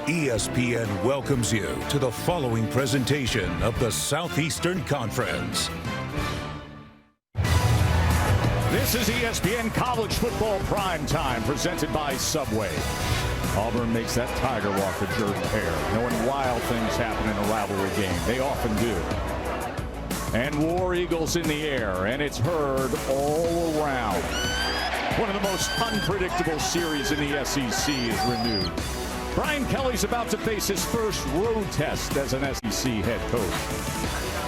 ESPN welcomes you to the following presentation of the Southeastern Conference. This is ESPN College Football Prime Time, presented by Subway. Auburn makes that Tiger walk a jerk pair, knowing wild things happen in a rivalry game. They often do. And War Eagles in the air, and it's heard all around. One of the most unpredictable series in the SEC is renewed. Brian Kelly's about to face his first road test as an SEC head coach.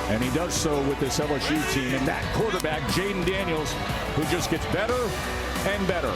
And he does so with this LSU team and that quarterback, Jaden Daniels, who just gets better and better.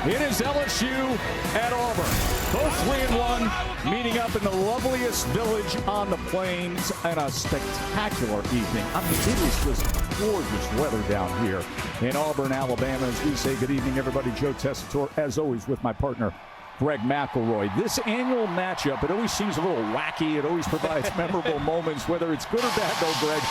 It is LSU at Auburn. Both 3-1, meeting up in the loveliest village on the plains, and a spectacular evening. I mean, it is just gorgeous weather down here in Auburn, Alabama. As we say good evening, everybody. Joe Tessitore, as always, with my partner, Greg McElroy. This annual matchup, it always seems a little wacky. It always provides memorable moments, whether it's good or bad, though, Greg.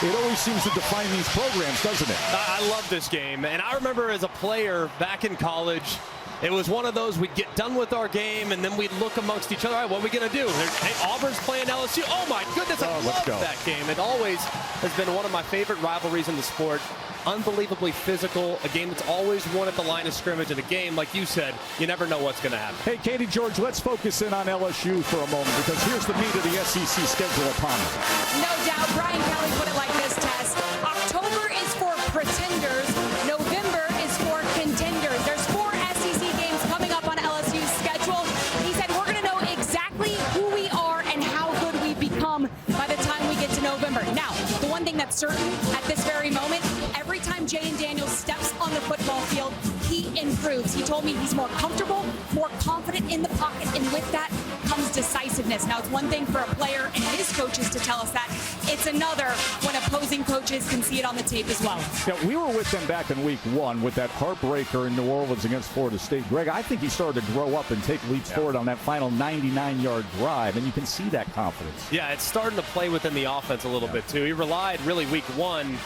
It always seems to define these programs, doesn't it? I love this game, and I remember as a player back in college, it was one of those, we'd get done with our game, and then we'd look amongst each other. All right, what are we going to do? Hey, Auburn's playing LSU. Oh, my goodness, I love that game. It always has been one of my favorite rivalries in the sport. Unbelievably physical, a game that's always won at the line of scrimmage, and a game, like you said, you never know what's going to happen. Hey, Katie George, let's focus in on LSU for a moment, because here's the meat of the SEC schedule upon us. No doubt. Brian Kelly put it like this, Tess. October is for pretenders. November is for contenders. There's 4 SEC games coming up on LSU's schedule. He said we're going to know exactly who we are and how good we've become by the time we get to November. Now, the one thing that's certain at this very moment, every time Jaden Daniels steps on the football field, he improves. He told me he's more comfortable, more confident in the pocket, and with that comes decisiveness. Now, it's one thing for a player and his coaches to tell us that. It's another when opposing coaches can see it on the tape as well. Yeah, we were with them back in week 1 with that heartbreaker in New Orleans against Florida State. Greg, I think he started to grow up and take leaps forward on that final 99-yard drive, and you can see that confidence. Yeah, it's starting to play within the offense a little bit, too. He relied really week 1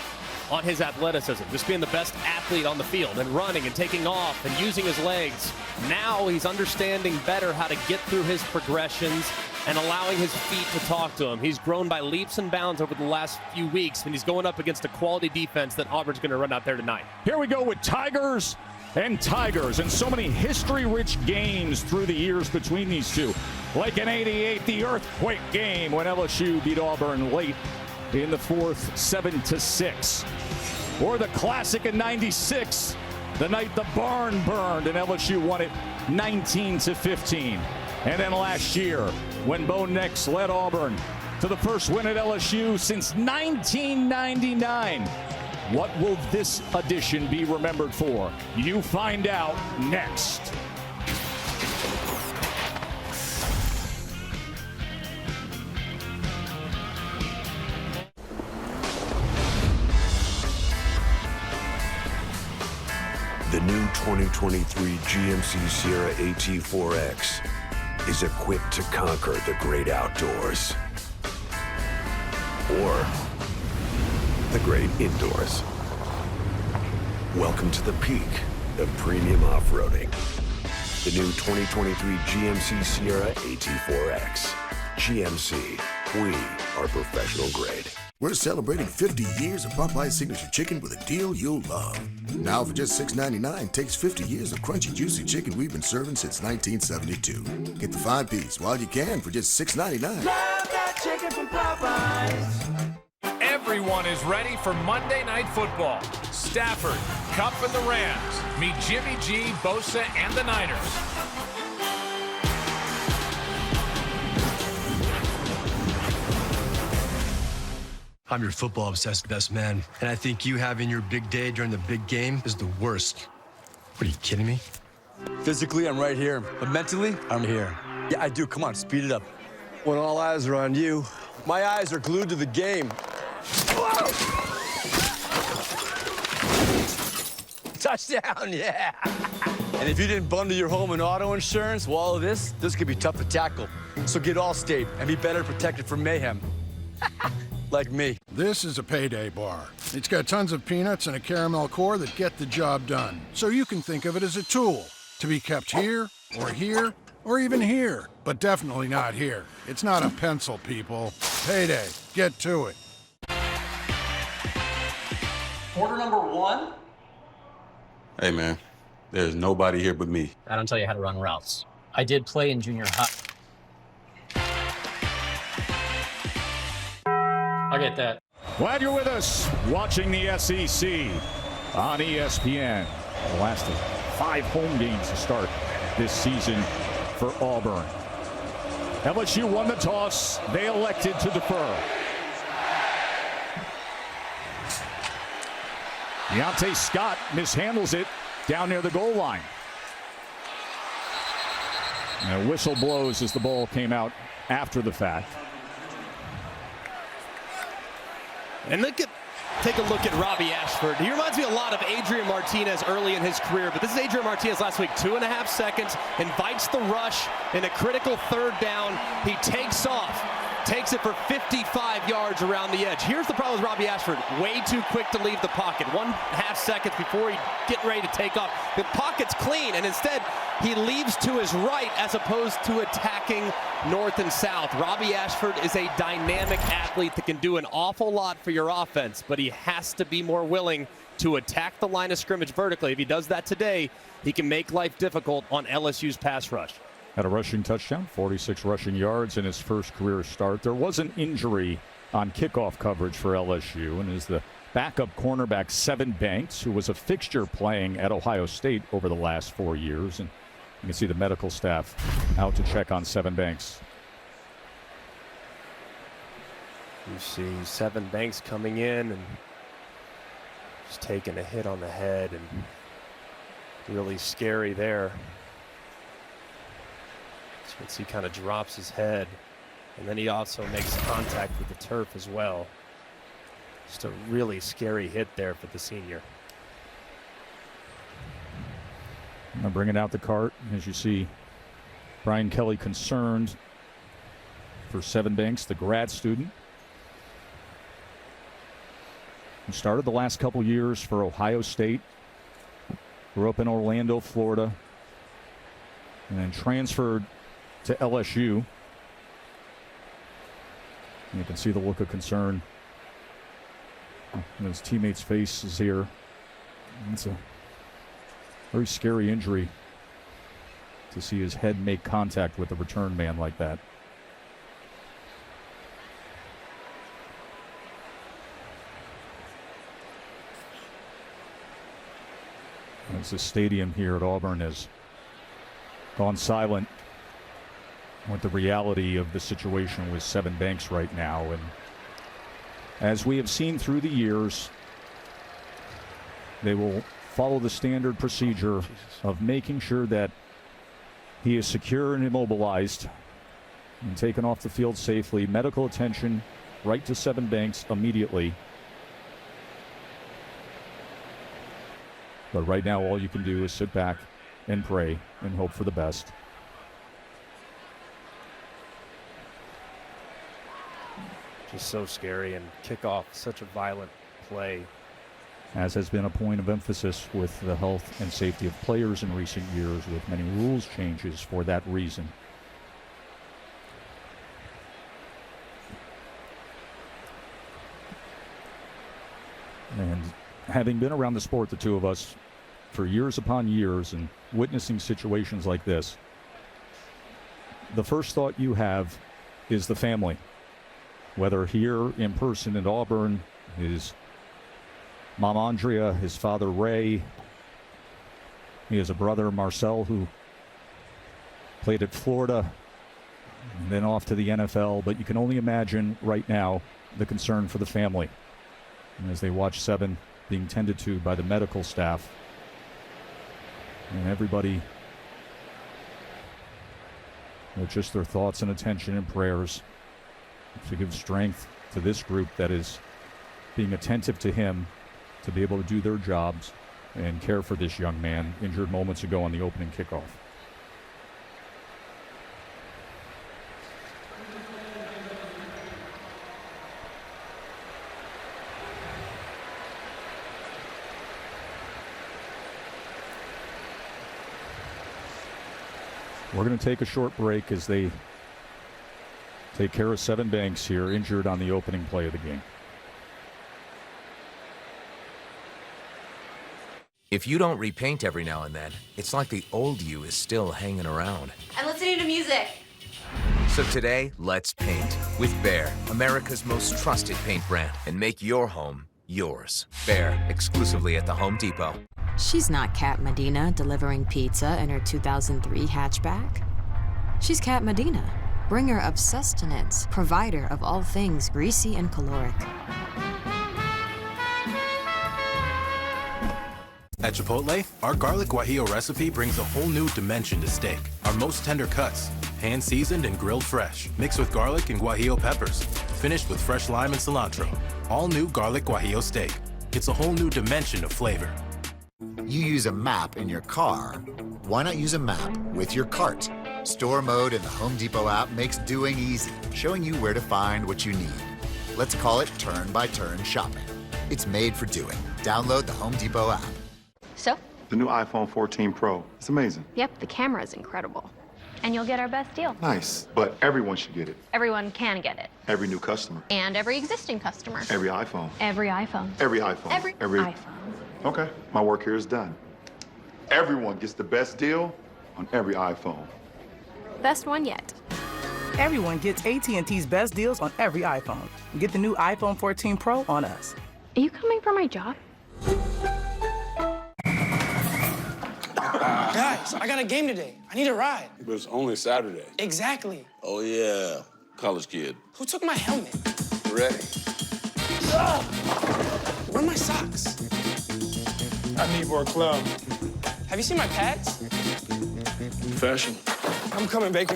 on his athleticism, just being the best athlete on the field and running and taking off and using his legs. Now he's understanding better how to get through his progressions and allowing his feet to talk to him. He's grown by leaps and bounds over the last few weeks, and he's going up against a quality defense that Auburn's going to run out there tonight. Here we go with Tigers and Tigers, and so many history-rich games through the years between these two. Like in '88, the earthquake game when LSU beat Auburn late in the 4th, 7-6. Or the classic in '96, the night the barn burned and LSU won it 19-15. And then last year, when Bo Nix led Auburn to the first win at LSU since 1999. What will this edition be remembered for? You find out next. The new 2023 GMC Sierra AT4X is equipped to conquer the great outdoors. Or the great indoors. Welcome to the peak of premium off-roading. The new 2023 GMC Sierra AT4X. GMC, we are professional grade. We're celebrating 50 years of Popeye's Signature Chicken with a deal you'll love. Now for just $6.99, takes 50 years of crunchy, juicy chicken we've been serving since 1972. Get the 5-piece while you can for just $6.99. Love that chicken from Popeyes. Everyone is ready for Monday Night Football. Stafford, Kupp, and the Rams meet Jimmy G, Bosa, and the Niners. I'm your football-obsessed best man, and I think you having your big day during the big game is the worst. What, are you kidding me? Physically, I'm right here, but mentally, I'm here. Yeah, I do. Come on, speed it up. When all eyes are on you, my eyes are glued to the game. Whoa! Touchdown, yeah! And if you didn't bundle your home and auto insurance, well, all of this could be tough to tackle. So get Allstate and be better protected from mayhem. Like me. This is a payday bar. It's got tons of peanuts and a caramel core that get the job done. So you can think of it as a tool to be kept here Or even here, but definitely not here. It's not a pencil, people. Payday. Get to it. Order number 1? Hey, man. There's nobody here but me. I don't tell you how to run routes. I did play in junior high. I'll get that. Glad you're with us watching the SEC on ESPN. The last of 5 home games to start this season for Auburn. LSU won the toss. They elected to defer. Deontay Scott mishandles it down near the goal line. And a whistle blows as the ball came out after the fact. And take a look at Robbie Ashford. He reminds me a lot of Adrian Martinez early in his career, but this is Adrian Martinez last week. 2.5 seconds, invites the rush in a critical 3rd down. He takes off, takes it for 55 yards around the edge. Here's the problem with Robbie Ashford. Way too quick to leave the pocket. 1.5 seconds before he get ready to take off. The pocket's clean, and instead he leaves to his right as opposed to attacking north and south. Robbie Ashford is a dynamic athlete that can do an awful lot for your offense, but he has to be more willing to attack the line of scrimmage vertically. If he does that today, he can make life difficult on LSU's pass rush. Had a rushing touchdown, 46 rushing yards in his first career start. There was an injury on kickoff coverage for LSU, and is the backup cornerback Sevyn Banks, who was a fixture playing at Ohio State over the last 4 years. And you can see the medical staff out to check on Sevyn Banks. You see Sevyn Banks coming in and just taking a hit on the head, and really scary there. So you can see he kind of drops his head, and then he also makes contact with the turf as well. Just a really scary hit there for the senior. Now bringing out the cart, as you see Brian Kelly concerned for Sevyn Banks, the grad student who started the last couple years for Ohio State, grew up in Orlando, Florida, and then transferred to LSU. And you can see the look of concern in his teammate's faces here. It's a very scary injury to see his head make contact with the return man like that. As the stadium here at Auburn has gone silent with the reality of the situation with Sevyn Banks right now. And as we have seen through the years, they will follow the standard procedure of making sure that he is secure and immobilized and taken off the field safely. Medical attention right to Sevyn Banks immediately. But right now, all you can do is sit back and pray and hope for the best. Just so scary, and kick off such a violent play. As has been a point of emphasis with the health and safety of players in recent years, with many rules changes for that reason. And having been around the sport, the two of us, for years upon years, and witnessing situations like this, the first thought you have is the family. Whether here in person at Auburn, his mom Andrea, his father Ray, he has a brother Marcel who played at Florida and then off to the NFL. But you can only imagine right now the concern for the family, and as they watch Sevyn being tended to by the medical staff, and everybody with just their thoughts and attention and prayers to give strength to this group that is being attentive to him, to be able to do their jobs and care for this young man injured moments ago on the opening kickoff. We're going to take a short break as they take care of Sevyn Banks here, injured on the opening play of the game. If you don't repaint every now and then, it's like the old you is still hanging around. I'm listening to music. So today, let's paint with Behr, America's most trusted paint brand, and make your home yours. Behr, exclusively at the Home Depot. She's not Kat Medina delivering pizza in her 2003 hatchback. She's Kat Medina, bringer of sustenance, provider of all things greasy and caloric. At Chipotle, our garlic guajillo recipe brings a whole new dimension to steak. Our most tender cuts, hand-seasoned and grilled fresh, mixed with garlic and guajillo peppers, finished with fresh lime and cilantro. All new garlic guajillo steak. It's a whole new dimension of flavor. You use a map in your car. Why not use a map with your cart? Store mode in the Home Depot app makes doing easy, showing you where to find what you need. Let's call it turn-by-turn shopping. It's made for doing. Download the Home Depot app. So? The new iPhone 14 Pro. It's amazing. Yep, the camera is incredible. And you'll get our best deal. Nice, but everyone should get it. Everyone can get it. Every new customer. And every existing customer. Every iPhone. Every iPhone. Every iPhone. Every iPhone. Okay, my work here is done. Everyone gets the best deal on every iPhone. Best one yet. Everyone gets AT&T's best deals on every iPhone. Get the new iPhone 14 Pro on us. Are you coming for my job? Guys, I got a game today. I need a ride. But it's only Saturday. Exactly. Oh, yeah. College kid. Who took my helmet? Ready. Where are my socks? I need more clown. Have you seen my pads? Fashion. I'm coming, Baker.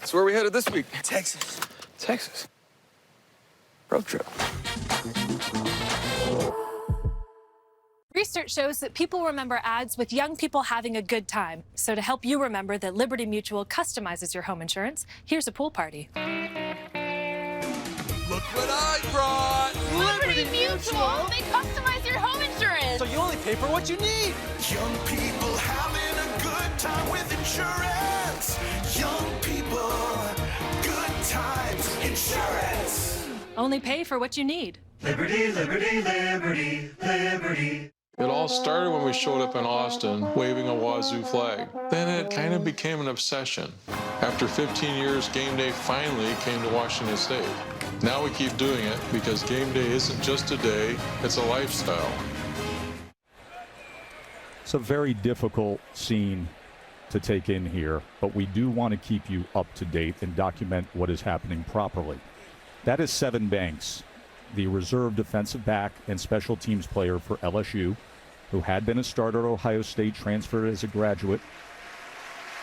So where are we headed this week? Texas. Texas. Road trip. Research shows that people remember ads with young people having a good time. So to help you remember that Liberty Mutual customizes your home insurance, here's a pool party. Look what I brought! Liberty Mutual! They customize your home insurance! So you only pay for what you need! Young people having a good time with insurance! Young people, good times, insurance! Only pay for what you need. Liberty, liberty, liberty, liberty. It all started when we showed up in Austin waving a Wazoo flag. Then it kind of became an obsession. After 15 years, game day finally came to Washington State. Now we keep doing it because game day isn't just a day, it's a lifestyle. It's a very difficult scene to take in here, but we do want to keep you up to date and document what is happening properly. That is Sevyn Banks, the reserve defensive back and special teams player for LSU, who had been a starter at Ohio State, transferred as a graduate.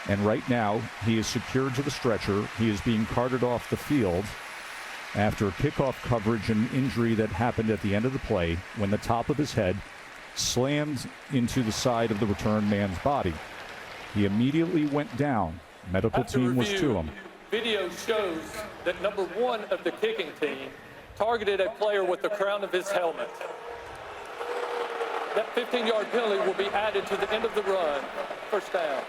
And right now, he is secured to the stretcher. He is being carted off the field after kickoff coverage and injury that happened at the end of the play when the top of his head slammed into the side of the return man's body. He immediately went down. Medical team was to him. Video shows that number one of the kicking team targeted a player with the crown of his helmet. That 15-yard penalty will be added to the end of the run. First down.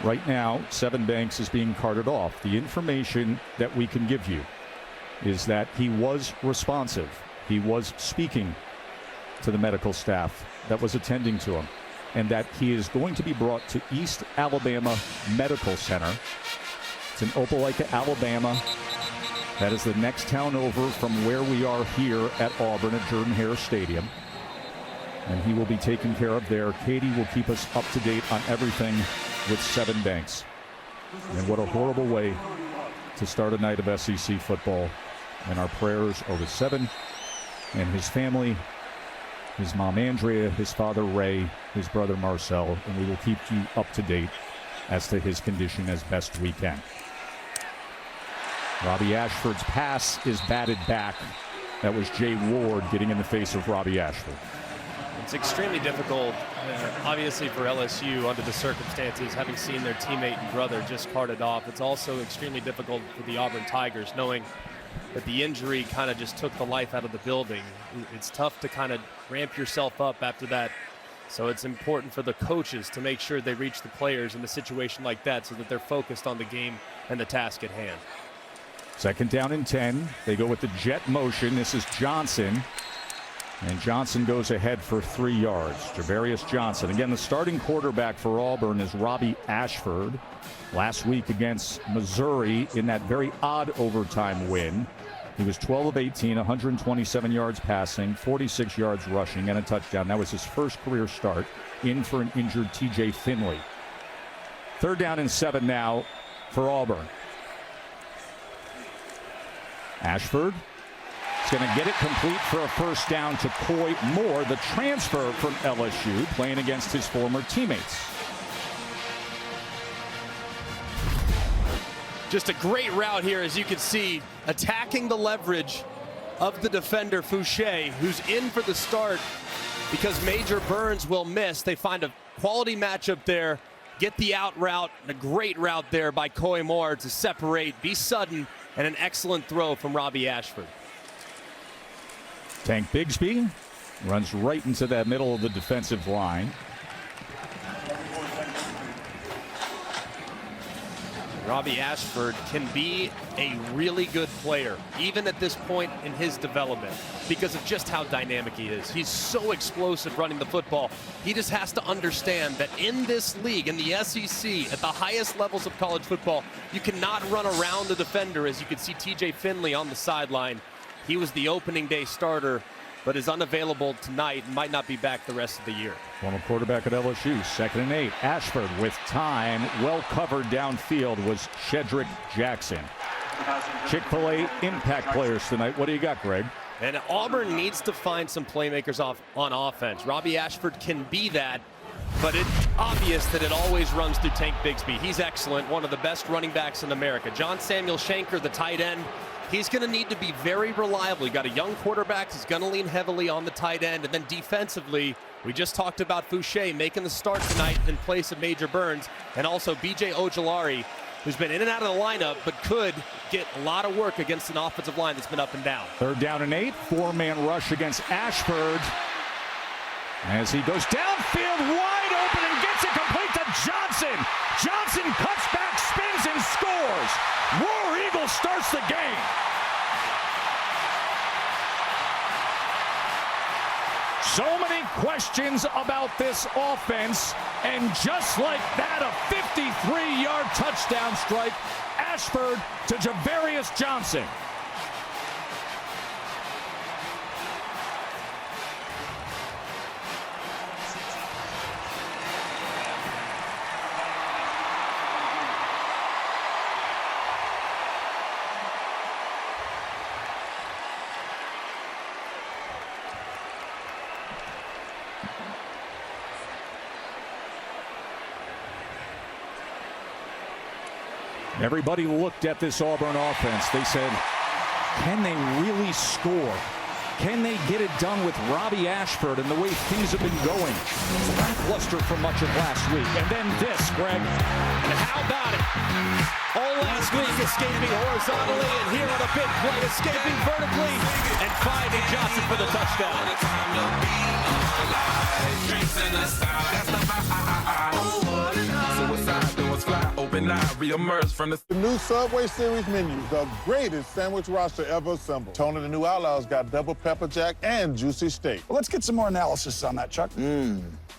Right now, Sevyn Banks is being carted off. The information that we can give you is that he was responsive. He was speaking to the medical staff that was attending to him, and that he is going to be brought to East Alabama Medical Center. It's in Opelika, Alabama. That is the next town over from where we are here at Auburn at Jordan-Hare Stadium. And he will be taken care of there. Katie will keep us up to date on everything with Sevyn Banks. And what a horrible way to start a night of SEC football. And our prayers are with Sevyn and his family, his mom Andrea, his father Ray, his brother Marcel, and we will keep you up to date as to his condition as best we can. Robbie Ashford's pass is batted back. That was Jay Ward getting in the face of Robbie Ashford. It's extremely difficult, obviously, for LSU under the circumstances, having seen their teammate and brother just carted off. It's also extremely difficult for the Auburn Tigers, knowing that the injury kind of just took the life out of the building. It's tough to kind of ramp yourself up after that So it's important for the coaches to make sure they reach the players in a situation like that so that they're focused on the game and the task at hand. 2nd down and 10. They go with the jet motion. This is Johnson. And Johnson goes ahead for 3 yards. Javarius Johnson. Again, the starting quarterback for Auburn is Robbie Ashford. Last week against Missouri in that very odd overtime win. He was 12 of 18, 127 yards passing, 46 yards rushing, and a touchdown. That was his first career start, in for an injured TJ Finley. 3rd down and 7 now for Auburn. Ashford is going to get it complete for a first down to Coy Moore, the transfer from LSU, playing against his former teammates. Just a great route here, as you can see, attacking the leverage of the defender, Fouché, who's in for the start because Major Burns will miss. They find a quality matchup there, get the out route, and a great route there by Coy Moore to separate, be sudden, and an excellent throw from Robbie Ashford. Tank Bigsby runs right into that middle of the defensive line. Robbie Ashford can be a really good player, even at this point in his development, because of just how dynamic he is. He's so explosive running the football. He just has to understand that in this league, in the SEC, at the highest levels of college football, you cannot run around the defender, as you can see TJ Finley on the sideline. He was the opening day starter, but is unavailable tonight and might not be back the rest of the year. Former quarterback at LSU, 2nd and 8. Ashford with time, well covered downfield was Shedrick Jackson. Chick-fil-A impact players tonight. What do you got, Greg? And Auburn needs to find some playmakers on offense. Robbie Ashford can be that, but it's obvious that it always runs through Tank Bigsby. He's excellent, one of the best running backs in America. John Samuel Shanker, the tight end, he's going to need to be very reliable. You got a young quarterback. He's going to lean heavily on the tight end. And then defensively, we just talked about Fouché making the start tonight in place of Major Burns. And also B.J. Ojulari, who's been in and out of the lineup, but could get a lot of work against an offensive line that's been up and down. 3rd down and 8. 4-man rush against Ashford. As he goes downfield, wide open, and gets it complete to Johnson. Johnson cuts back, spins, and scores. War Eagle starts the game. So many questions about this offense, and just like that, a 53-yard touchdown strike. Ashford to Javarius Johnson. Everybody looked at this Auburn offense. They said, can they really score? Can they get it done with Robbie Ashford and the way things have been going? Lackluster for much of last week. And then this, Greg. And how about it? All last week escaping horizontally, and here on a big play, escaping vertically, and finding Johnson for the touchdown. The new Subway Series menu, the greatest sandwich roster ever assembled. Tony the new Outlaws got double pepper jack and juicy steak. Well, let's get some more analysis on that, Chuck.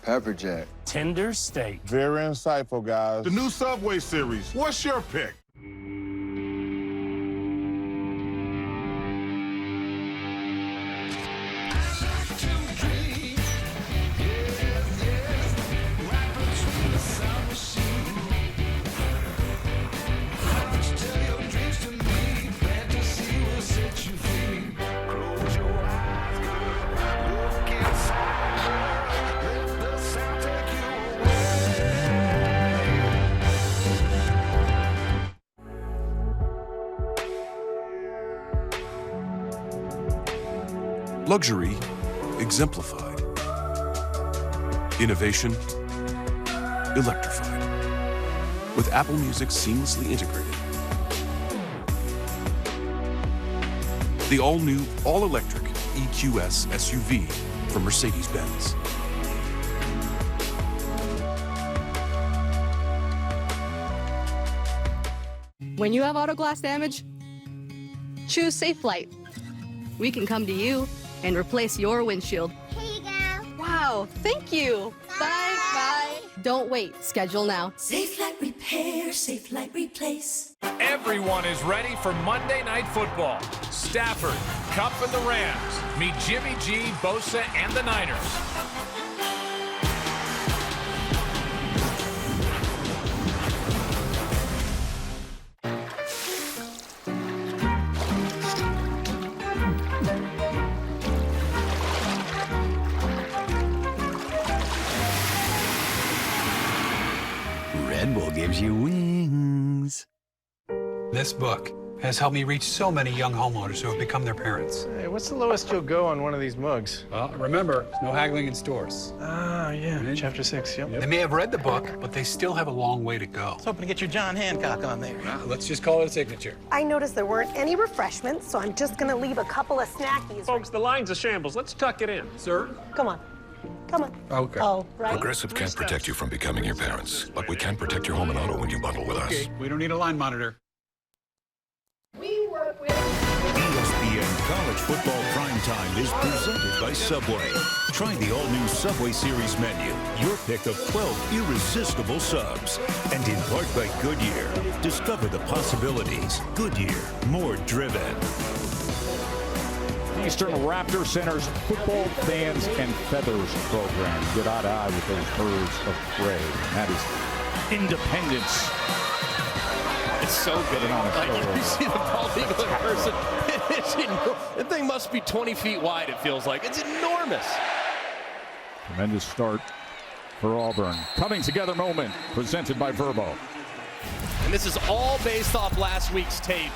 Pepper jack. Tender steak. Very insightful, guys. The new Subway Series. What's your pick? Luxury exemplified. Innovation electrified. With Apple Music seamlessly integrated. The all-new, all-electric EQS SUV from Mercedes-Benz. When you have auto glass damage, choose Safe Flight. We can come to you and replace your windshield. Here you go. Wow, thank you. Bye. Bye. Don't wait. Schedule now. Safe Flight Repair, Safe Flight Replace. Everyone is ready for Monday Night Football. Stafford, Kupp, and the Rams meet Jimmy G, Bosa, and the Niners. Red Bull gives you wings. This book has helped me reach so many young homeowners who have become their parents. Hey, what's the lowest you'll go on one of these mugs? Well, remember, no haggling in stores. Ah, yeah, chapter 6, yep. They may have read the book, but they still have a long way to go. I was hoping to get your John Hancock on there. Let's just call it a signature. I noticed there weren't any refreshments, so I'm just gonna leave a couple of snackies. Folks, the line's a shambles. Let's tuck it in. Sir? Come on. Come on. Okay. Oh, right. Progressive can't protect you from becoming your parents, but we can protect your home and auto when you bundle with us. Okay, we don't need a line monitor. ESPN College Football Primetime is presented by Subway. Try the all-new Subway Series menu, your pick of 12 irresistible subs. And in part by Goodyear, discover the possibilities. Goodyear, more driven. Eastern Raptor Center's Football Fans and Feathers program. Get eye to eye with those birds of prey. That is independence. It's so big. Like, you see the bald eagle in person. That thing must be 20 feet wide, it feels like. It's enormous. Tremendous start for Auburn. Coming together moment presented by Verbo. And this is all based off last week's tape.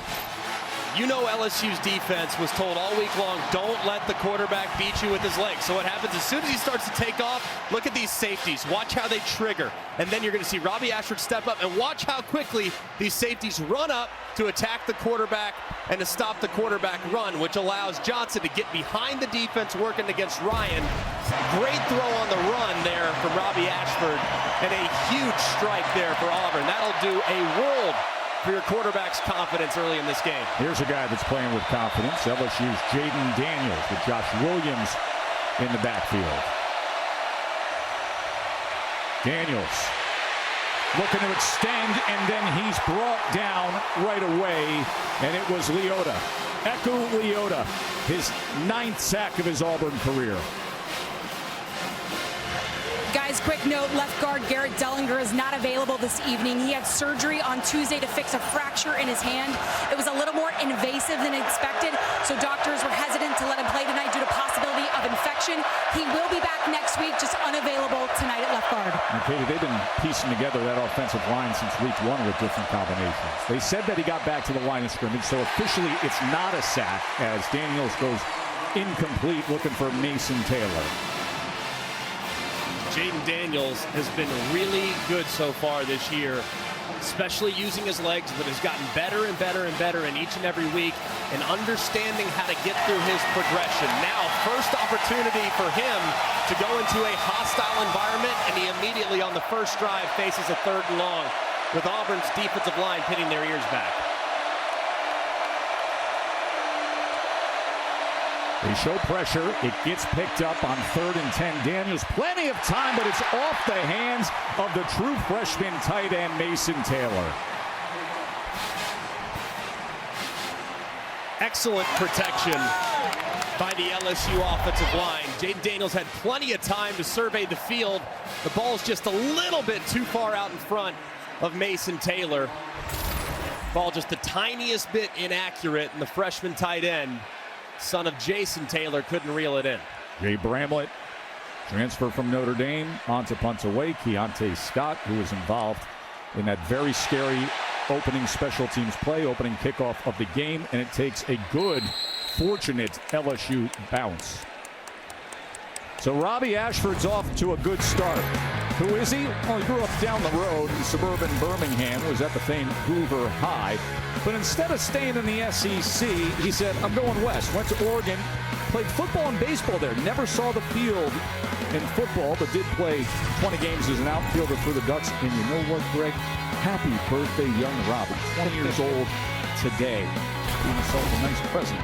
You know LSU's defense was told all week long, don't let the quarterback beat you with his legs. So what happens as soon as he starts to take off, look at these safeties. Watch how they trigger. And then you're going to see Robbie Ashford step up and watch how quickly these safeties run up to attack the quarterback and to stop the quarterback run, which allows Johnson to get behind the defense working against Ryan. Great throw on the run there from Robbie Ashford and a huge strike there for Auburn. That'll do a world for your quarterback's confidence early in this game. Here's a guy that's playing with confidence. LSU's Jaden Daniels with Josh Williams in the backfield. Daniels looking to extend, and then he's brought down right away, and it was Leota. Eku Leota, his 9th sack of his Auburn career. Guys, quick note, left guard Garrett Dellinger is not available this evening. He had surgery on Tuesday to fix a fracture in his hand. It was a little more invasive than expected, so doctors were hesitant to let him play tonight due to possibility of infection. He will be back next week, just unavailable tonight at left guard. And Katie, they've been piecing together that offensive line since week 1 with different combinations. They said that he got back to the line of scrimmage, so officially it's not a sack as Daniels goes incomplete looking for Mason Taylor. Jaden Daniels has been really good so far this year, especially using his legs, but has gotten better and better and better in each and every week and understanding how to get through his progression. Now, first opportunity for him to go into a hostile environment, and he immediately on the first drive faces a 3rd and long with Auburn's defensive line pinning their ears back. They show pressure. It gets picked up on 3rd and 10. Daniels, plenty of time, but it's off the hands of the true freshman tight end, Mason Taylor. Excellent protection by the LSU offensive line. Jaden Daniels had plenty of time to survey the field. The ball's just a little bit too far out in front of Mason Taylor. Ball just the tiniest bit inaccurate, and the freshman tight end, son of Jason Taylor, couldn't reel it in. Jay Bramlett, transfer from Notre Dame, onto punts away. Keontae Scott, who was involved in that very scary opening special teams play, opening kickoff of the game, and it takes a good, fortunate LSU bounce. So Robbie Ashford's off to a good start. Who is he? Well, he grew up down the road in suburban Birmingham, was at the famed Hoover High. But instead of staying in the SEC, he said, I'm going west. Went to Oregon, played football and baseball there. Never saw the field in football, but did play 20 games as an outfielder for the Ducks. And you know what, Greg? Happy birthday, young Robbie. 20 years old today. Gave himself a nice present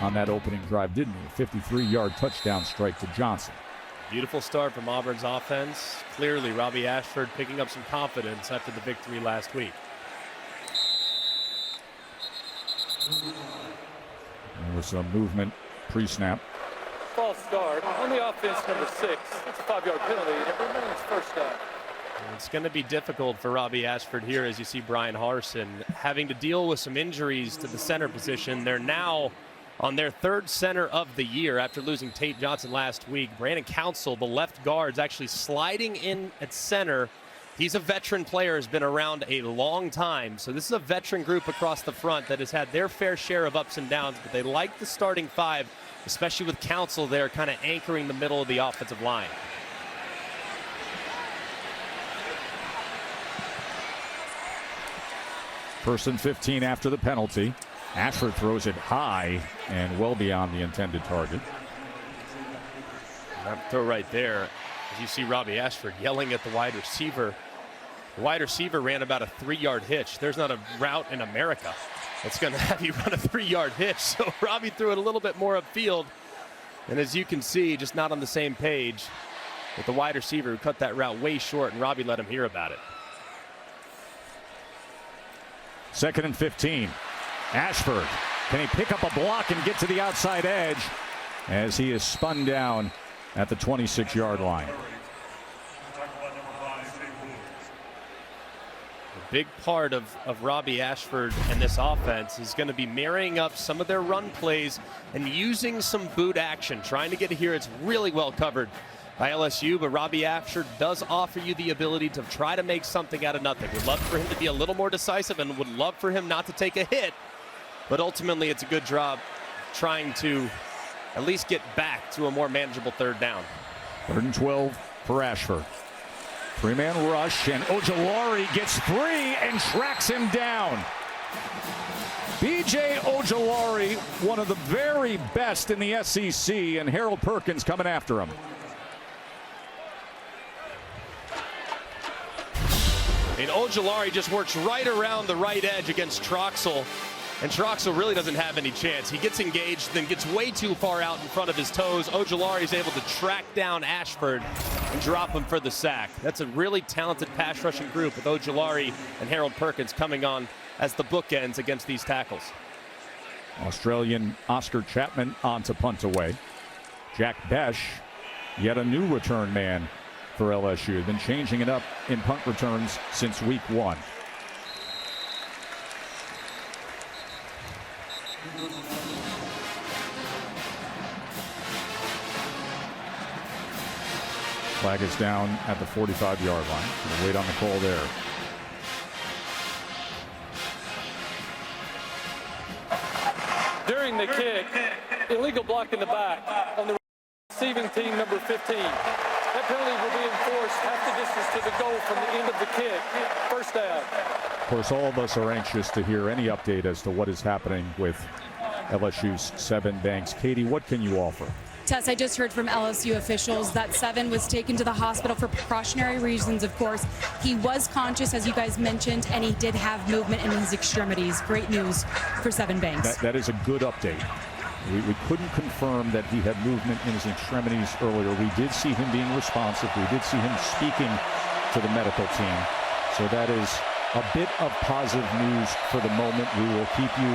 on that opening drive, didn't he? A 53-yard touchdown strike to Johnson. Beautiful start from Auburn's offense. Clearly, Robbie Ashford picking up some confidence after the victory last week. There was some movement pre-snap. False start on the offense, number 6. It's a 5-yard penalty. It remains first down. It's going to be difficult for Robbie Ashford here as you see Brian Harsin having to deal with some injuries to the center position. They're now on their 3rd center of the year after losing Tate Johnson last week. Brandon Council, the left guard, is actually sliding in at center. He's a veteran player, has been around a long time. So this is a veteran group across the front that has had their fair share of ups and downs, but they like the starting 5, especially with Council there kind of anchoring the middle of the offensive line. First and 15 after the penalty. Ashford throws it high and well beyond the intended target. That throw right there, as you see Robbie Ashford yelling at the wide receiver. The wide receiver ran about a 3-yard hitch. There's not a route in America that's going to have you run a 3-yard hitch. So Robbie threw it a little bit more upfield. And as you can see, just not on the same page with the wide receiver who cut that route way short, and Robbie let him hear about it. 2nd and 15. Ashford, can he pick up a block and get to the outside edge as he is spun down at the 26-yard line? A big part of Robbie Ashford and this offense is going to be marrying up some of their run plays and using some boot action, trying to get it here. It's really well covered by LSU, but Robbie Ashford does offer you the ability to try to make something out of nothing. Would love for him to be a little more decisive and would love for him not to take a hit, but ultimately it's a good job trying to at least get back to a more manageable 3rd down. 3rd and 12 for Ashford. 3-man rush, and Ojulari gets free and tracks him down. B.J. Ojulari, one of the very best in the SEC, and Harold Perkins coming after him. And Ojulari just works right around the right edge against Troxel. And Troxel really doesn't have any chance. He gets engaged, then gets way too far out in front of his toes. Ojulari is able to track down Ashford and drop him for the sack. That's a really talented pass rushing group with Ojulari and Harold Perkins coming on as the bookends against these tackles. Australian Oscar Chapman on to punt away. Jack Besh, yet a new return man for LSU. Been changing it up in punt returns since week 1. Flag is down at the 45-yard line. We'll wait on the call there. During the kick, illegal block in the back on the receiving team, number 15. That penalty will be enforced half the distance to the goal from the end of the kick. First down. Of course, all of us are anxious to hear any update as to what is happening with LSU's Sevyn Banks. Katie, what can you offer? Tess, I just heard from LSU officials that Sevyn was taken to the hospital for precautionary reasons, of course. He was conscious, as you guys mentioned, and he did have movement in his extremities. Great news for Sevyn Banks. That is a good update. We couldn't confirm that he had movement in his extremities earlier. We did see him being responsive. We did see him speaking to the medical team. So that is a bit of positive news for the moment. We will keep you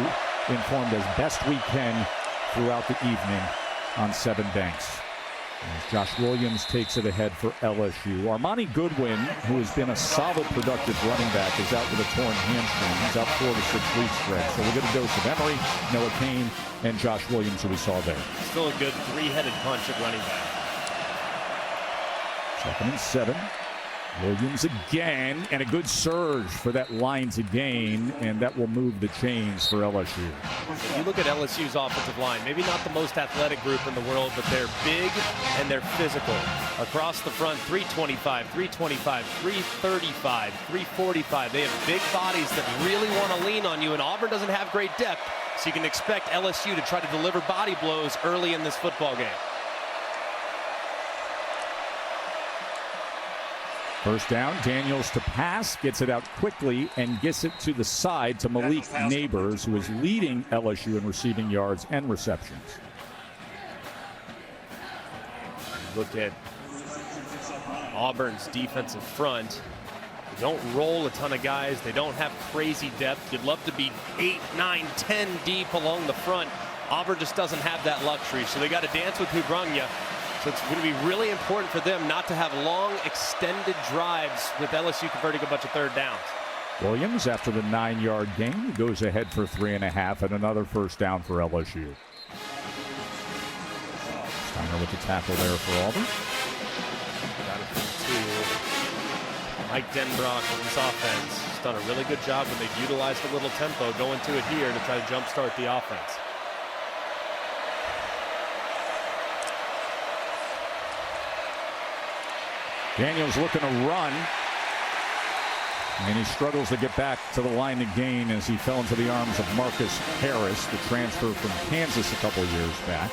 informed as best we can throughout the evening on Sevyn Banks. As Josh Williams takes it ahead for LSU. Armani Goodwin, who has been a solid, productive running back, is out with a torn hamstring. He's out 4 to 6 weeks, Greg. So we'll get a dose of Emery, Noah Kane, and Josh Williams, who we saw there. Still a good 3-headed punch at running back. 2nd and 7. Williams again, and a good surge for that line to gain, and that will move the chains for LSU. You look at LSU's offensive line, maybe not the most athletic group in the world, but they're big and they're physical. Across the front, 325, 325, 335, 345. They have big bodies that really want to lean on you, and Auburn doesn't have great depth, so you can expect LSU to try to deliver body blows early in this football game. First down, Daniels to pass, gets it out quickly, and gets it to the side to Malik Neighbors, who is leading LSU in receiving yards and receptions. Look at Auburn's defensive front. They don't roll a ton of guys. They don't have crazy depth. You'd love to be 8, 9, 10 deep along the front. Auburn just doesn't have that luxury, so they got to dance with who brung you. So it's going to be really important for them not to have long, extended drives with LSU converting a bunch of third downs. Williams, after the 9-yard gain, goes ahead for 3.5 and another first down for LSU. Steiner with the tackle there for Auburn. Got it for 2. Mike Denbrock with his offense has done a really good job when they've utilized a little tempo going to it here to try to jumpstart the offense. Daniels looking to run, and he struggles to get back to the line to gain as he fell into the arms of Marcus Harris, the transfer from Kansas a couple years back.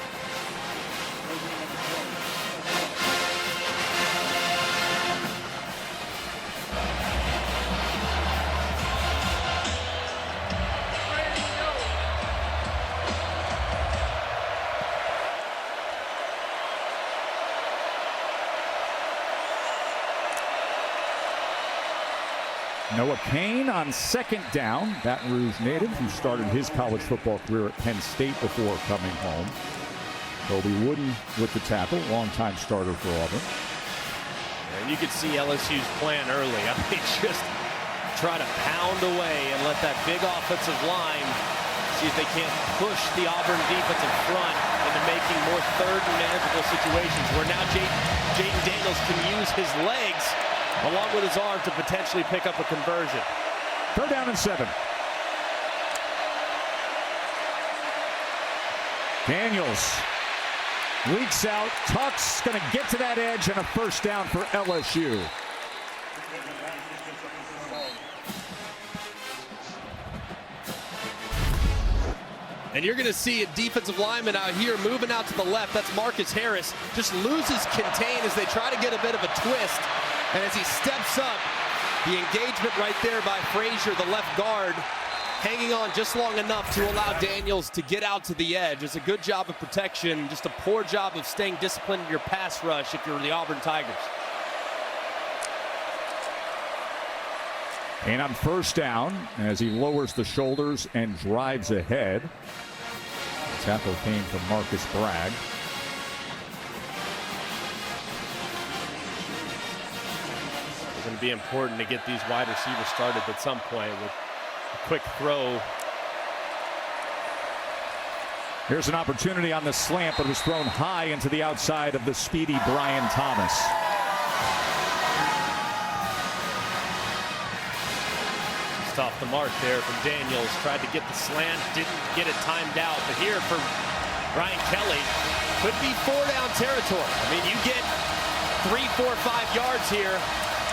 Noah Kane on second down. Baton Rouge native who started his college football career at Penn State before coming home. Toby Wooden with the tackle, longtime starter for Auburn. And you could see LSU's plan early. I mean, just try to pound away and let that big offensive line see if they can't push the Auburn defensive front into making more third and manageable situations where now Jaden Daniels can use his legs along with his arm to potentially pick up a conversion. 3rd down and 7. Daniels leaks out. Tuck's going to get to that edge and a first down for LSU. And you're going to see a defensive lineman out here moving out to the left. That's Marcus Harris. Just loses contain as they try to get a bit of a twist. And as he steps up, the engagement right there by Frazier, the left guard, hanging on just long enough to allow Daniels to get out to the edge. It's a good job of protection, just a poor job of staying disciplined in your pass rush if you're the Auburn Tigers. And on first down, as he lowers the shoulders and drives ahead. The tackle came from Marcus Bragg. It's going to be important to get these wide receivers started at some point with a quick throw. Here's an opportunity on the slant, but it was thrown high into the outside of the speedy Brian Thomas. Just off the mark there from Daniels. Tried to get the slant, didn't get it timed out. But here for Brian Kelly, could be 4-down territory. I mean, you get 3, 4, 5 yards here.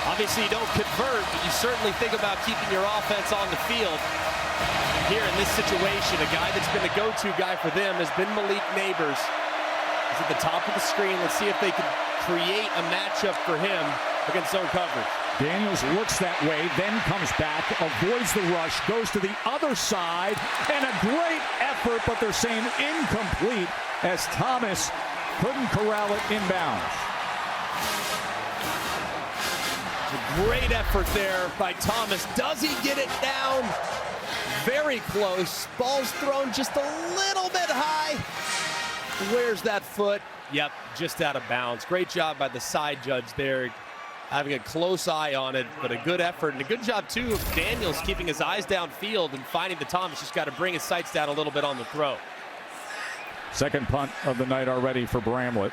Obviously, you don't convert, but you certainly think about keeping your offense on the field. Here in this situation, a guy that's been the go-to guy for them has been Malik Neighbors. He's at the top of the screen. Let's see if they can create a matchup for him against zone coverage. Daniels looks that way, then comes back, avoids the rush, goes to the other side, and a great effort, but they're saying incomplete as Thomas couldn't corral it inbounds. A great effort there by Thomas. Does he get it down? Very close. Ball's thrown just a little bit high. Where's that foot? Yep, just out of bounds. Great job by the side judge there, having a close eye on it, but a good effort and a good job too of Daniels keeping his eyes downfield and finding the Thomas. Just got to bring his sights down a little bit on the throw. Second punt of the night already for Bramlett,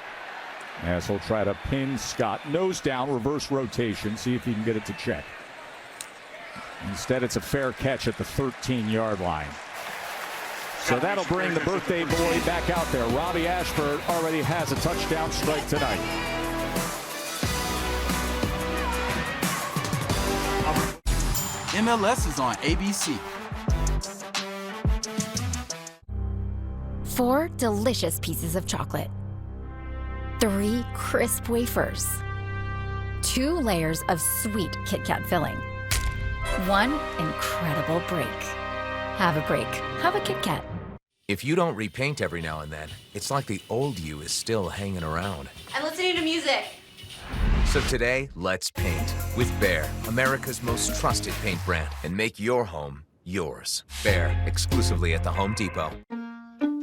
as he'll try to pin Scott. Nose down, reverse rotation, see if he can get it to check. Instead, it's a fair catch at the 13-yard line. So that'll bring the birthday boy back out there. Robbie Ashford already has a touchdown strike tonight. MLS is on ABC. 4 delicious pieces of chocolate. 3 crisp wafers. 2 layers of sweet Kit Kat filling. 1 incredible break. Have a break. Have a Kit Kat. If you don't repaint every now and then, it's like the old you is still hanging around. I'm listening to music. So today, let's paint with Behr, America's most trusted paint brand, and make your home yours. Behr, exclusively at the Home Depot.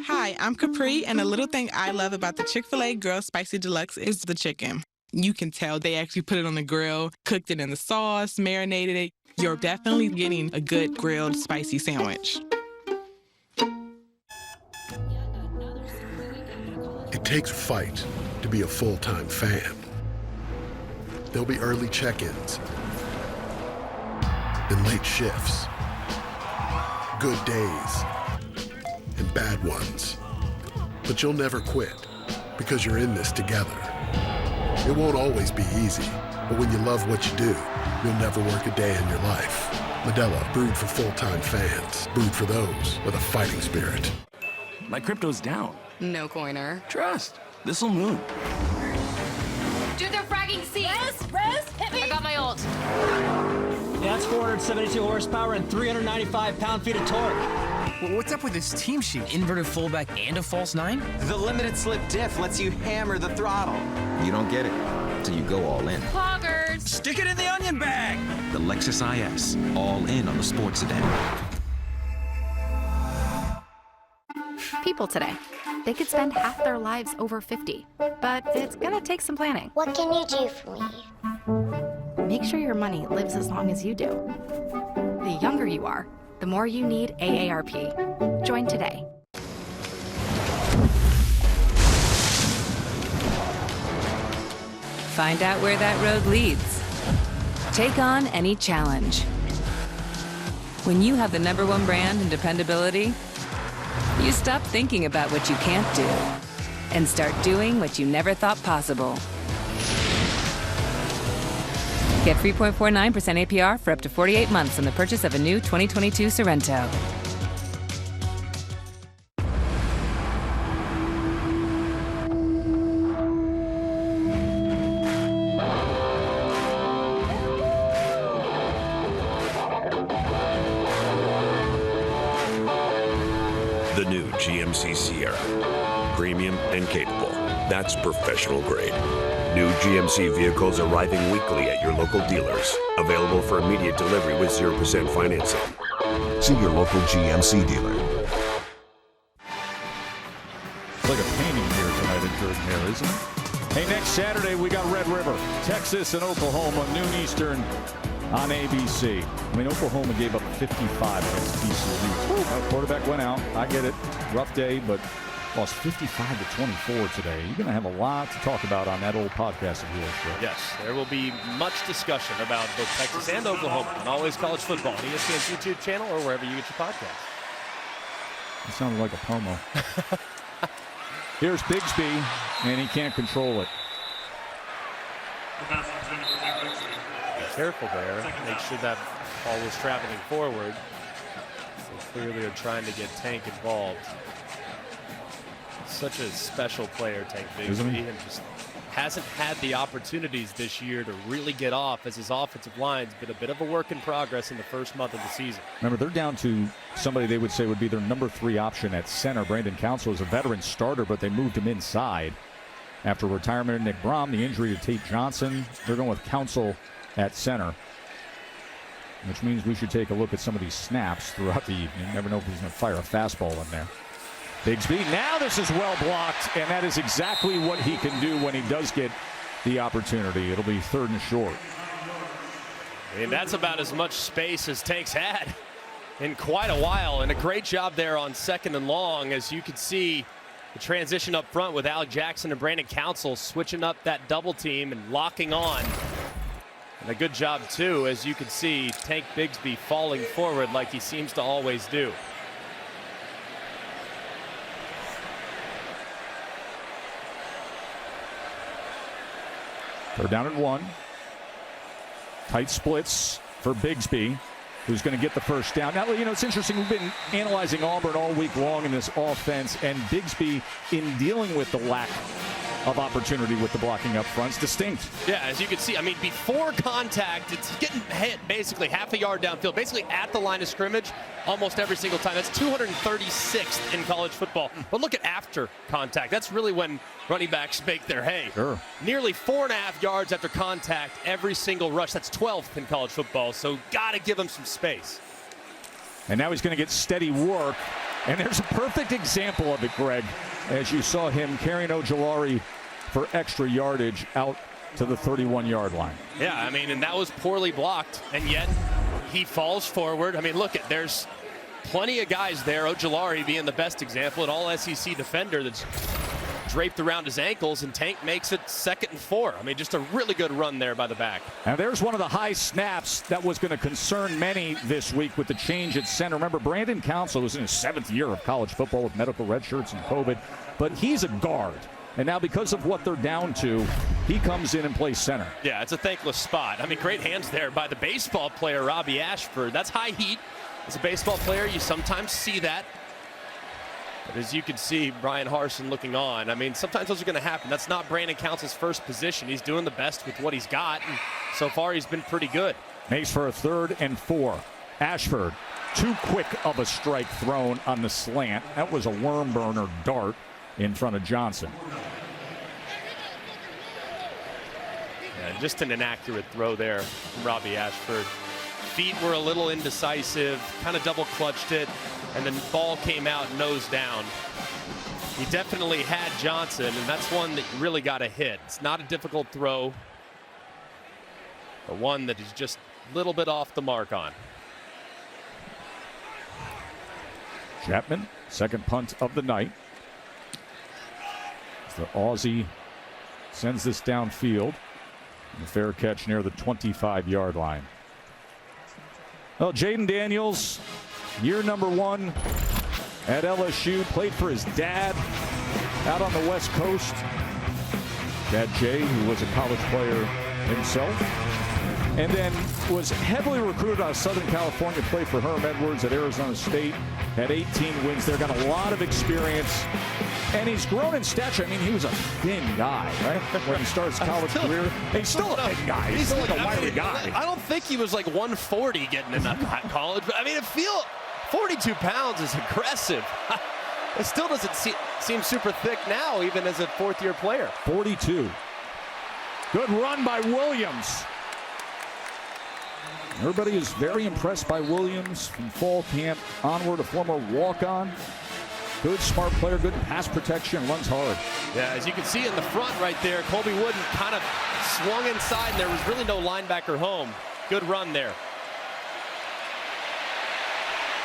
Hi, I'm Capri, and a little thing I love about the Chick-fil-A Grilled Spicy Deluxe is the chicken. You can tell they actually put it on the grill, cooked it in the sauce, marinated it. You're definitely getting a good grilled spicy sandwich. It takes a fight to be a full-time fan. There'll be early check-ins and late shifts, good days and bad ones. But you'll never quit because you're in this together. It won't always be easy, but when you love what you do, you'll never work a day in your life. Modelo, brewed for full-time fans, brewed for those with a fighting spirit. My crypto's down. No coiner. Trust. This'll move. Dude, they're fragging C. Rose, hit me. I got my ult. That's 472 horsepower and 395 pound-feet of torque. What's up with this team sheet? Inverted fullback and a false 9? The limited slip diff lets you hammer the throttle. You don't get it until you go all in. Poggers. Stick it in the onion bag. The Lexus IS, all in on the sports sedan. People today, they could spend half their lives over 50, but it's gonna take some planning. What can you do for me? Make sure your money lives as long as you do. The younger you are, the more you need AARP. Join today. Find out where that road leads. Take on any challenge. When you have the #1 brand in dependability, you stop thinking about what you can't do and start doing what you never thought possible. Get 3.49% APR for up to 48 months on the purchase of a new 2022 Sorrento. The new GMC Sierra. Premium and capable. That's professional grade. New GMC vehicles arriving weekly at your local dealers. Available for immediate delivery with 0% financing. See your local GMC dealer. It's like a painting here tonight in Jordan Hare, isn't it? Hey, next Saturday we got Red River, Texas and Oklahoma, noon Eastern on ABC. I mean, Oklahoma gave up 55 against TCU. Quarterback went out. I get it. Rough day, but lost 55-24 today. You're going to have a lot to talk about on that old podcast of yours, Fred. Yes, there will be much discussion about both Texas and Oklahoma on Always College Football on ESPN's YouTube channel or wherever you get your podcasts. It sounded like a promo. Here's Bigsby, and he can't control it. Be careful there. Make sure that ball was traveling forward. So clearly are trying to get Tank involved. Such a special player, Tank Bigsby, and just hasn't had the opportunities this year to really get off as his offensive line's been a bit of a work in progress in the first month of the season. Remember, they're down to somebody they would say would be their #3 option at center. Brandon Council is a veteran starter, but they moved him inside. After retirement of Nick Brom, the injury to Tate Johnson, they're going with Council at center, which means we should take a look at some of these snaps throughout the evening. You never know if he's going to fire a fastball in there. Bigsby, now this is well blocked, and that is exactly what he can do when he does get the opportunity. It'll be 3rd and short. And that's about as much space as Tank's had in quite a while, and a great job there on 2nd and long. As you can see, the transition up front with Alec Jackson and Brandon Council switching up that double team and locking on. And a good job, too, as you can see, Tank Bigsby falling forward like he seems to always do. They're down at 1. Tight splits for Bigsby, who's going to get the first down. Now, you know, it's interesting. We've been analyzing Auburn all week long in this offense, and Bigsby, in dealing with the lack of opportunity with the blocking up front. It's distinct. Yeah, as you can see, I mean, before contact, it's getting hit basically half a yard downfield, basically at the line of scrimmage almost every single time. That's 236th in college football. But look at after contact. That's really when running backs make their hay. Sure. Nearly 4.5 yards after contact every single rush. That's 12th in college football, so got to give him some space. And now he's going to get steady work. And there's a perfect example of it, Greg, as you saw him carrying Ojulari for extra yardage out to the 31-yard line. Yeah, I mean, and that was poorly blocked, and yet he falls forward. I mean, look, there's plenty of guys there, Ojulari being the best example, an all-SEC defender that's draped around his ankles, and Tank makes it 2nd and 4. I mean, just a really good run there by the back. And there's one of the high snaps that was going to concern many this week with the change at center. Remember, Brandon Council was in his 7th year of college football with medical red shirts and COVID, but he's a guard. And now because of what they're down to, he comes in and plays center. Yeah, it's a thankless spot. I mean, great hands there by the baseball player, Robbie Ashford. That's high heat. As a baseball player, you sometimes see that. But as you can see, Brian Harsin looking on. I mean, sometimes those are going to happen. That's not Brandon Council's first position. He's doing the best with what he's got, and so far he's been pretty good. Makes for a 3rd and 4. Ashford, too quick of a strike thrown on the slant. That was a worm burner dart in front of Johnson. Yeah, just an inaccurate throw there from Robbie Ashford. Feet were a little indecisive, kind of double clutched it, and then ball came out nose down. He definitely had Johnson, and that's one that you really got to hit. It's not a difficult throw, but one that he's just a little bit off the mark on. Chapman, 2nd punt of the night. As the Aussie sends this downfield. A fair catch near the 25-yard line. Well, Jaden Daniels, year number 1 at LSU, played for his dad out on the West Coast. Dad Jay, who was a college player himself, and then was heavily recruited out of Southern California, played for Herm Edwards at Arizona State, had 18 wins there, got a lot of experience, and he's grown in stature. I mean, he was a thin guy, right? When he started his college career. He's still a thin guy. He's still like a wiry guy. I don't think he was like 140 getting in that college, but I mean, 42 pounds is aggressive. It still doesn't seem super thick now, even as a 4th-year player. 42. Good run by Williams. Everybody is very impressed by Williams from fall camp onward, a former walk-on. Good, smart player, good pass protection, runs hard. Yeah, as you can see in the front right there, Colby Wooden kind of swung inside, and there was really no linebacker home. Good run there.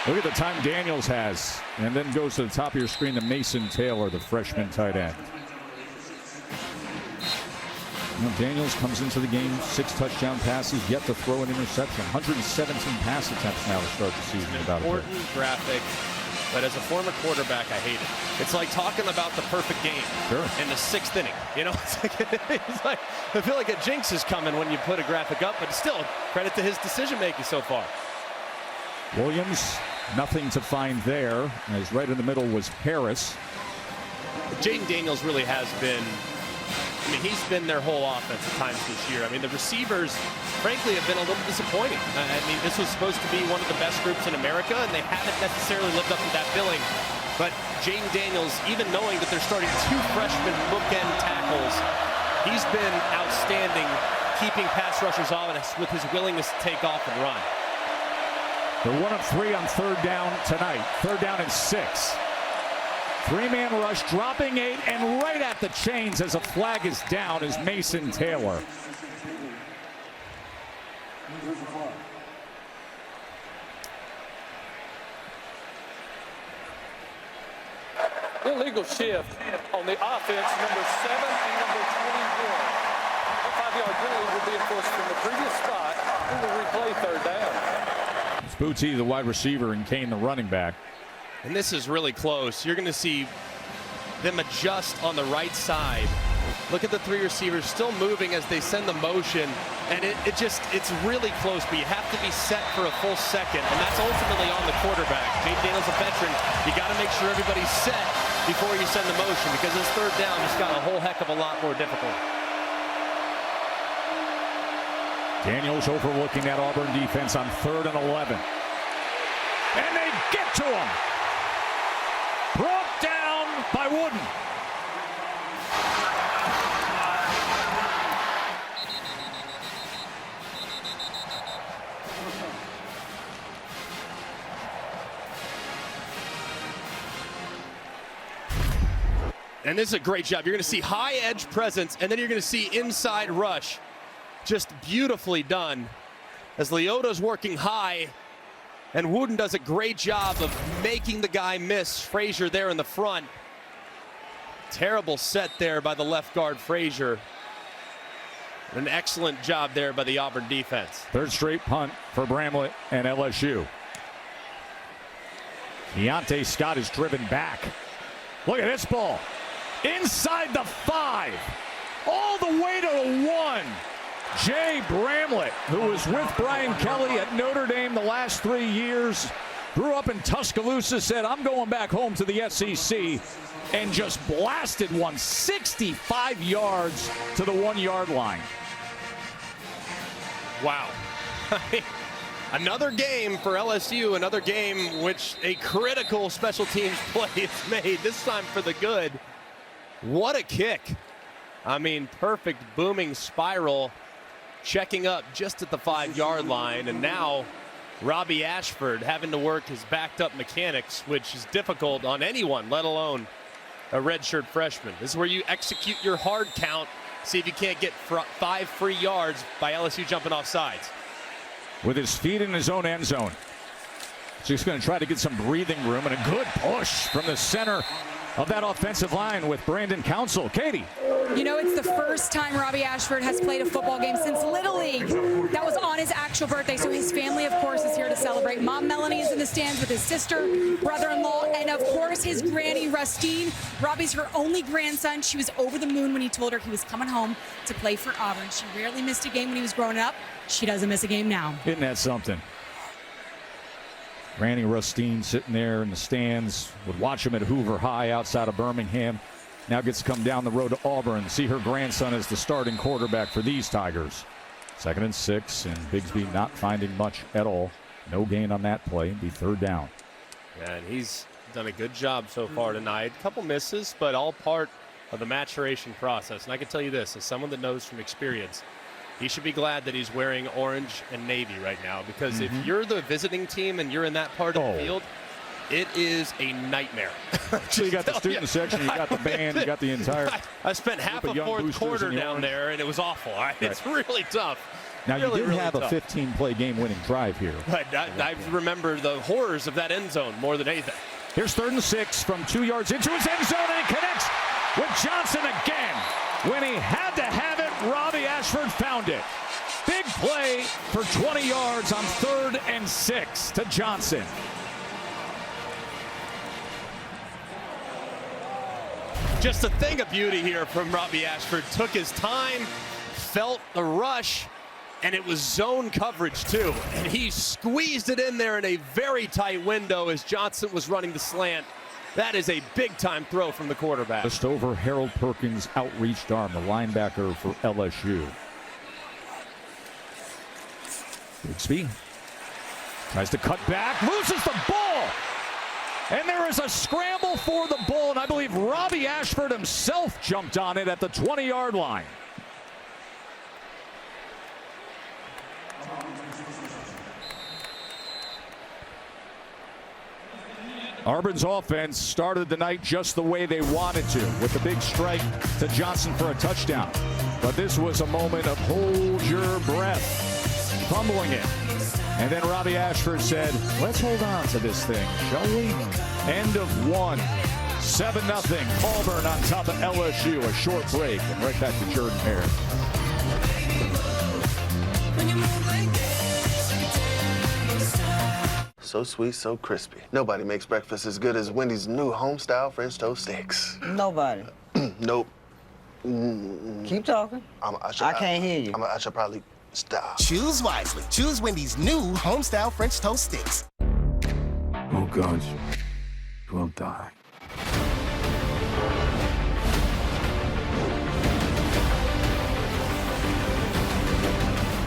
Look at the time Daniels has, and then goes to the top of your screen to Mason Taylor, the freshman tight end. You know, Daniels comes into the game, 6 touchdown passes, yet to throw an interception. 117 pass attempts now to start the season. Important graphic, but as a former quarterback, I hate it. It's like talking about the perfect game in the 6th inning. You know, it's like I feel like a jinx is coming when you put a graphic up, but still, credit to his decision-making so far. Williams, nothing to find there, as right in the middle was Harris. Jaden Daniels really has been, I mean, he's been their whole offense at times this year. I mean, the receivers, frankly, have been a little disappointing. I mean, this was supposed to be one of the best groups in America, and they haven't necessarily lived up to that billing. But Jaden Daniels, even knowing that they're starting 2 freshman bookend tackles, he's been outstanding, keeping pass rushers honest with his willingness to take off and run. They're 1 of 3 on 3rd down tonight. 3rd down and 6. 3-man rush, dropping 8, and right at the chains as a flag is down is Mason Taylor. Illegal shift on the offense, number 7 and number 21. A 5-yard penalty will be enforced from the previous spot. We will replay 3rd down. It's Booty, the wide receiver, and Kane, the running back. And this is really close. You're going to see them adjust on the right side. Look at the 3 receivers still moving as they send the motion. And it's really close, but you have to be set for a full second. And that's ultimately on the quarterback. Jaden Daniels, a veteran. You got to make sure everybody's set before you send the motion, because this third down just got a whole heck of a lot more difficult. Daniels overlooking that Auburn defense on 3rd and 11. And they get to him. Brought down by Wooden. And this is a great job. You're going to see high edge presence, and then you're going to see inside rush. Just beautifully done. As Leota's working high, and Wooden does a great job of making the guy miss. Frazier there in the front. Terrible set there by the left guard, Frazier. An excellent job there by the Auburn defense. 3rd straight punt for Bramlett and LSU. Deontay Scott is driven back. Look at this ball. Inside the 5. All the way to the 1. Jay Bramlett, who was with Brian Kelly at Notre Dame the last 3 years, grew up in Tuscaloosa, said, I'm going back home to the SEC, and just blasted one 65 yards to the 1-yard line. Wow. Another game for LSU, another game which a critical special teams play is made, this time for the good. What a kick. I mean, perfect booming spiral, checking up just at the 5-yard line, and now Robbie Ashford having to work his backed up mechanics, which is difficult on anyone, let alone a redshirt freshman. This is where you execute your hard count, see if you can't get 5 free yards by LSU jumping off sides. With his feet in his own end zone. So he's going to try to get some breathing room, and a good push from the center of that offensive line with Brandon Council. Katie. You know, it's the first time Robbie Ashford has played a football game since Little League. That was on his actual birthday, so his family, of course, is here to celebrate. Mom Melanie is in the stands with his sister, brother-in-law, and, of course, his granny, Rustine. Robbie's her only grandson. She was over the moon when he told her he was coming home to play for Auburn. She rarely missed a game when he was growing up. She doesn't miss a game now. Isn't that something? Granny Rustine sitting there in the stands, would watch him at Hoover High outside of Birmingham. Now gets to come down the road to Auburn, see her grandson as the starting quarterback for these Tigers. 2nd and 6, and Bigsby not finding much at all. No gain on that play. Be 3rd down. Yeah, and he's done a good job so far tonight. A couple misses, but all part of the maturation process. And I can tell you this, as someone that knows from experience, he should be glad that he's wearing orange and navy right now, because if you're the visiting team and you're in that part of the field, it is a nightmare. So you got the student section, you got the band, you got the entire. I spent half a 4th quarter down there, and it was awful. It's really tough. Now, really, you did have tough. a 15-play game-winning drive here. I remember the horrors of that end zone more than anything. Here's 3rd and 6 from 2 yards into his end zone, and he connects with Johnson again. When he had to have it, Robbie Ashford found it. Big play for 20 yards on 3rd and 6 to Johnson. Just a thing of beauty here from Robbie Ashford. Took his time, felt the rush, and it was zone coverage too. And he squeezed it in there in a very tight window as Johnson was running the slant. That is a big-time throw from the quarterback. Just over Harold Perkins' outreached arm, the linebacker for LSU. Bigsby tries to cut back, loses the ball. And there is a scramble for the ball, and I believe Robbie Ashford himself jumped on it at the 20-yard line. Auburn's offense started the night just the way they wanted to, with a big strike to Johnson for a touchdown. But this was a moment of hold your breath, fumbling it. And then Robbie Ashford said, let's hold on to this thing, shall we? End of 1. 7-0. Auburn on top of LSU. A short break, and right back to Jordan Hare. So sweet, so crispy. Nobody makes breakfast as good as Wendy's new home-style French toast sticks. Nobody. Nope. Keep talking. I can't hear you. I should probably stop. Choose wisely. Choose Wendy's new home-style French toast sticks. Oh, God. We'll die.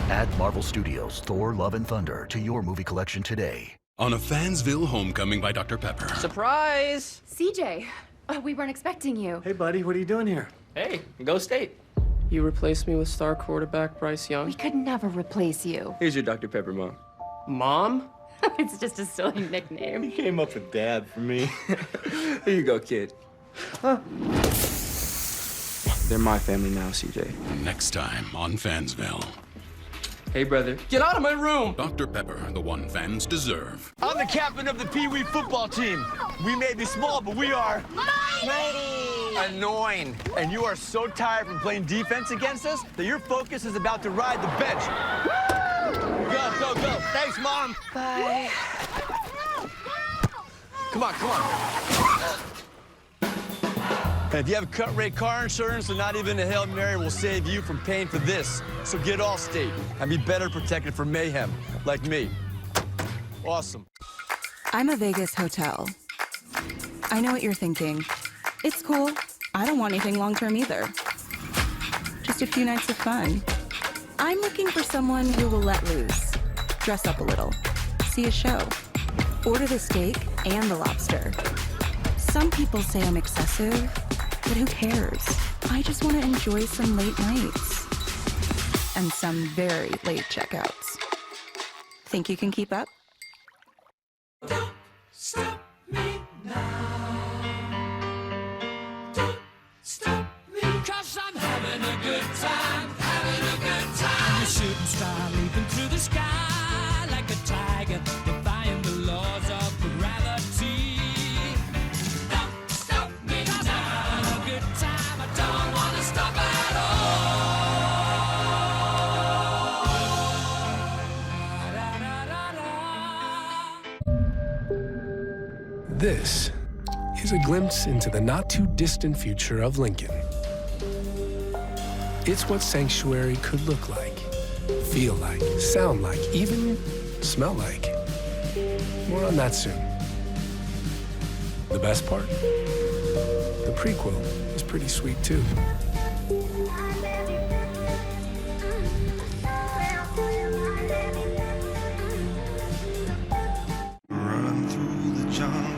Add Marvel Studios' Thor, Love, and Thunder to your movie collection today. On a Fansville Homecoming by Dr. Pepper. Surprise! CJ, we weren't expecting you. Hey, buddy, what are you doing here? Hey, go State. You replaced me with star quarterback Bryce Young? We could never replace you. Here's your Dr. Pepper, Mom. Mom? It's just a silly nickname. He came up with Dad for me. Here you go, kid. Huh. They're my family now, CJ. Next time on Fansville. Hey, brother. Get out of my room! Dr. Pepper, the one fans deserve. I'm the captain of the Pee Wee football team. We may be small, but we are Mighty. annoying. And you are so tired from playing defense against us that your focus is about to ride the bench. Go, go, go. Thanks, Mom. Bye. Come on, come on. And if you have cut rate car insurance, then not even a Hail Mary will save you from paying for this. So get Allstate and be better protected from mayhem, like me. Awesome. I'm a Vegas hotel. I know what you're thinking. It's cool. I don't want anything long-term either. Just a few nights of fun. I'm looking for someone who will let loose, dress up a little, see a show, order the steak and the lobster. Some people say I'm excessive, but who cares? I just want to enjoy some late nights and some very late checkouts. Think you can keep up? Don't stop me now. Don't stop me, 'cause I'm having a good time, having a good time. A shooting star leaping through the sky like a tiger, defying the laws of gravity. Don't stop me now. I'm having a good time, I don't want to stop at all. This is a glimpse into the not-too-distant future of Lincoln. It's what Sanctuary could look like, feel like, sound like, even smell like. More on that soon. The best part? The prequel is pretty sweet, too. Run through the jungle.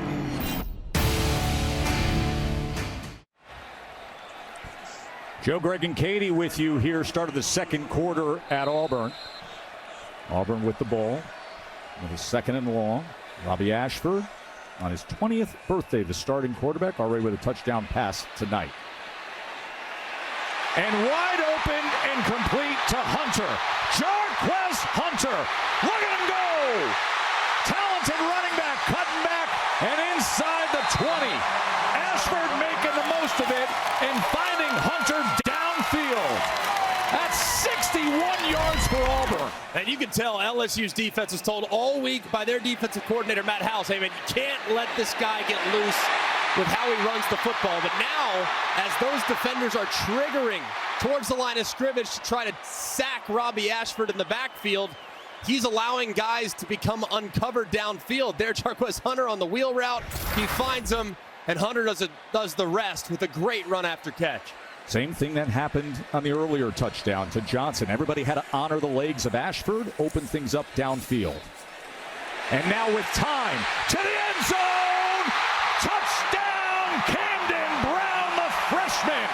Joe, Greg, and Katie with you here. Start of the second quarter at Auburn. Auburn with the ball. With a second and long. Robbie Ashford on his 20th birthday, the starting quarterback, already with a touchdown pass tonight. And wide open and complete to Hunter. Jarquez Hunter. Look at him go. Talented running back, cutting back and inside the 20. Ashford making the most of it and finding Hunter downfield. That's 61 yards for Auburn. And you can tell LSU's defense was told all week by their defensive coordinator, Matt House, hey, man, you can't let this guy get loose with how he runs the football. But now, as those defenders are triggering towards the line of scrimmage to try to sack Robbie Ashford in the backfield, he's allowing guys to become uncovered downfield. There's Jarquez Hunter on the wheel route. He finds him, and Hunter does the rest with a great run after catch. Same thing that happened on the earlier touchdown to Johnson. Everybody had to honor the legs of Ashford, open things up downfield. And now with time to the end zone. Touchdown, Camden Brown, the freshman.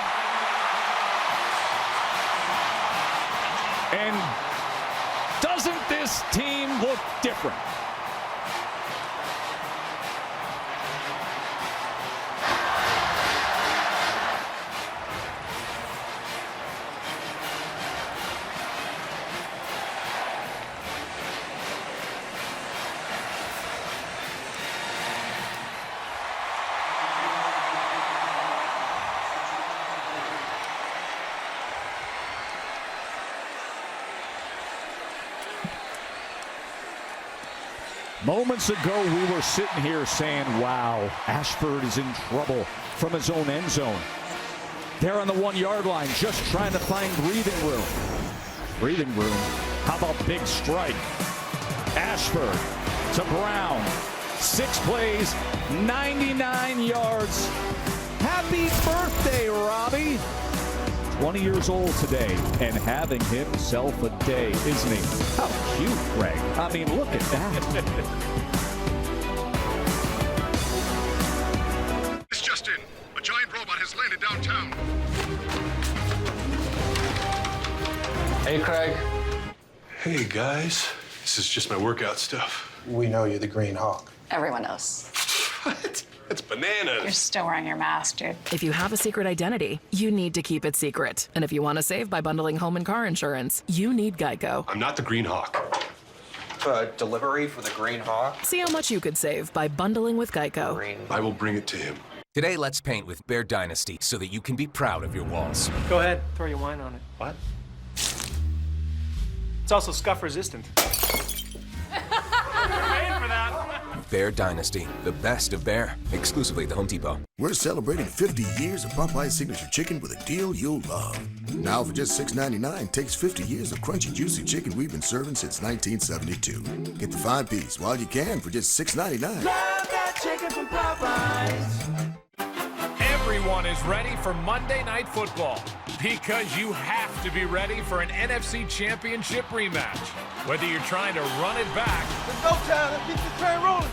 And doesn't this team look different? Moments ago, we were sitting here saying, wow, Ashford is in trouble from his own end zone. There on the 1 yard line, just trying to find breathing room. Breathing room. How about big strike? Ashford to Brown. 6 plays, 99 yards. Happy birthday, Robbie. 20 years old today and having himself a day, isn't he? How cute, Greg. I mean, look at that. It's just in. A giant robot has landed downtown. Hey, Craig. Hey, guys. This is just my workout stuff. We know you're the Green Hawk. Everyone knows. What? That's bananas. You're still wearing your mask, dude. If you have a secret identity, you need to keep it secret. And if you want to save by bundling home and car insurance, you need Geico. I'm not the Green Hawk. Delivery for the Green Hawk? See how much you could save by bundling with Geico. I will bring it to him. Today, let's paint with Bear Dynasty so that you can be proud of your walls. Go ahead, throw your wine on it. What? It's also scuff resistant. Paying for that. Bear Dynasty, the best of Bear, exclusively at the Home Depot. We're celebrating 50 years of Popeye's signature chicken with a deal you'll love. Now for just $6.99, takes 50 years of crunchy, juicy chicken we've been serving since 1972. Get the 5-piece while you can for just $6.99. Love that chicken from Popeyes. Everyone is ready for Monday Night Football because you have to be ready for an NFC Championship rematch. Whether you're trying to run it back, Let's go, Chad. Let's keep this train rolling.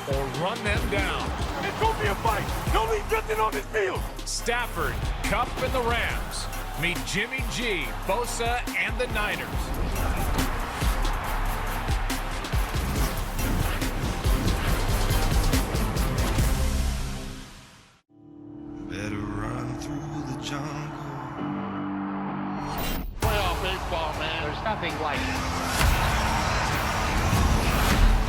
or run them down. It's going to be a fight. Don't leave nothing on this field. Stafford, Kupp, and the Rams meet Jimmy G, Bosa, and the Niners. Better run through the jungle. Playoff baseball, man. There's nothing like it.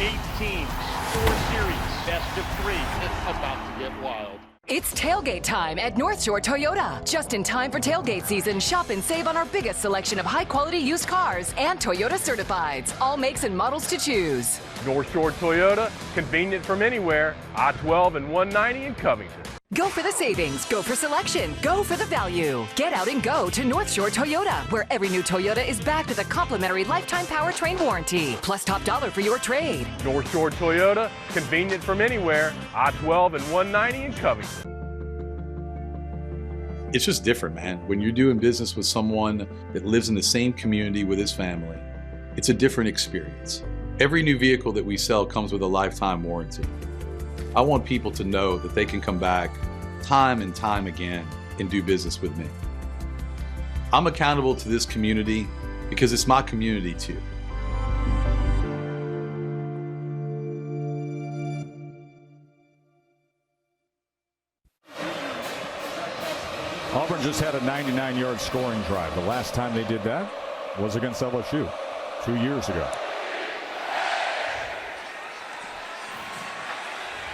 8 teams, 4 series, best of 3. It's about to get wild. It's tailgate time at North Shore Toyota. Just in time for tailgate season, shop and save on our biggest selection of high-quality used cars and Toyota certifieds. All makes and models to choose. North Shore Toyota, convenient from anywhere. I-12 and 190 in Covington. Go for the savings, go for selection, go for the value. Get out and go to North Shore Toyota, where every new Toyota is backed with a complimentary lifetime powertrain warranty, plus top dollar for your trade. North Shore Toyota, convenient from anywhere. I-12 and 190 in Covington. It's just different, man. When you're doing business with someone that lives in the same community with his family, it's a different experience. Every new vehicle that we sell comes with a lifetime warranty. I want people to know that they can come back time and time again and do business with me. I'm accountable to this community because it's my community too. Auburn just had a 99-yard scoring drive. The last time they did that was against LSU 2 years ago.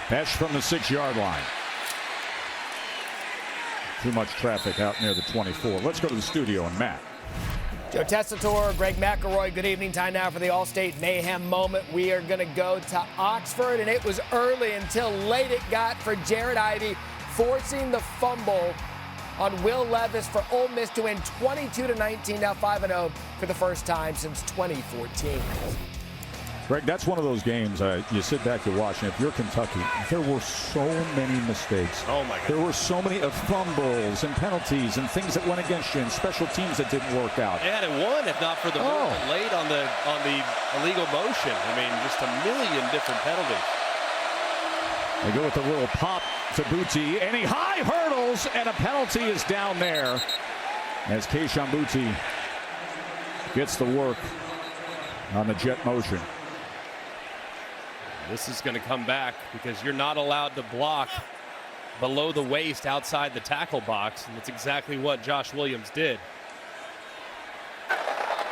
Pass from the 6-yard line. Too much traffic out near the 24. Let's go to the studio and Matt. Joe Tessitore, Greg McElroy, good evening. Time now for the All-State Mayhem moment. We are going to go to Oxford, and it was early until late it got for Jared Ivey, forcing the fumble on Will Levis for Ole Miss to win 22-19, now 5-0 for the first time since 2014. Greg, that's one of those games you sit back to watch, and if you're Kentucky, there were so many mistakes. Oh, my God. There were so many fumbles and penalties and things that went against you and special teams that didn't work out. They had it won if not for the movement late on the illegal motion. I mean, just a million different penalties. They go with the little pop to Booty, and he high hurdles, and a penalty is down there as Keishon Booty gets the work on the jet motion. This is going to come back because you're not allowed to block below the waist outside the tackle box, and that's exactly what Josh Williams did.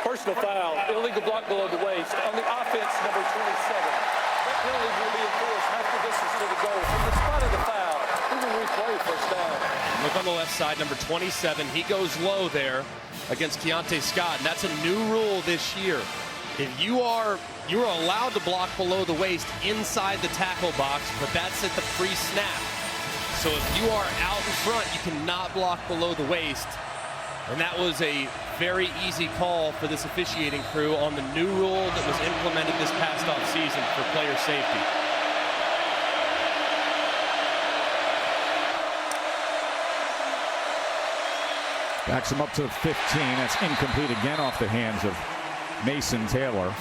Personal foul, illegal block below the waist on the offense, number 27. That penalty will be enforced half the distance to the goal. From the spot of the foul, we will replay first down. Look on the left side, number 27. He goes low there against Keontae Scott, and that's a new rule this year. If you're allowed to block below the waist inside the tackle box, but that's at the pre-snap. So if you are out in front, you cannot block below the waist. And that was a very easy call for this officiating crew on the new rule that was implemented this past offseason for player safety. Backs him up to 15. That's incomplete again off the hands of Mason Taylor.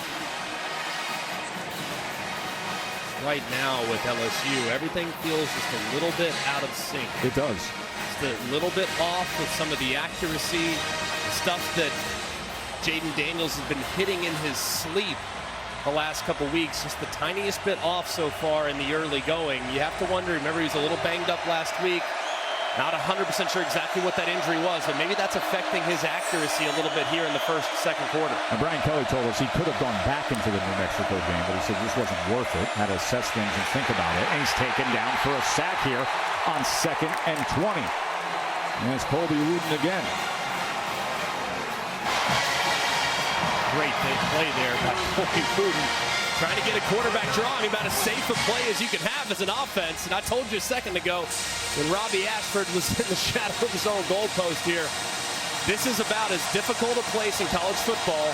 Right now with LSU, everything feels just a little bit out of sync. It does. Just a little bit off with some of the accuracy, the stuff that Jaden Daniels has been hitting in his sleep the last couple weeks. Just the tiniest bit off so far in the early going. You have to wonder, remember he was a little banged up last week. Not 100% sure exactly what that injury was, but maybe that's affecting his accuracy a little bit here in the second quarter. And Brian Kelly told us he could have gone back into the New Mexico game, but he said this wasn't worth it. Had to assess things and think about it. And he's taken down for a sack here on 2nd and 20. And it's Colby Wooden again. Great big play there by Colby Wooden. Trying to get a quarterback draw. I mean, about as safe a play as you can have as an offense. And I told you a second ago when Robbie Ashford was in the shadow of his own goalpost here, this is about as difficult a place in college football.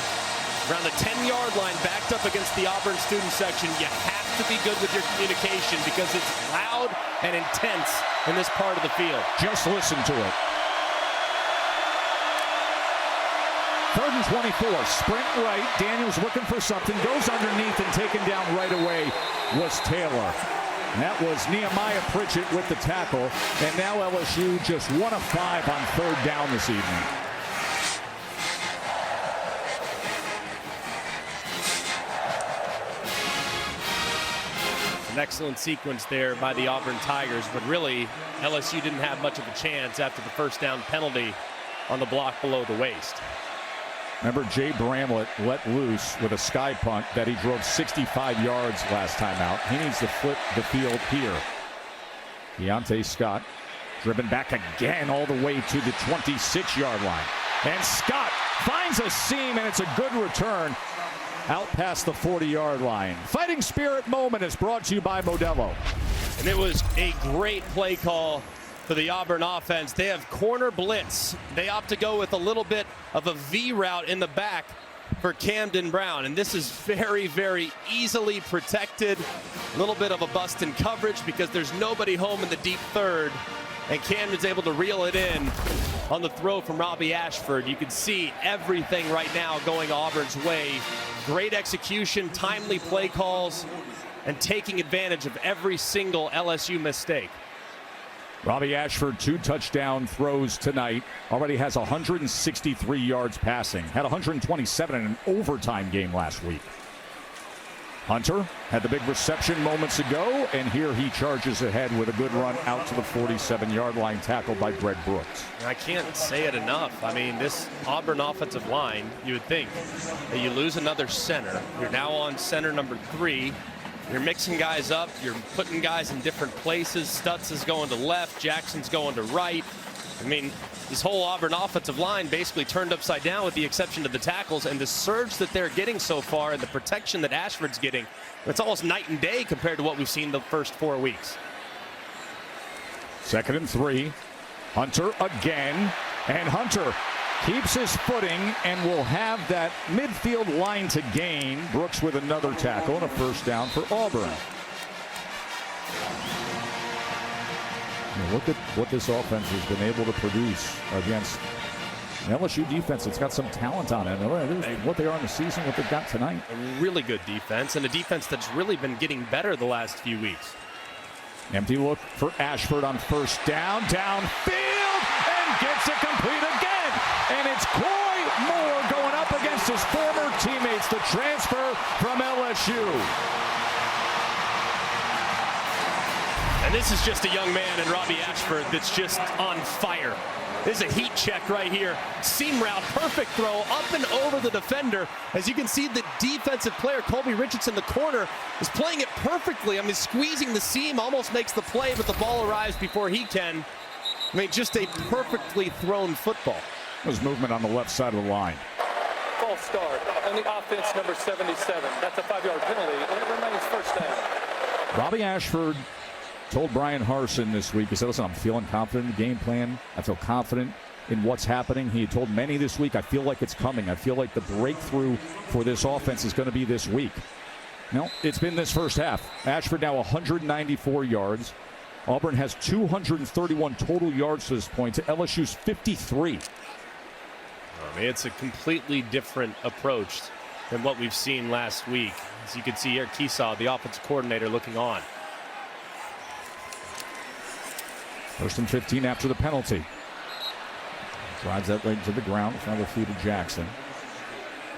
Around the 10-yard line, backed up against the Auburn student section. You have to be good with your communication because it's loud and intense in this part of the field. Just listen to it. 3rd and 24, sprint right. Daniels looking for something, goes underneath, and taken down right away was Taylor. And that was Nehemiah Pritchett with the tackle. And now LSU just 1 of 5 on 3rd down this evening. An excellent sequence there by the Auburn Tigers, but really LSU didn't have much of a chance after the first down penalty on the block below the waist. Remember, Jay Bramlett let loose with a sky punt that he drove 65 yards last time out. He needs to flip the field here. Deontay Scott driven back again all the way to the 26-yard line. And Scott finds a seam, and it's a good return out past the 40-yard line. Fighting Spirit moment is brought to you by Modelo. And it was a great play call for the Auburn offense. They have corner blitz. They opt to go with a little bit of a V route in the back for Camden Brown. And this is very, very easily protected. A little bit of a bust in coverage because there's nobody home in the deep 3rd. And Camden's able to reel it in on the throw from Robbie Ashford. You can see everything right now going Auburn's way. Great execution, timely play calls, and taking advantage of every single LSU mistake. Robbie Ashford, 2 touchdown throws tonight. Already has 163 yards passing. Had 127 in an overtime game last week. Hunter had the big reception moments ago, and here he charges ahead with a good run out to the 47-yard line, tackled by Greg Brooks. I can't say it enough. I mean, this Auburn offensive line, you would think that you lose another center. You're now on center number 3. You're mixing guys up. You're putting guys in different places. Stutz is going to left. Jackson's going to right. I mean, this whole Auburn offensive line basically turned upside down with the exception of the tackles, and the surge that they're getting so far and the protection that Ashford's getting, it's almost night and day compared to what we've seen the first 4 weeks. 2nd and 3. Hunter again, and Hunter keeps his footing and will have that midfield line to gain. Brooks with another tackle and a first down for Auburn. Look at what this offense has been able to produce against an LSU defense that's got some talent on it. What they are in the season, what they've got tonight. A really good defense, and a defense that's really been getting better the last few weeks. Empty look for Ashford on first down. Downfield, and gets it complete again. And it's Coy Moore going up against his former teammates, the transfer from LSU. And this is just a young man in Robbie Ashford that's just on fire. This is a heat check right here. Seam route, perfect throw, up and over the defender. As you can see, the defensive player, Colby Richardson, the corner, is playing it perfectly. I mean, squeezing the seam, almost makes the play, but the ball arrives before he can. I mean, just a perfectly thrown football. There's movement on the left side of the line. False start on the offense, number 77. That's a 5-yard penalty, and it remains first down. Robbie Ashford told Brian Harsin this week, he said, listen, I'm feeling confident in the game plan. I feel confident in what's happening. He had told many this week, I feel like it's coming. I feel like the breakthrough for this offense is going to be this week. No, it's been this first half. Ashford now 194 yards. Auburn has 231 total yards to this point to LSU's 53. I mean, it's a completely different approach than what we've seen last week. As you can see here, Keesaw, the offensive coordinator, looking on. 1st and 15 after the penalty. Drives that leg to the ground in front of the feet of Jackson.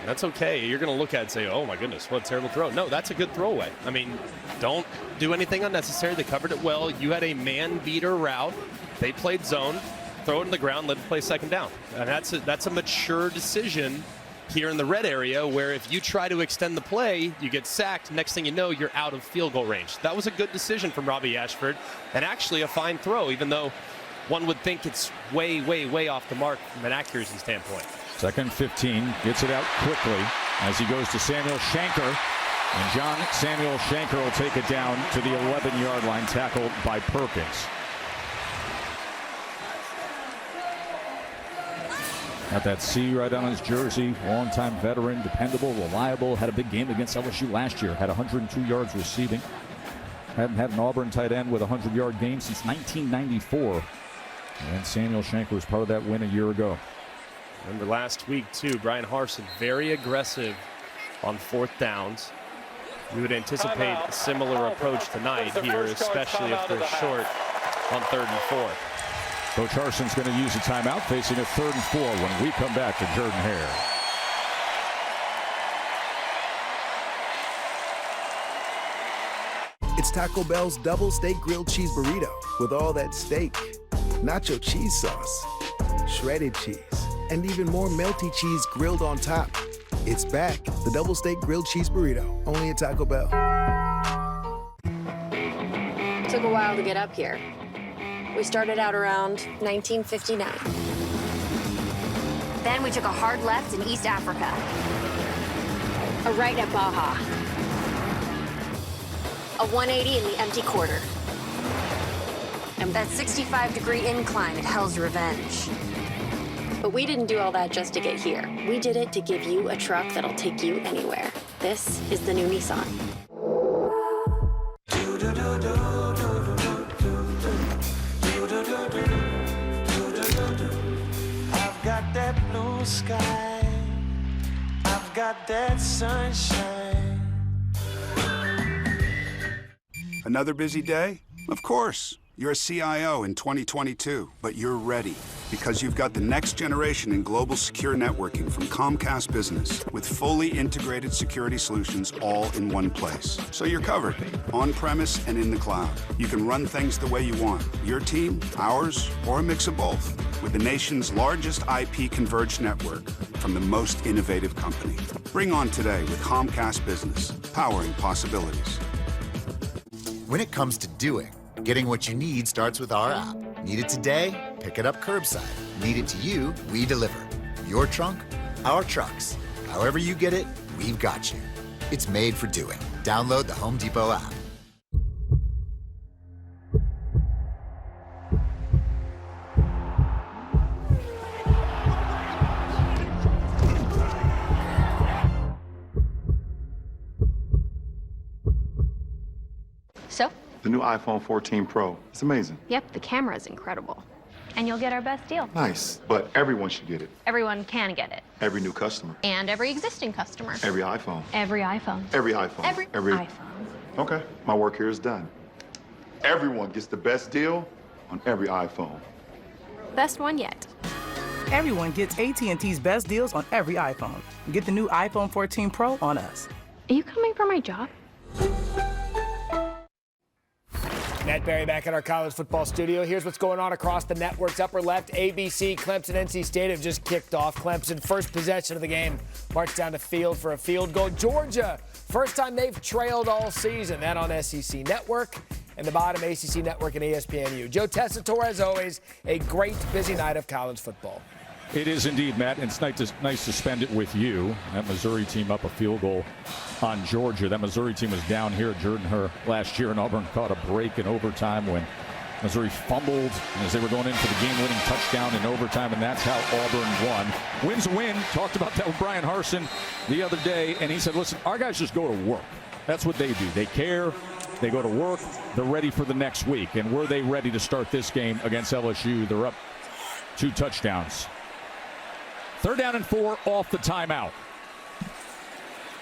That's okay. You're going to look at it and say, oh, my goodness, what a terrible throw. No, that's a good throwaway. I mean, don't do anything unnecessary. They covered it well. You had a man-beater route. They played zone. Throw it in the ground, let it play second down. And that's a mature decision here in the red area, where if you try to extend the play, you get sacked. Next thing you know, you're out of field goal range. That was a good decision from Robbie Ashford, and actually a fine throw, even though one would think it's way, way, way off the mark from an accuracy standpoint. 2nd 15, gets it out quickly as he goes to Samuel Shanker. And John Samuel Shanker will take it down to the 11-yard line, tackled by Perkins. Got that C right on his jersey. Longtime veteran, dependable, reliable. Had a big game against LSU last year. Had 102 yards receiving. Hadn't had an Auburn tight end with a 100-yard game since 1994. And Samuel Shanker was part of that win a year ago. Remember last week, too, Brian Harsin, very aggressive on 4th downs. We would anticipate a similar approach tonight here, especially if they're short on 3rd and 4th. Coach Harson's going to use a timeout, facing a 3rd and 4 when we come back to Jordan Hare. It's Taco Bell's double steak grilled cheese burrito with all that steak, nacho cheese sauce, shredded cheese, and even more melty cheese grilled on top. It's back, the double steak grilled cheese burrito, only at Taco Bell. Took a while to get up here. We started out around 1959. Then we took a hard left in East Africa. A right at Baja. A 180 in the empty quarter. And that 65-degree incline at Hell's Revenge. But we didn't do all that just to get here. We did it to give you a truck that'll take you anywhere. This is the new Nissan. I've got that blue sky. I've got that sunshine. Another busy day? Of course. You're a CIO in 2022, but you're ready because you've got the next generation in global secure networking from Comcast Business with fully integrated security solutions all in one place. So you're covered, on-premise and in the cloud. You can run things the way you want, your team, ours, or a mix of both, with the nation's largest IP converged network from the most innovative company. Bring on today with Comcast Business, powering possibilities. When it comes to doing, getting what you need starts with our app. Need it today? Pick it up curbside. Need it to you? We deliver. Your trunk? Our trucks. However you get it, we've got you. It's made for doing. Download the Home Depot app. So? The new iPhone 14 Pro. It's amazing. Yep, the camera's incredible. And you'll get our best deal. Nice. But everyone should get it. Everyone can get it. Every new customer. And every existing customer. Every iPhone. Every iPhone. Every iPhone. Every iPhone. Okay, my work here is done. Everyone gets the best deal on every iPhone. Best one yet. Everyone gets AT&T's best deals on every iPhone. Get the new iPhone 14 Pro on us. Are you coming for my job? Matt Berry back at our college football studio. Here's what's going on across the networks. Upper left, ABC, Clemson, NC State have just kicked off. Clemson, first possession of the game, marched down the field for a field goal. Georgia, first time they've trailed all season. That on SEC Network. And the bottom, ACC Network and ESPNU. Joe Tessitore, as always, a great busy night of college football. It is indeed, Matt, and it's nice to spend it with you. That Missouri team up a field goal on Georgia. That Missouri team was down here at Jordan-Hare last year, and Auburn caught a break in overtime when Missouri fumbled as they were going in for the game-winning touchdown in overtime, and that's how Auburn won. Win's a win. Talked about that with Brian Harsin the other day, and he said, listen, our guys just go to work. That's what they do. They care. They go to work. They're ready for the next week. And were they ready to start this game against LSU? They're up 2 touchdowns. 3rd down and 4 off the timeout.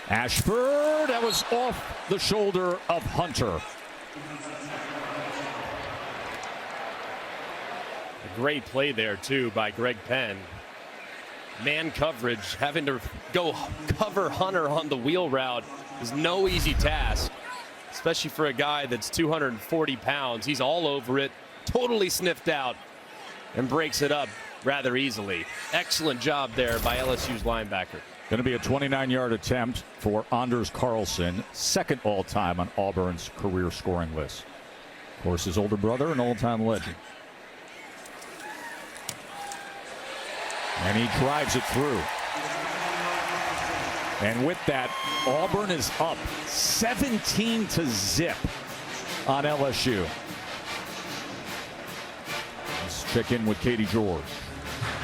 Ashford, that was off the shoulder of Hunter. A great play there, too, by Greg Penn. Man coverage, having to go cover Hunter on the wheel route is no easy task, especially for a guy that's 240 pounds. He's all over it, totally sniffed out, and breaks it up rather easily. Excellent job there by LSU's linebacker. Going to be a 29-yard attempt for Anders Carlson, 2nd all-time on Auburn's career scoring list. Of course, his older brother, an all-time legend. And he drives it through. And with that, Auburn is up 17-0 on LSU. Let's check in with Katie George.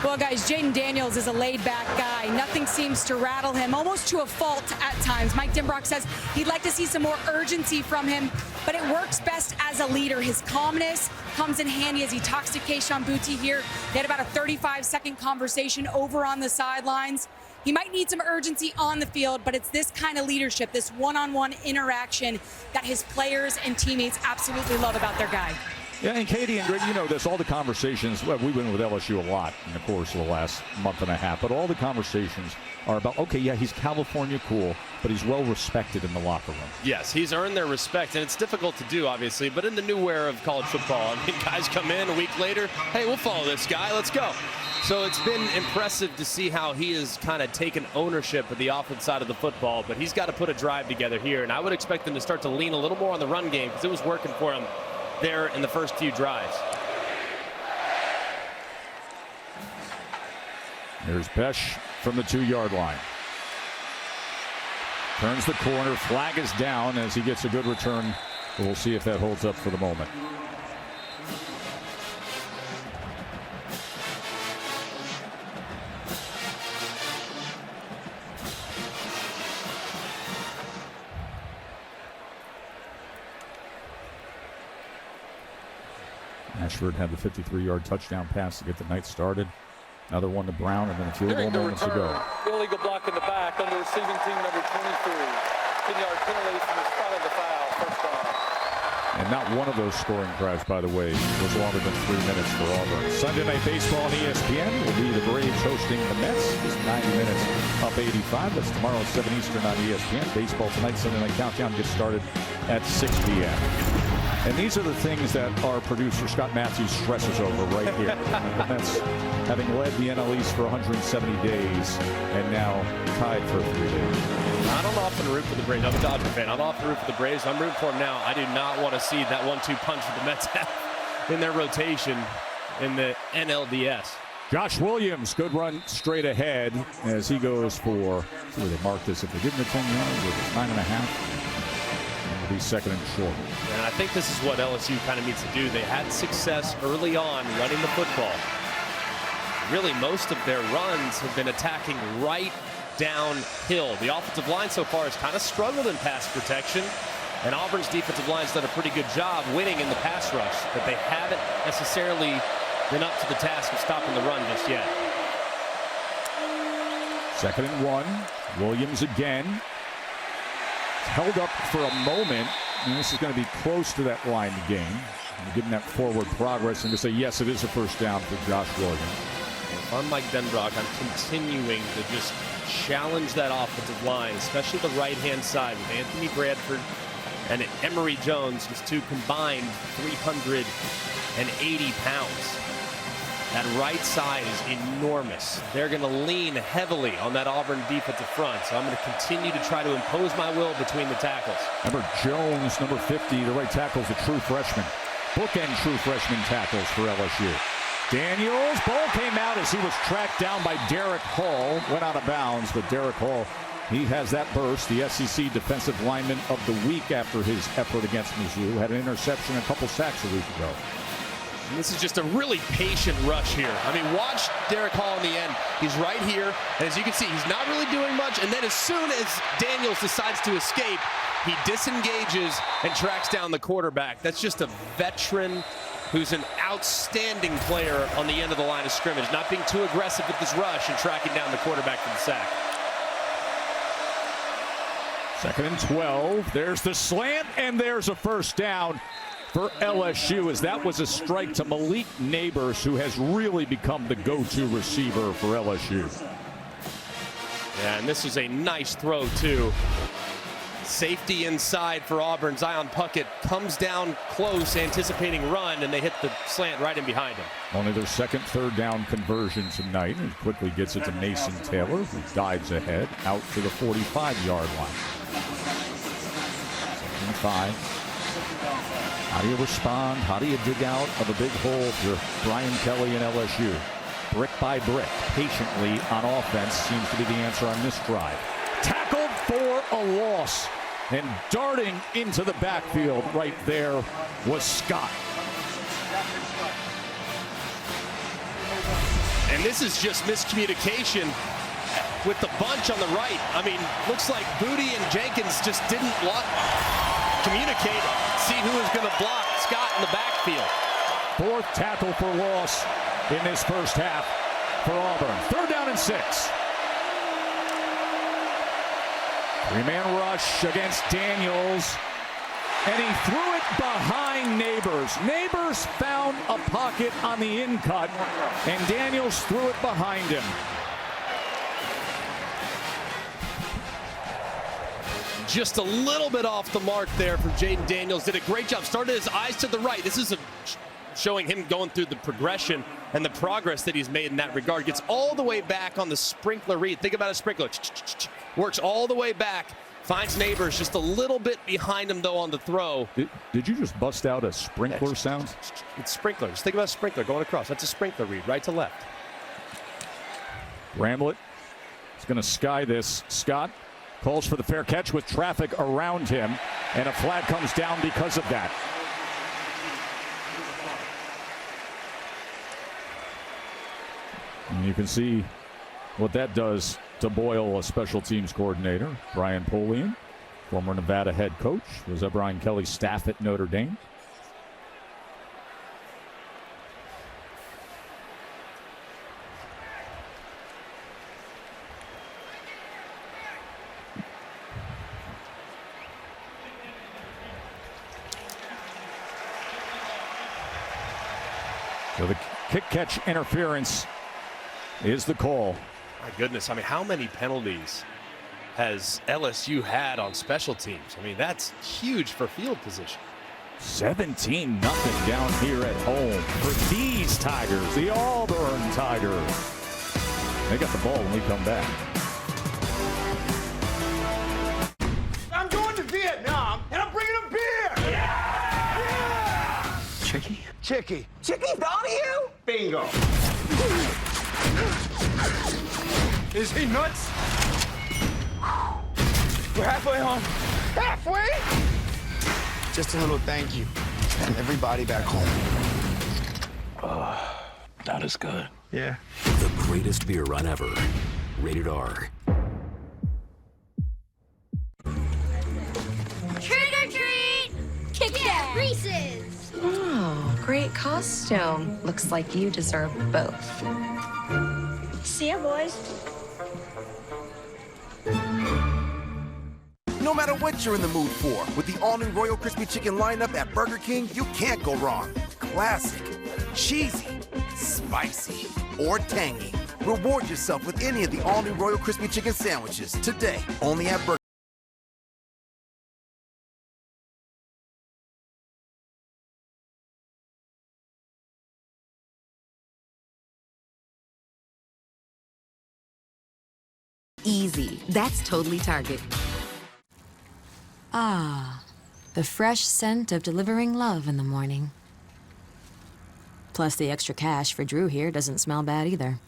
Well, guys, Jaden Daniels is a laid-back guy. Nothing seems to rattle him, almost to a fault at times. Mike Denbrock says he'd like to see some more urgency from him, but it works best as a leader. His calmness comes in handy as he talks to Keishon Boutte here. They had about a 35-second conversation over on the sidelines. He might need some urgency on the field, but it's this kind of leadership, this one-on-one interaction that his players and teammates absolutely love about their guy. Yeah, and Katie and Greg, you know this, all the conversations, well, we've been with LSU a lot in the course of the last month and a half, but all the conversations are about, okay, yeah, he's California cool, but he's well respected in the locker room. Yes, he's earned their respect, and it's difficult to do, obviously, but in the new era of college football, I mean, guys come in a week later, hey, we'll follow this guy, let's go. So it's been impressive to see how he has kind of taken ownership of the offense side of the football, but he's got to put a drive together here, and I would expect him to start to lean a little more on the run game because it was working for him there in the first few drives. There's Besh from the 2-yard line. Turns the corner, flag is down as he gets a good return. We'll see if that holds up for the moment. Ashford had the 53-yard touchdown pass to get the night started. Another one to Brown, and then a field goal moments ago. Illegal block in the back on the receiving team, number 23. 10-yard penalty from the spot of the foul, first down. And not one of those scoring drives, by the way, was longer than 3 minutes for Auburn. Sunday Night Baseball on ESPN will be the Braves hosting the Mets. Just 90 minutes up 85. That's tomorrow at 7 Eastern on ESPN. Baseball tonight, Sunday Night Countdown gets started at 6 p.m. And these are the things that our producer, Scott Matthews, stresses over right here. The Mets having led the NL East for 170 days and now tied for 3 days. I don't often root for the Braves. I'm a Dodger fan. I don't often root for the Braves. I'm rooting for them now. I do not want to see that 1-2 punch that the Mets have in their rotation in the NLDS. Josh Williams, good run straight ahead as he goes for, see where they marked this, if they give him the 10 yards, it was 9.5. It'll be 2nd and short. And I think this is what LSU kind of needs to do. They had success early on running the football. Really, most of their runs have been attacking right downhill. The offensive line so far has kind of struggled in pass protection, and Auburn's defensive line's done a pretty good job winning in the pass rush, but they haven't necessarily been up to the task of stopping the run just yet. 2nd and 1. Williams again. Held up for a moment, and this is going to be close to that line to gain. And getting that forward progress, and to say, yes, it is a first down for Josh Williams. If I'm Mike Denbrock, I'm continuing to just challenge that offensive line, especially the right-hand side with Anthony Bradford and Emory Jones, just two combined 380 pounds. That right side is enormous. They're going to lean heavily on that Auburn defensive front, so I'm going to continue to try to impose my will between the tackles. Remember, Jones, number 50, the right tackle, is a true freshman. Bookend true freshman tackles for LSU. Daniels, ball came out as he was tracked down by Derek Hall. Went out of bounds, but Derek Hall, he has that burst. The SEC Defensive Lineman of the Week after his effort against Mizzou. Had an interception, a couple sacks a week ago. And this is just a really patient rush here. I mean, watch Derek Hall in the end. He's right here, and as you can see, he's not really doing much, and then as soon as Daniels decides to escape, he disengages and tracks down the quarterback. That's just a veteran who's an outstanding player on the end of the line of scrimmage, not being too aggressive with his rush and tracking down the quarterback for the sack. 2nd and 12. There's the slant, and there's a first down for LSU, as that was a strike to Malik Neighbors, who has really become the go-to receiver for LSU. Yeah, and this is a nice throw, too. Safety inside for Auburn. Zion Puckett comes down close, anticipating run, and they hit the slant right in behind him. Only their 2nd third down conversion tonight, and quickly gets it to Mason Taylor, who dives ahead out to the 45-yard line. 5. How do you respond? How do you dig out of a big hole if you're Brian Kelly and LSU? Brick by brick, patiently on offense seems to be the answer on this drive. Tackled for a loss, and darting into the backfield right there was Scott. And this is just miscommunication with the bunch on the right. I mean, looks like Booty and Jenkins just didn't communicate, see who was going to block Scott in the backfield. 4th tackle for loss in this first half for Auburn. 3rd down and 6. 3-man rush against Daniels, and he threw it behind Neighbors. Neighbors found a pocket on the in-cut, and Daniels threw it behind him. Just a little bit off the mark there from Jaden Daniels. Did a great job. Started his eyes to the right. This is showing him going through the progression and the progress that he's made in that regard. Gets all the way back on the sprinkler read. Think about a sprinkler. Works all the way back. Finds Neighbors just a little bit behind him, though, on the throw. Did you just bust out a sprinkler sound? It's sprinkler. Just think about a sprinkler going across. That's a sprinkler read, right to left. Bramlett is going to sky this. Scott calls for the fair catch with traffic around him, and a flag comes down because of that. And you can see what that does to Boyle, a special teams coordinator. Brian Polian, former Nevada head coach, was at Brian Kelly's staff at Notre Dame. So the kick-catch interference is the call. My goodness, I mean, how many penalties has LSU had on special teams? I mean, that's huge for field position. 17-0 down here at home for these Tigers, the Auburn Tigers. They got the ball when we come back. I'm going to Vietnam, and I'm bringing a beer! Yeah! Chicky? Chicky. Chicky thought of you? Bingo. Is he nuts? We're halfway home. Halfway? Just a little thank you. And everybody back home. That is good. Yeah. The greatest beer run ever. Rated R. Trick or treat! Kit Kat, Reese's! Oh, great costume. Looks like you deserve both. See ya, boys. No matter what you're in the mood for, with the all-new Royal Crispy Chicken lineup at Burger King, you can't go wrong. Classic, cheesy, spicy, or tangy. Reward yourself with any of the all-new Royal Crispy Chicken sandwiches today, only at Burger King. Easy. That's totally Target. Ah, the fresh scent of delivering love in the morning. Plus, the extra cash for Drew here doesn't smell bad either.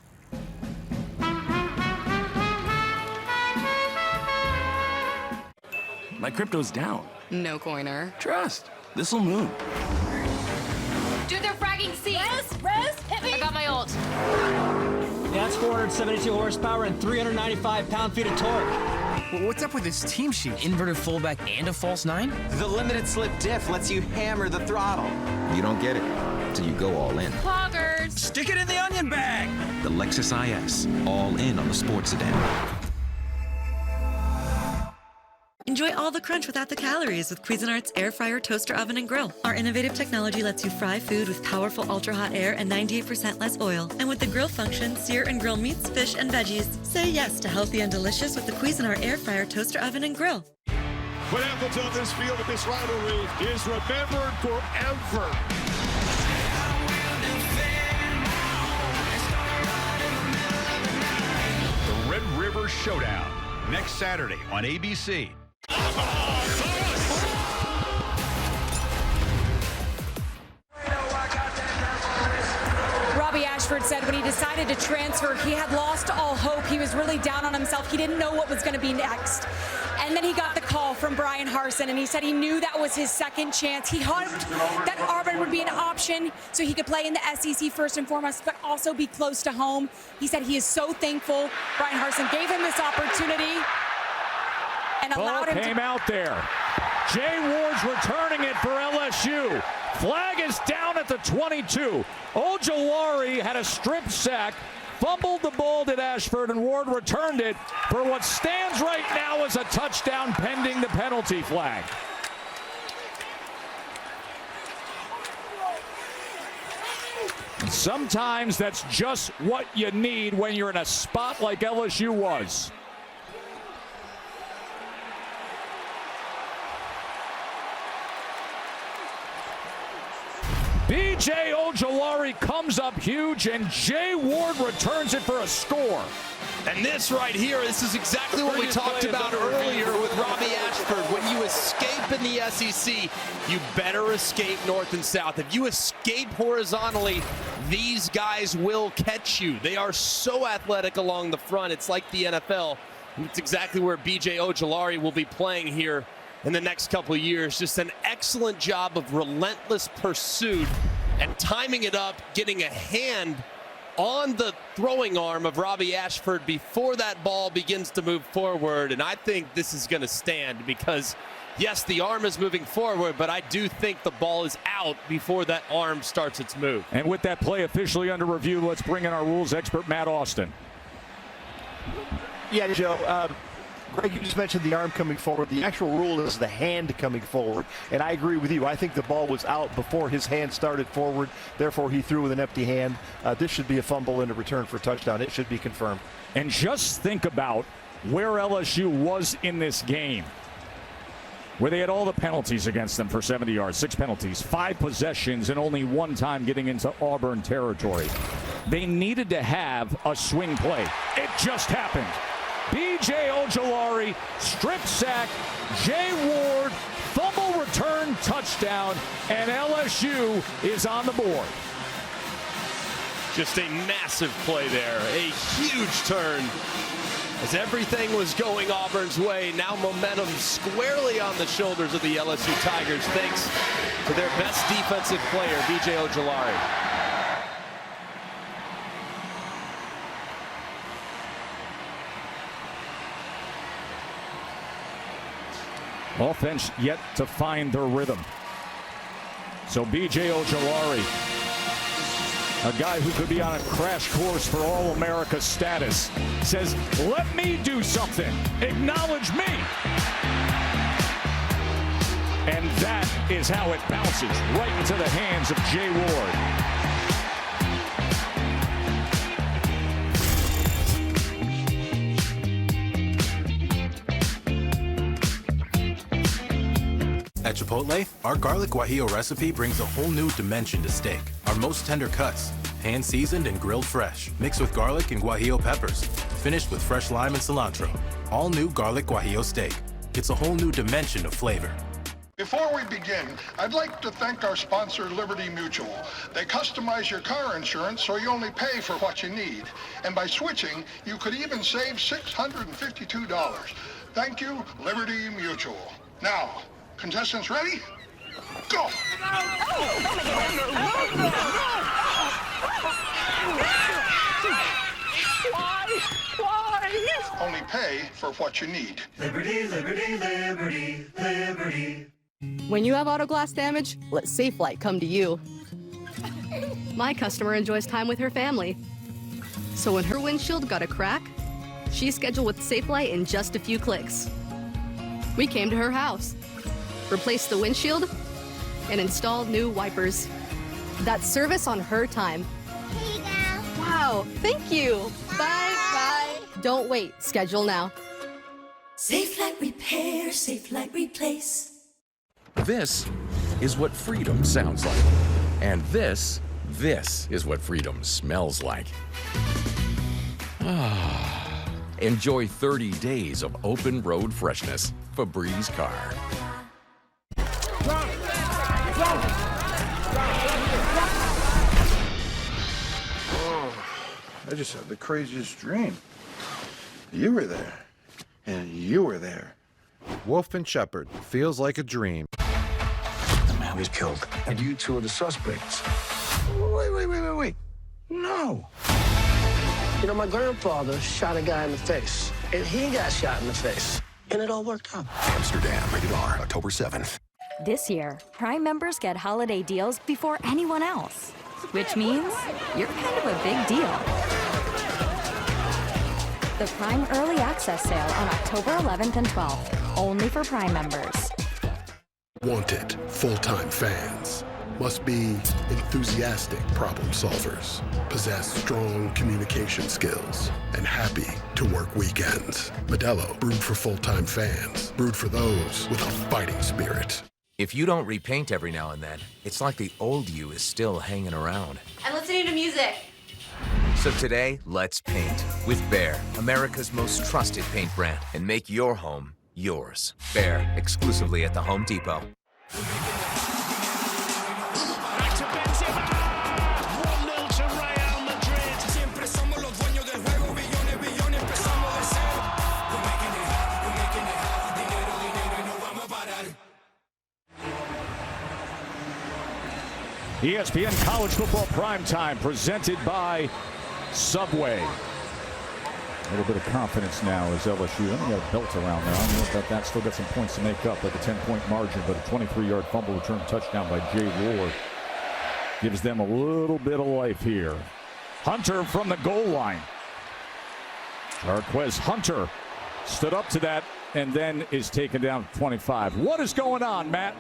My crypto's down. No coiner. Trust. This'll move. Dude, they're fragging C. Rose, hit me. I got my ult. That's 472 horsepower and 395 pound-feet of torque. What's up with this team sheet? Inverted fullback and a false nine? The limited slip diff lets you hammer the throttle. You don't get it till you go all in. Cloggers. Stick it in the onion bag. The Lexus IS, all in on the sports sedan. Enjoy all the crunch without the calories with Cuisinart's Air Fryer, Toaster Oven, and Grill. Our innovative technology lets you fry food with powerful ultra-hot air and 98% less oil. And with the grill function, sear and grill meats, fish, and veggies. Say yes to healthy and delicious with the Cuisinart Air Fryer, Toaster Oven, and Grill. What happens on this field at this rivalry is remembered forever. The Red River Showdown, next Saturday on ABC. Robbie Ashford said when he decided to transfer, he had lost all hope. He was really down on himself. He didn't know what was going to be next. And then he got the call from Brian Harsin, and he said he knew that was his second chance. He hoped that Auburn would be an option so he could play in the SEC first and foremost, but also be close to home. He said he is so thankful Brian Harsin gave him this opportunity and allowed him to... came out there. Jay Ward's returning it for LSU. Flag is down at the 22. Ojulari had a strip sack, fumbled the ball to Ashford, and Ward returned it for what stands right now as a touchdown pending the penalty flag. Sometimes that's just what you need when you're in a spot like LSU was. B.J. Ojulari comes up huge, and Jay Ward returns it for a score. And this right here, this is exactly what we talked about earlier with Robbie Ashford. When you escape in the SEC, you better escape north and south. If you escape horizontally, these guys will catch you. They are so athletic along the front. It's like the NFL. It's exactly where B.J. Ojulari will be playing here in the next couple of years. Just an excellent job of relentless pursuit and timing it up, getting a hand on the throwing arm of Robbie Ashford before that ball begins to move forward. And I think this is going to stand because, yes, the arm is moving forward, but I do think the ball is out before that arm starts its move. And with that play officially under review, let's bring in our rules expert, Matt Austin. Yeah, Joe. Greg, you just mentioned the arm coming forward. The actual rule is the hand coming forward. And I agree with you. I think the ball was out before his hand started forward. Therefore, he threw with an empty hand. This should be a fumble and a return for a touchdown. It should be confirmed. And just think about where LSU was in this game, where they had all the penalties against them for 70 yards, 6 penalties, 5 possessions, and only 1 time getting into Auburn territory. They needed to have a swing play. It just happened. B.J. Ojulari, strip sack, Jay Ward, fumble return, touchdown, and LSU is on the board. Just a massive play there, a huge turn. As everything was going Auburn's way, now momentum squarely on the shoulders of the LSU Tigers, thanks to their best defensive player, B.J. Ojulari. Offense yet to find their rhythm. So B.J. Ojulari, a guy who could be on a crash course for All-America status, says, let me do something. Acknowledge me. And that is how it bounces right into the hands of Jay Ward. At Chipotle, our garlic guajillo recipe brings a whole new dimension to steak. Our most tender cuts, hand-seasoned and grilled fresh, mixed with garlic and guajillo peppers, finished with fresh lime and cilantro. All new garlic guajillo steak. It's a whole new dimension of flavor. Before we begin, I'd like to thank our sponsor, Liberty Mutual. They customize your car insurance so you only pay for what you need. And by switching, you could even save $652. Thank you, Liberty Mutual. Now, contestants ready? Go! Why? only pay for what you need. Liberty, liberty, liberty, liberty. When you have auto glass damage, let Safelite come to you. My customer enjoys time with her family. So when her windshield got a crack, she scheduled with Safelite in just a few clicks. We came to her house, replaced the windshield, and installed new wipers. That's service on her time. Here you go. Wow, thank you. Bye, bye. Don't wait, schedule now. Safelite Repair, Safelite Replace. This is what freedom sounds like. And this is what freedom smells like. Enjoy 30 days of open road freshness. Febreze car. I just had the craziest dream. You were there, and you were there. Wolf and Shepherd feels like a dream. The man was killed, and you two are the suspects. Wait. No. You know, my grandfather shot a guy in the face, and he got shot in the face, and it all worked out. Amsterdam, rated R, October 7th. This year, Prime members get holiday deals before anyone else, which means you're kind of a big deal. The Prime Early Access Sale on October 11th and 12th, only for Prime members. Wanted full-time fans must be enthusiastic problem solvers, possess strong communication skills, and happy to work weekends. Modelo, brewed for full-time fans, brewed for those with a fighting spirit. If you don't repaint every now and then, it's like the old you is still hanging around. I'm listening to music. So today, let's paint with Behr, America's most trusted paint brand, and make your home yours. Behr, exclusively at the Home Depot. ESPN College Football Primetime presented by Subway. A little bit of confidence now as LSU. They only got a belt around there. I don't know about that. Still got some points to make up, like a 10-point margin, but a 23-yard fumble return touchdown by Jay Ward gives them a little bit of life here. Hunter from the goal line. Jarquez Hunter stood up to that and then is taken down to 25. What is going on, Matt?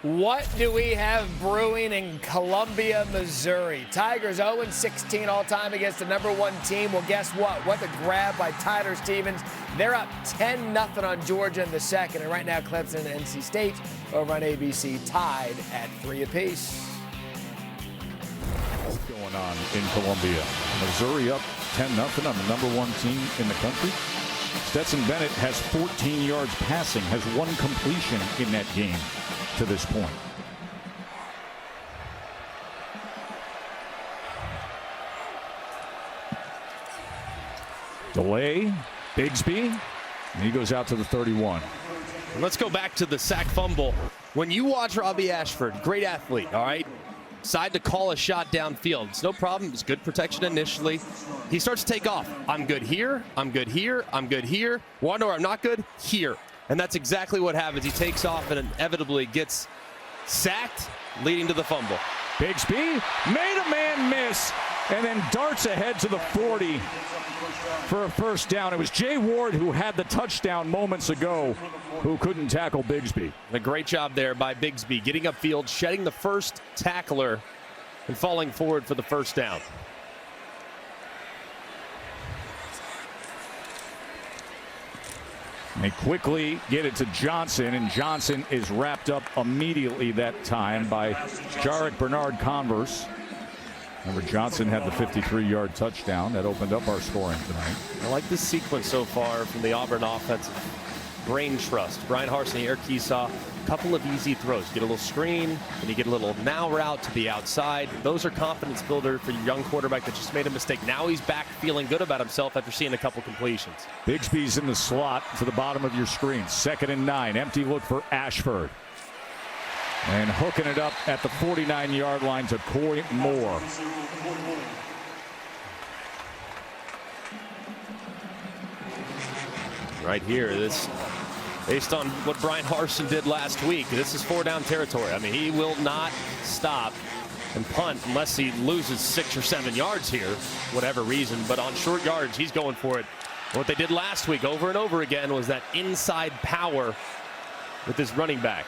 What do we have brewing in Columbia, Missouri? Tigers 0-16 all-time against the #1 team. Well, guess what? What a grab by Tyler Stevens. They're up 10-0 on Georgia in the second. And right now, Clemson and NC State over on ABC tied at 3 apiece. What's going on in Columbia? Missouri up 10-0 on the #1 team in the country. Stetson Bennett has 14 yards passing, has 1 completion in that game to this point. Delay, Bigsby, and he goes out to the 31. Let's go back to the sack fumble. When you watch Robbie Ashford, great athlete, all right? Decide to call a shot downfield. It's no problem. It's good protection initially. He starts to take off. I'm good here. I'm good here. I'm good here. Want to know where I'm not good? Here. And that's exactly what happens. He takes off and inevitably gets sacked, leading to the fumble. Bigsby made a man miss and then darts ahead to the 40 for a first down. It was Jay Ward who had the touchdown moments ago who couldn't tackle Bigsby. A great job there by Bigsby, getting upfield, shedding the first tackler and falling forward for the first down. They quickly get it to Johnson, and Johnson is wrapped up immediately that time by Jarek Bernard-Converse. Remember, Johnson had the 53-yard touchdown that opened up our scoring tonight. I like this sequence so far from the Auburn offensive brain trust. Brian Harsin, Eric Keesaw, a couple of easy throws. Get a little screen, and you get a little now route to the outside. Those are confidence builder for your young quarterback that just made a mistake. Now he's back feeling good about himself after seeing a couple completions. Bigsby's in the slot to the bottom of your screen. 2nd and 9. Empty look for Ashford. And hooking it up at the 49-yard line to Coy Moore. right here. This, based on what Brian Harsin did last week, this is 4-down territory. I mean, he will not stop and punt unless he loses 6 or 7 yards here, whatever reason. But on short yards, he's going for it. What they did last week over and over again was that inside power with this running back.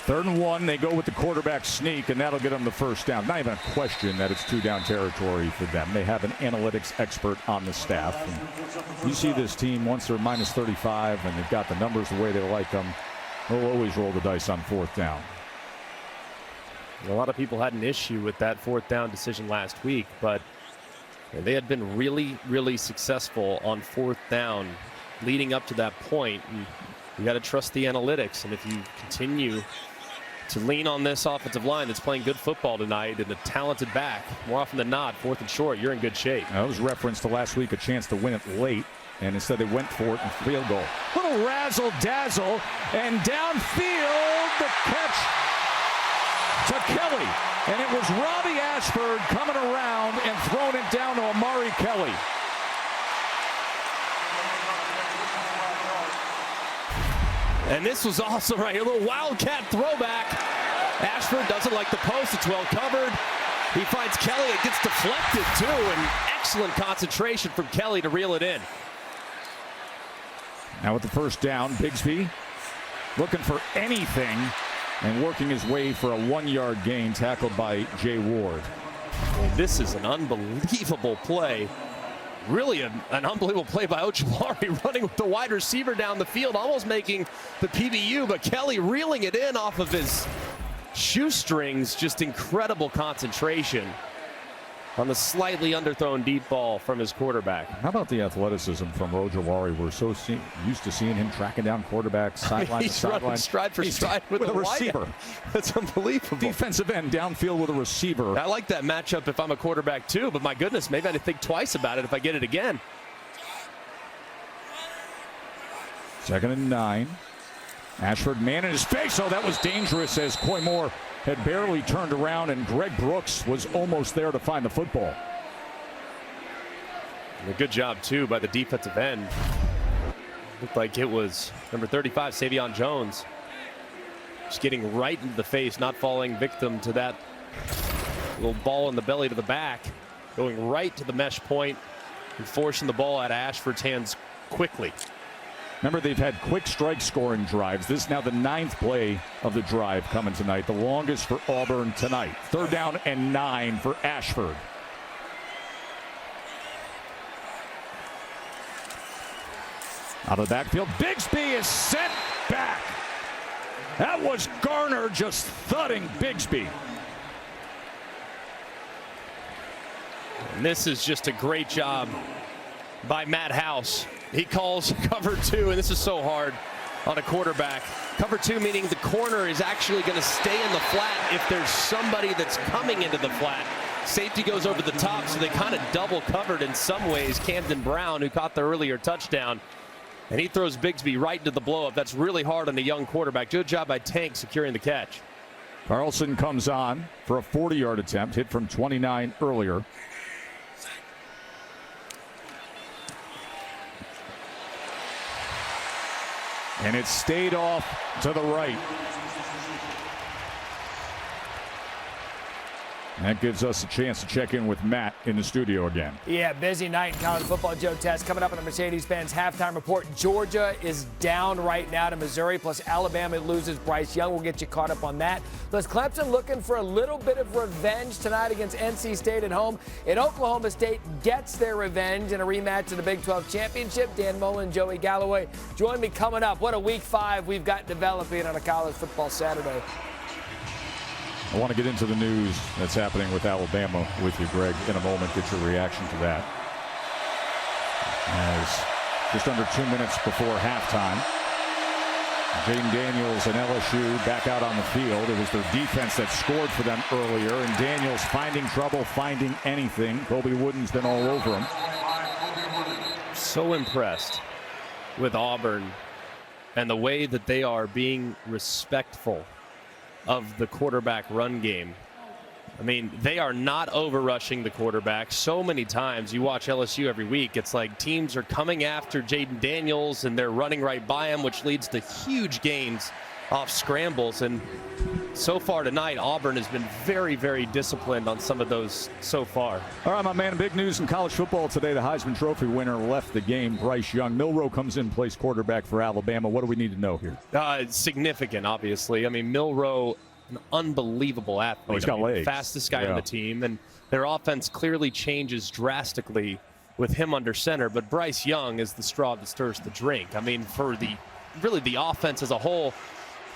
3rd and 1, they go with the quarterback sneak, and that'll get them the first down. Not even a question that it's 2-down territory for them. They have an analytics expert on the staff. And you see this team, once they're minus 35 and they've got the numbers the way they like them, they'll always roll the dice on 4th down. A lot of people had an issue with that 4th down decision last week, but they had been really, really successful on 4th down leading up to that point. And you got to trust the analytics. And if you continue to lean on this offensive line that's playing good football tonight and a talented back, more often than not, 4th and short, you're in good shape. That was referenced to last week, a chance to win it late, and instead they went for it and field goal. Little razzle-dazzle, and downfield, the catch to Kelly. And it was Robbie Ashford coming around and throwing it down to Amari Kelly. And this was also right here, a little wildcat throwback. Ashford doesn't like the post. It's well covered. He finds Kelly. It gets deflected, too. And excellent concentration from Kelly to reel it in. Now with the first down, Bigsby looking for anything and working his way for a 1-yard gain, tackled by Jay Ward. And this is an unbelievable play. Really an unbelievable play by Ojulari, running with the wide receiver down the field, almost making the PBU, but Kelly reeling it in off of his shoestrings. Just incredible concentration on the slightly underthrown deep ball from his quarterback. How about the athleticism from Ojulari? We're so used to seeing him tracking down quarterbacks sideline to sideline. He's stride for stride with a receiver. That's unbelievable. Defensive end downfield with a receiver. I like that matchup if I'm a quarterback too, but my goodness, maybe I'd think twice about it if I get it again. 2nd and 9. Ashford man in his face. Oh, that was dangerous as Coy Moore had barely turned around, and Greg Brooks was almost there to find the football. And a good job, too, by the defensive end. Looked like it was number 35, Savion Jones. Just getting right into the face, not falling victim to that little ball in the belly to the back. Going right to the mesh point and forcing the ball out of Ashford's hands quickly. Remember, they've had quick strike scoring drives. This is now the 9th play of the drive coming tonight. The longest for Auburn tonight. 3rd down and 9 for Ashford. Out of the backfield, Bigsby is sent back. That was Garner just thudding Bigsby. And this is just a great job by Matt House. He calls cover 2, and this is so hard on a quarterback. Cover 2 meaning the corner is actually going to stay in the flat if there's somebody that's coming into the flat. Safety goes over the top, so they kind of double covered in some ways. Camden Brown, who caught the earlier touchdown, and he throws Bigsby right into the blow-up. That's really hard on a young quarterback. Good job by Tank securing the catch. Carlson comes on for a 40-yard attempt, hit from 29 earlier. And it stayed off to the right. That gives us a chance to check in with Matt in the studio again. Yeah, busy night in college football, Joe Test. Coming up on the Mercedes-Benz halftime report, Georgia is down right now to Missouri, plus Alabama loses Bryce Young. We'll get you caught up on that. Plus Clemson looking for a little bit of revenge tonight against NC State at home. And Oklahoma State gets their revenge in a rematch of the Big 12 Championship. Dan Mullen, Joey Galloway join me coming up. What a week 5 we've got developing on a college football Saturday. I want to get into the news that's happening with Alabama with you, Greg, in a moment. Get your reaction to that. As just under 2 minutes before halftime, Jaden Daniels and LSU back out on the field. It was their defense that scored for them earlier, and Daniels finding trouble, finding anything. Kobe Wooden's been all over him. So impressed with Auburn and the way that they are being respectful of the quarterback run game. I mean, they are not over-rushing the quarterback. So many times you watch LSU every week, it's like teams are coming after Jaden Daniels and they're running right by him, which leads to huge gains off scrambles. And so far tonight, Auburn has been very, very disciplined on some of those so far. All right, my man, big news in college football today. The Heisman Trophy winner left the game, Bryce Young. Milroe comes in, plays quarterback for Alabama. What do we need to know here? Significant, obviously. I mean, Milroe, an unbelievable athlete. Oh, he's got legs. Fastest guy on the team, and their offense clearly changes drastically with him under center. But Bryce Young is the straw that stirs the drink. I mean, for the offense as a whole,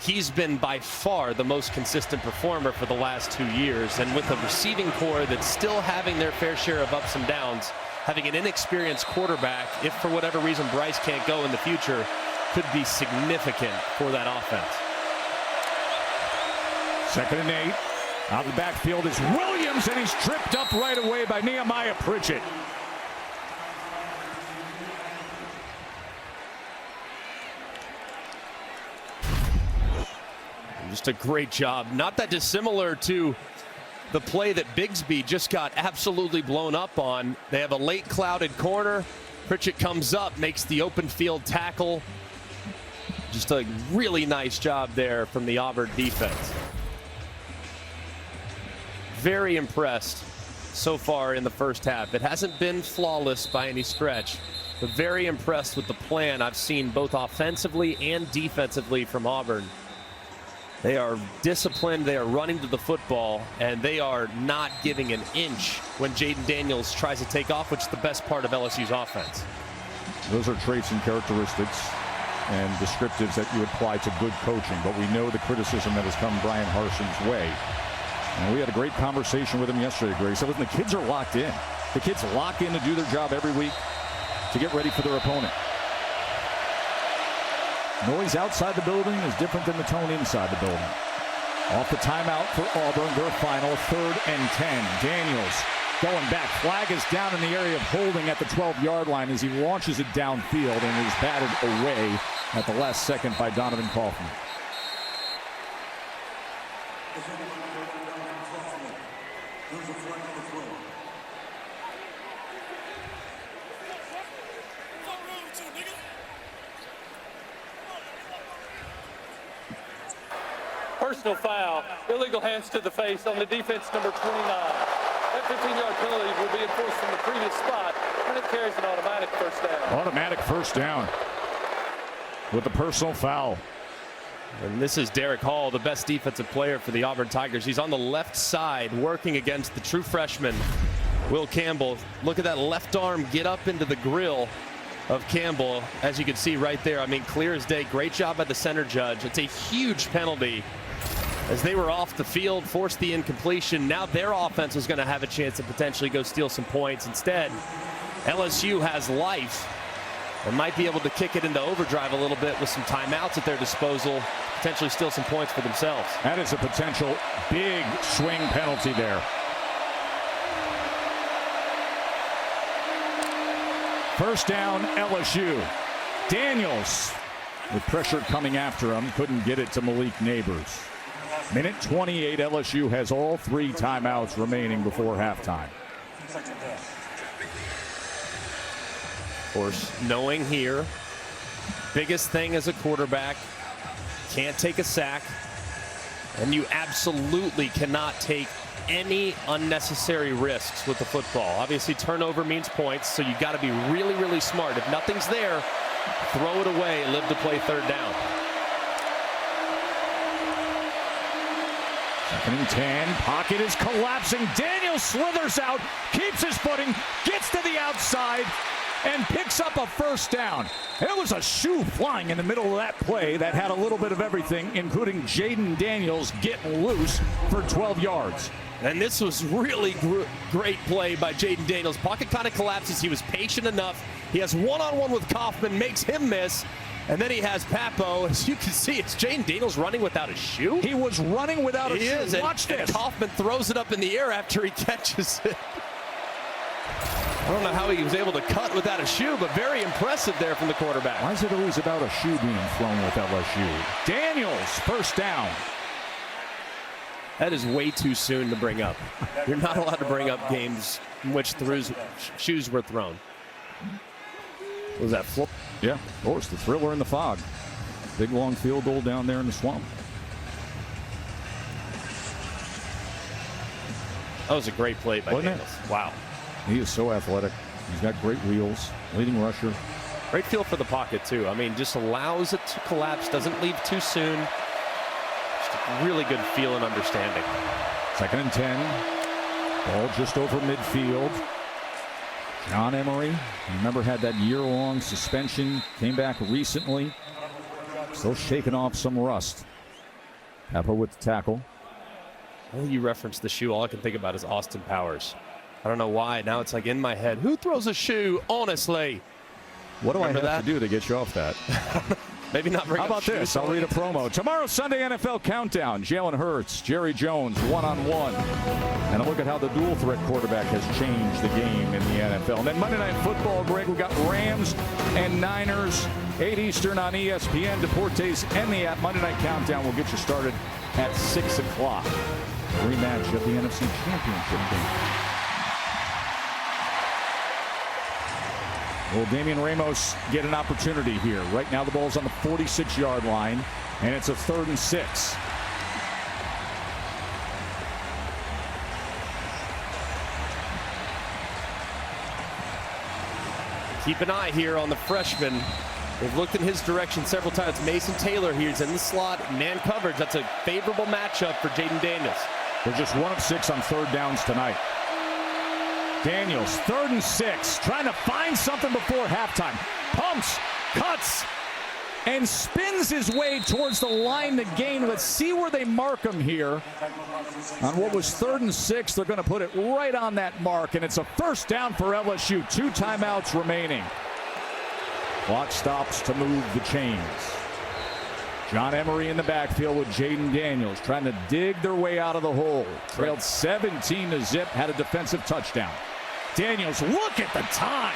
he's been by far the most consistent performer for the last 2 years. And with a receiving core that's still having their fair share of ups and downs, having an inexperienced quarterback, if for whatever reason Bryce can't go in the future, could be significant for that offense. 2nd and 8. Out of the backfield is Williams, and he's tripped up right away by Nehemiah Pritchett. Just a great job. Not that dissimilar to the play that Bigsby just got absolutely blown up on. They have a late clouded corner. Pritchett comes up, makes the open field tackle. Just a really nice job there from the Auburn defense. Very impressed so far in the first half. It hasn't been flawless by any stretch, but very impressed with the plan I've seen both offensively and defensively from Auburn. They are disciplined, they are running to the football, and they are not giving an inch when Jaden Daniels tries to take off, which is the best part of LSU's offense. Those are traits and characteristics and descriptives that you apply to good coaching, but we know the criticism that has come Brian Harson's way. And we had a great conversation with him yesterday, Greg. He said, listen, the kids are locked in. The kids lock in to do their job every week to get ready for their opponent. Noise outside the building is different than the tone inside the building. Off the timeout for Auburn, their final 3rd and 10. Daniels going back. Flag is down in the area of holding at the 12-yard line as he launches it downfield and is batted away at the last second by Donovan Kaufman. Personal foul, illegal hands to the face on the defense, number 29. That 15-yard penalty will be enforced from the previous spot, and it carries an automatic first down. Automatic first down with the personal foul. And this is Derek Hall, the best defensive player for the Auburn Tigers. He's on the left side working against the true freshman, Will Campbell. Look at that left arm get up into the grill of Campbell, as you can see right there. I mean, clear as day. Great job by the center judge. It's a huge penalty as they were off the field, forced the incompletion. Now their offense was going to have a chance to potentially go steal some points. Instead, LSU has life and might be able to kick it into overdrive a little bit with some timeouts at their disposal, potentially steal some points for themselves. That is a potential big swing penalty there. First down, LSU. Daniels, with pressure coming after him, couldn't get it to Malik Neighbors. Minute 28, LSU has all 3 timeouts remaining before halftime. Of course, knowing here, biggest thing as a quarterback, can't take a sack, and you absolutely cannot take any unnecessary risks with the football. Obviously, turnover means points, so you got to be really, really smart. If nothing's there, throw it away, live to play 3rd down. 2nd and 10, pocket is collapsing. Daniels slithers out, keeps his footing, gets to the outside, and picks up a first down. It was a shoe flying in the middle of that play that had a little bit of everything, including Jaden Daniels getting loose for 12 yards. And this was really great play by Jaden Daniels. Pocket kind of collapses. He was patient enough. He has one-on-one with Kaufman, makes him miss. And then he has Papo. As you can see, it's Jaden Daniels running without a shoe. He was running without a shoe. Is. Watch this. And Kaufman throws it up in the air after he catches it. I don't know how he was able to cut without a shoe, but very impressive there from the quarterback. Why is it always about a shoe being thrown with LSU? Daniels, first down. That is way too soon to bring up. You're not allowed to bring up games in which shoes were thrown. Was that flip? Yeah, of course, the Thriller in the fog. Big long field goal down there in the swamp. That was a great play by Daniels. Wow. He is so athletic. He's got great wheels, leading rusher. Great feel for the pocket, too. I mean, just allows it to collapse, doesn't leave too soon. Just a really good feel and understanding. 2nd and 10. Ball just over midfield. John Emery, remember, had that year-long suspension, came back recently. Still shaking off some rust. Pepper with the tackle. When you reference the shoe, all I can think about is Austin Powers. I don't know why. Now it's like in my head. Who throws a shoe, honestly? What do I have to do to get you off that? Maybe not bring How about this? I'll read a promo. Tomorrow, Sunday NFL Countdown. Jalen Hurts, Jerry Jones, one-on-one. And a look at how the dual threat quarterback has changed the game in the NFL. And then Monday Night Football, Greg, we've got Rams and Niners, 8 Eastern on ESPN. Deportes and the app. Monday Night Countdown will get you started at 6 o'clock. Rematch of the NFC Championship game. Will Damian Ramos get an opportunity here? Right now the ball's on the 46-yard line, and it's a 3rd and 6. Keep an eye here on the freshman. They've looked in his direction several times. Mason Taylor here is in the slot. Man coverage. That's a favorable matchup for Jaden Daniels. They're just 1 of 6 on 3rd downs tonight. Daniels, 3rd and 6, trying to find something before halftime. Pumps, cuts, and spins his way towards the line to gain. Let's see where they mark him here. On what was 3rd and 6, they're going to put it right on that mark, and it's a 1st down for LSU. 2 timeouts remaining. Clock stops to move the chains. John Emery in the backfield with Jaden Daniels trying to dig their way out of the hole. Trailed 17-0, had a defensive touchdown. Daniels, look at the time.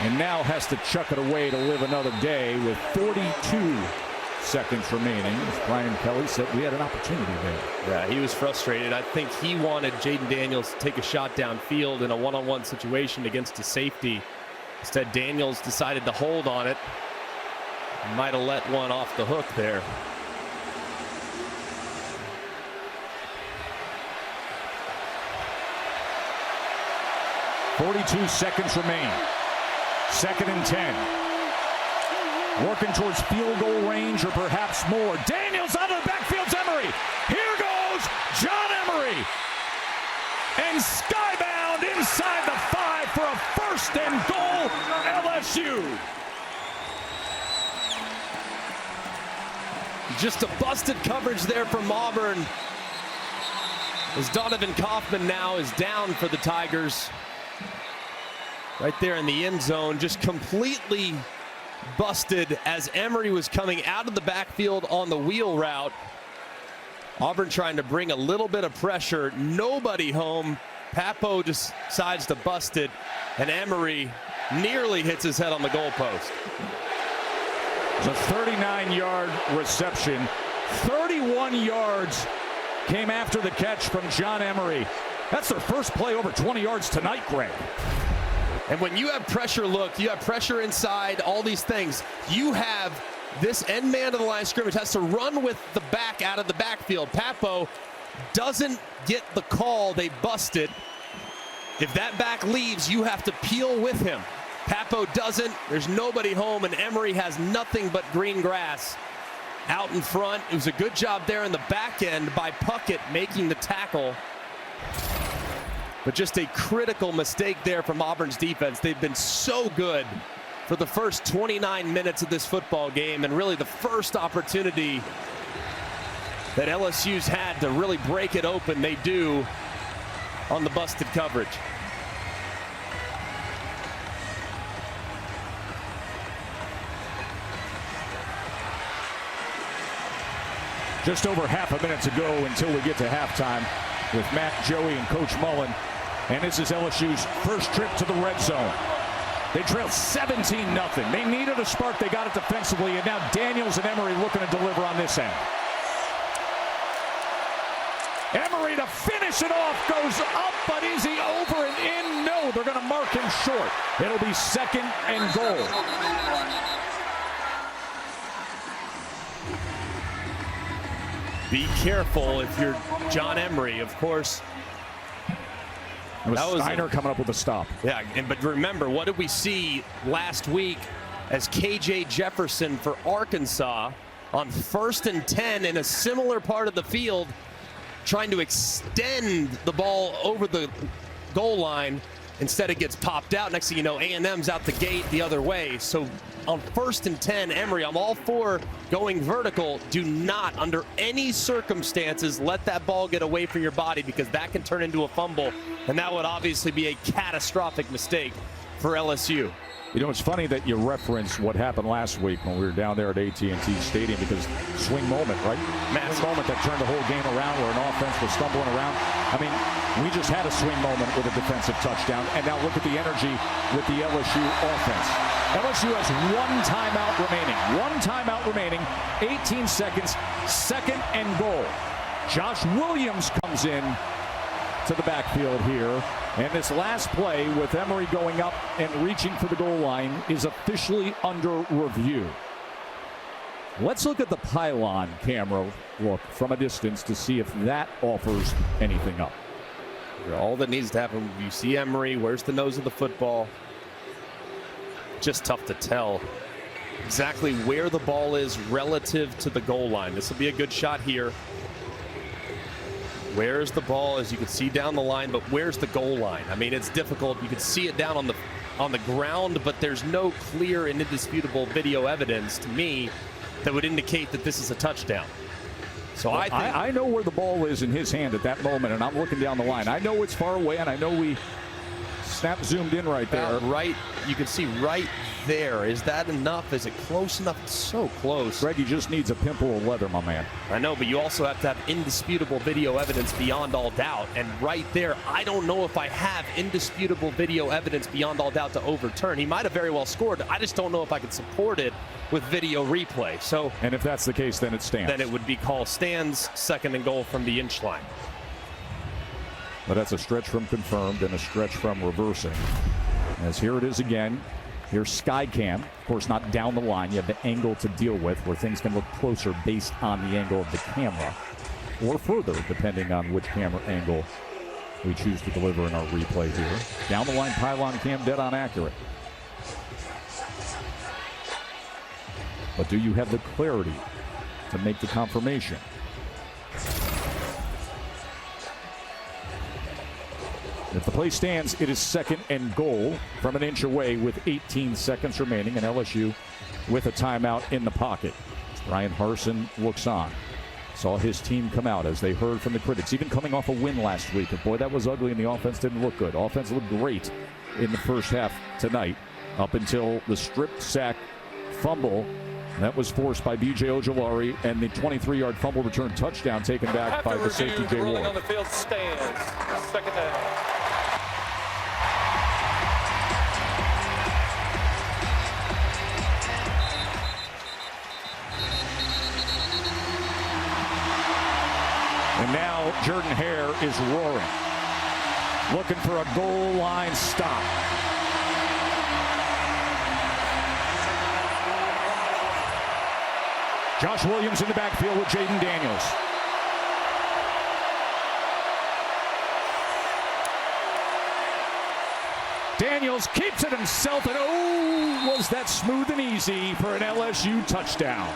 And now has to chuck it away to live another day with 42 seconds remaining. As Brian Kelly said, we had an opportunity there. Yeah, he was frustrated. I think he wanted Jaden Daniels to take a shot downfield in a one-on-one situation against a safety. Instead, Daniels decided to hold on it. Might have let one off the hook there. .42 seconds remain. 2nd and 10. Working towards field goal range or perhaps more. Daniels out of the backfield. Emery. Here goes John Emery. And skybound inside the 5 for a 1st and goal. LSU. Just a busted coverage there from Auburn. As Donovan Kaufman now is down for the Tigers. Right there in the end zone, just completely busted as Emery was coming out of the backfield on the wheel route. Auburn trying to bring a little bit of pressure. Nobody home. Papo decides to bust it, and Emery nearly hits his head on the goalpost. It's a 39-yard reception. 31 yards came after the catch from John Emery. That's their first play over 20 yards tonight, Greg. And when you have pressure, look, you have pressure inside, all these things. You have this end man of the line of scrimmage has to run with the back out of the backfield. Papo doesn't get the call. They bust it. If that back leaves, you have to peel with him. Papo doesn't. There's nobody home, and Emery has nothing but green grass out in front. It was a good job there in the back end by Puckett making the tackle. But just a critical mistake there from Auburn's defense. They've been so good for the first 29 minutes of this football game, and really the first opportunity that LSU's had to really break it open, they do on the busted coverage. Just over half a minute to go until we get to halftime with Matt, Joey, and Coach Mullen. And this is LSU's first trip to the red zone. They trailed 17-0. They needed a spark. They got it defensively. And now Daniels and Emery looking to deliver on this end. Emory to finish it off, goes up, but is he over and in? No, they're going to mark him short. It'll be 2nd and goal. Be careful if you're John Emery, of course. It was Steiner coming up with a stop. Yeah, but remember, what did we see last week as KJ Jefferson for Arkansas on 1st and 10 in a similar part of the field, trying to extend the ball over the goal line. Instead, it gets popped out. Next thing you know, A&M's out the gate the other way. So on 1st and 10, Emory, I'm all for going vertical. Do not, under any circumstances, let that ball get away from your body, because that can turn into a fumble, and that would obviously be a catastrophic mistake for LSU. You know, it's funny that you reference what happened last week when we were down there at AT&T Stadium, because swing moment, right? Massive moment that turned the whole game around, where an offense was stumbling around. I mean, we just had a swing moment with a defensive touchdown, and now look at the energy with the LSU offense. LSU has 1 timeout remaining. 1 timeout remaining, 18 seconds, 2nd and goal. Josh Williams comes in to the backfield here. And this last play with Emory going up and reaching for the goal line is officially under review. Let's look at the pylon camera look from a distance to see if that offers anything up. All that needs to happen, you see Emory, where's the nose of the football? Just tough to tell exactly where the ball is relative to the goal line. This will be a good shot here. Where's the ball, as you can see down the line, but where's the goal line? I mean, it's difficult. You can see it down on the ground, but there's no clear and indisputable video evidence to me that would indicate that this is a touchdown. So well, I know where the ball is in his hand at that moment, and I'm looking down the line. I know it's far away, and I know we zoomed in right there. Right, you can see right there. Is that enough? Is it close enough? It's so close. Greg, he just needs a pimple of leather, my man. I know, but you also have to have indisputable video evidence beyond all doubt. And right there, I don't know if I have indisputable video evidence beyond all doubt to overturn. He might have very well scored. I just don't know if I can support it with video replay. So, and if that's the case, then it stands. Then it would be called stands, 2nd and goal from the inch line. But that's a stretch from confirmed and a stretch from reversing. As here it is again. Here's Skycam. Of course, not down the line. You have the angle to deal with, where things can look closer based on the angle of the camera, or further, depending on which camera angle we choose to deliver in our replay here. Down the line pylon cam, dead on accurate. But do you have the clarity to make the confirmation? If the play stands, it is 2nd and goal from an inch away with 18 seconds remaining, and LSU with a timeout in the pocket. Ryan Harsin looks on. Saw his team come out, as they heard from the critics, even coming off a win last week. Boy, that was ugly, and the offense didn't look good. Offense looked great in the first half tonight, up until the strip sack fumble. That was forced by B.J. Ojolari, and the 23-yard fumble return touchdown taken back by the safety, Jay Ward. On the field stands. 2nd down. And now Jordan Hare is roaring, looking for a goal line stop. Josh Williams in the backfield with Jaden Daniels. Daniels keeps it himself, and oh, was that smooth and easy for an LSU touchdown.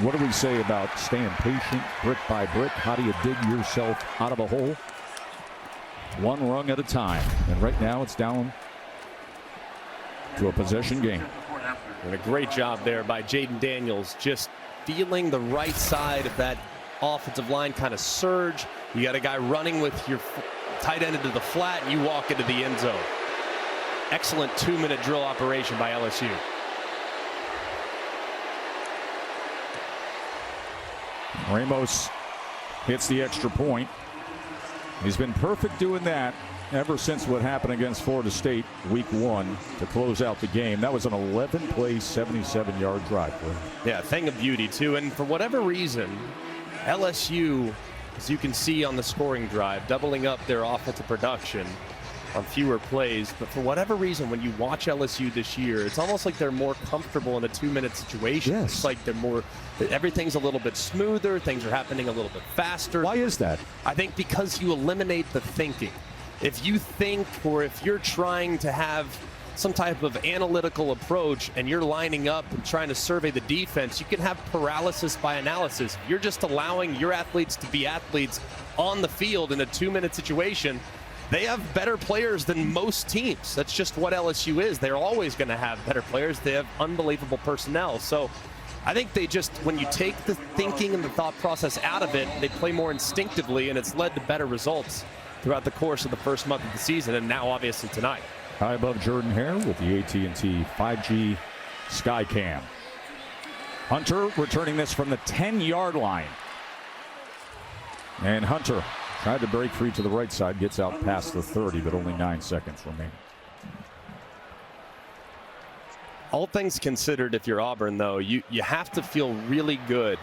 What do we say about staying patient, brick by brick? How do you dig yourself out of a hole? One rung at a time. And right now it's down to a possession game. And a great job there by Jaden Daniels, just feeling the right side of that offensive line kind of surge. You got a guy running with your tight end into the flat, and you walk into the end zone. Excellent 2-minute drill operation by LSU. Ramos hits the extra point. He's been perfect doing that ever since what happened against Florida State week 1 to close out the game. That was an 11-play, 77-yard drive. Yeah, thing of beauty, too. And for whatever reason, LSU, as you can see on the scoring drive, doubling up their offensive production on fewer plays. But for whatever reason, when you watch LSU this year, it's almost like they're more comfortable in a 2-minute situation. Yes. It's like everything's a little bit smoother. Things are happening a little bit faster. Why is that? I think because you eliminate the thinking. If you think, or if you're trying to have some type of analytical approach and you're lining up and trying to survey the defense, you can have paralysis by analysis. You're just allowing your athletes to be athletes on the field in a 2-minute situation. They have better players than most teams. That's just what LSU is. They're always going to have better players. They have unbelievable personnel. So I think they just, when you take the thinking and the thought process out of it, they play more instinctively, and it's led to better results throughout the course of the first month of the season, and now obviously tonight. High above Jordan Hare with the AT&T 5G Skycam. Hunter returning this from the 10-yard line. And Hunter tried to break free to the right side, gets out past the 30, but only 9 seconds remaining. All things considered, if you're Auburn, though, you have to feel really good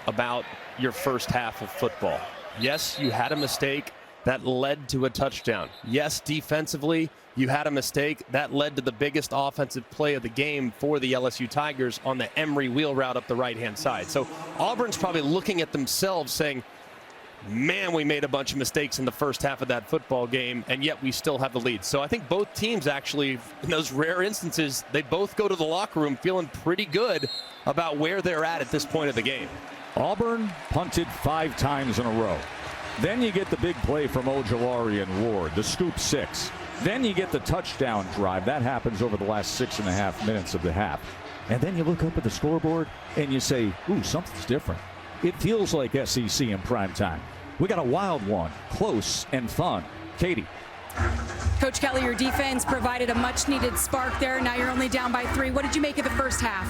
about your first half of football. Yes, you had a mistake that led to a touchdown. Yes, defensively, you had a mistake that led to the biggest offensive play of the game for the LSU Tigers on the Emory wheel route up the right-hand side. So Auburn's probably looking at themselves saying, man, we made a bunch of mistakes in the first half of that football game, and yet we still have the lead. So I think both teams actually, in those rare instances, they both go to the locker room feeling pretty good about where they're at this point of the game. Auburn punted 5 times in a row. Then you get the big play from Ojolari and Ward, the scoop 6. Then you get the touchdown drive. That happens over the last 6.5 minutes of the half. And then you look up at the scoreboard and you say, ooh, something's different. It feels like SEC in prime time. We got a wild one, close and fun. Katie. Coach Kelly, your defense provided a much-needed spark there. Now you're only down by 3. What did you make of the first half?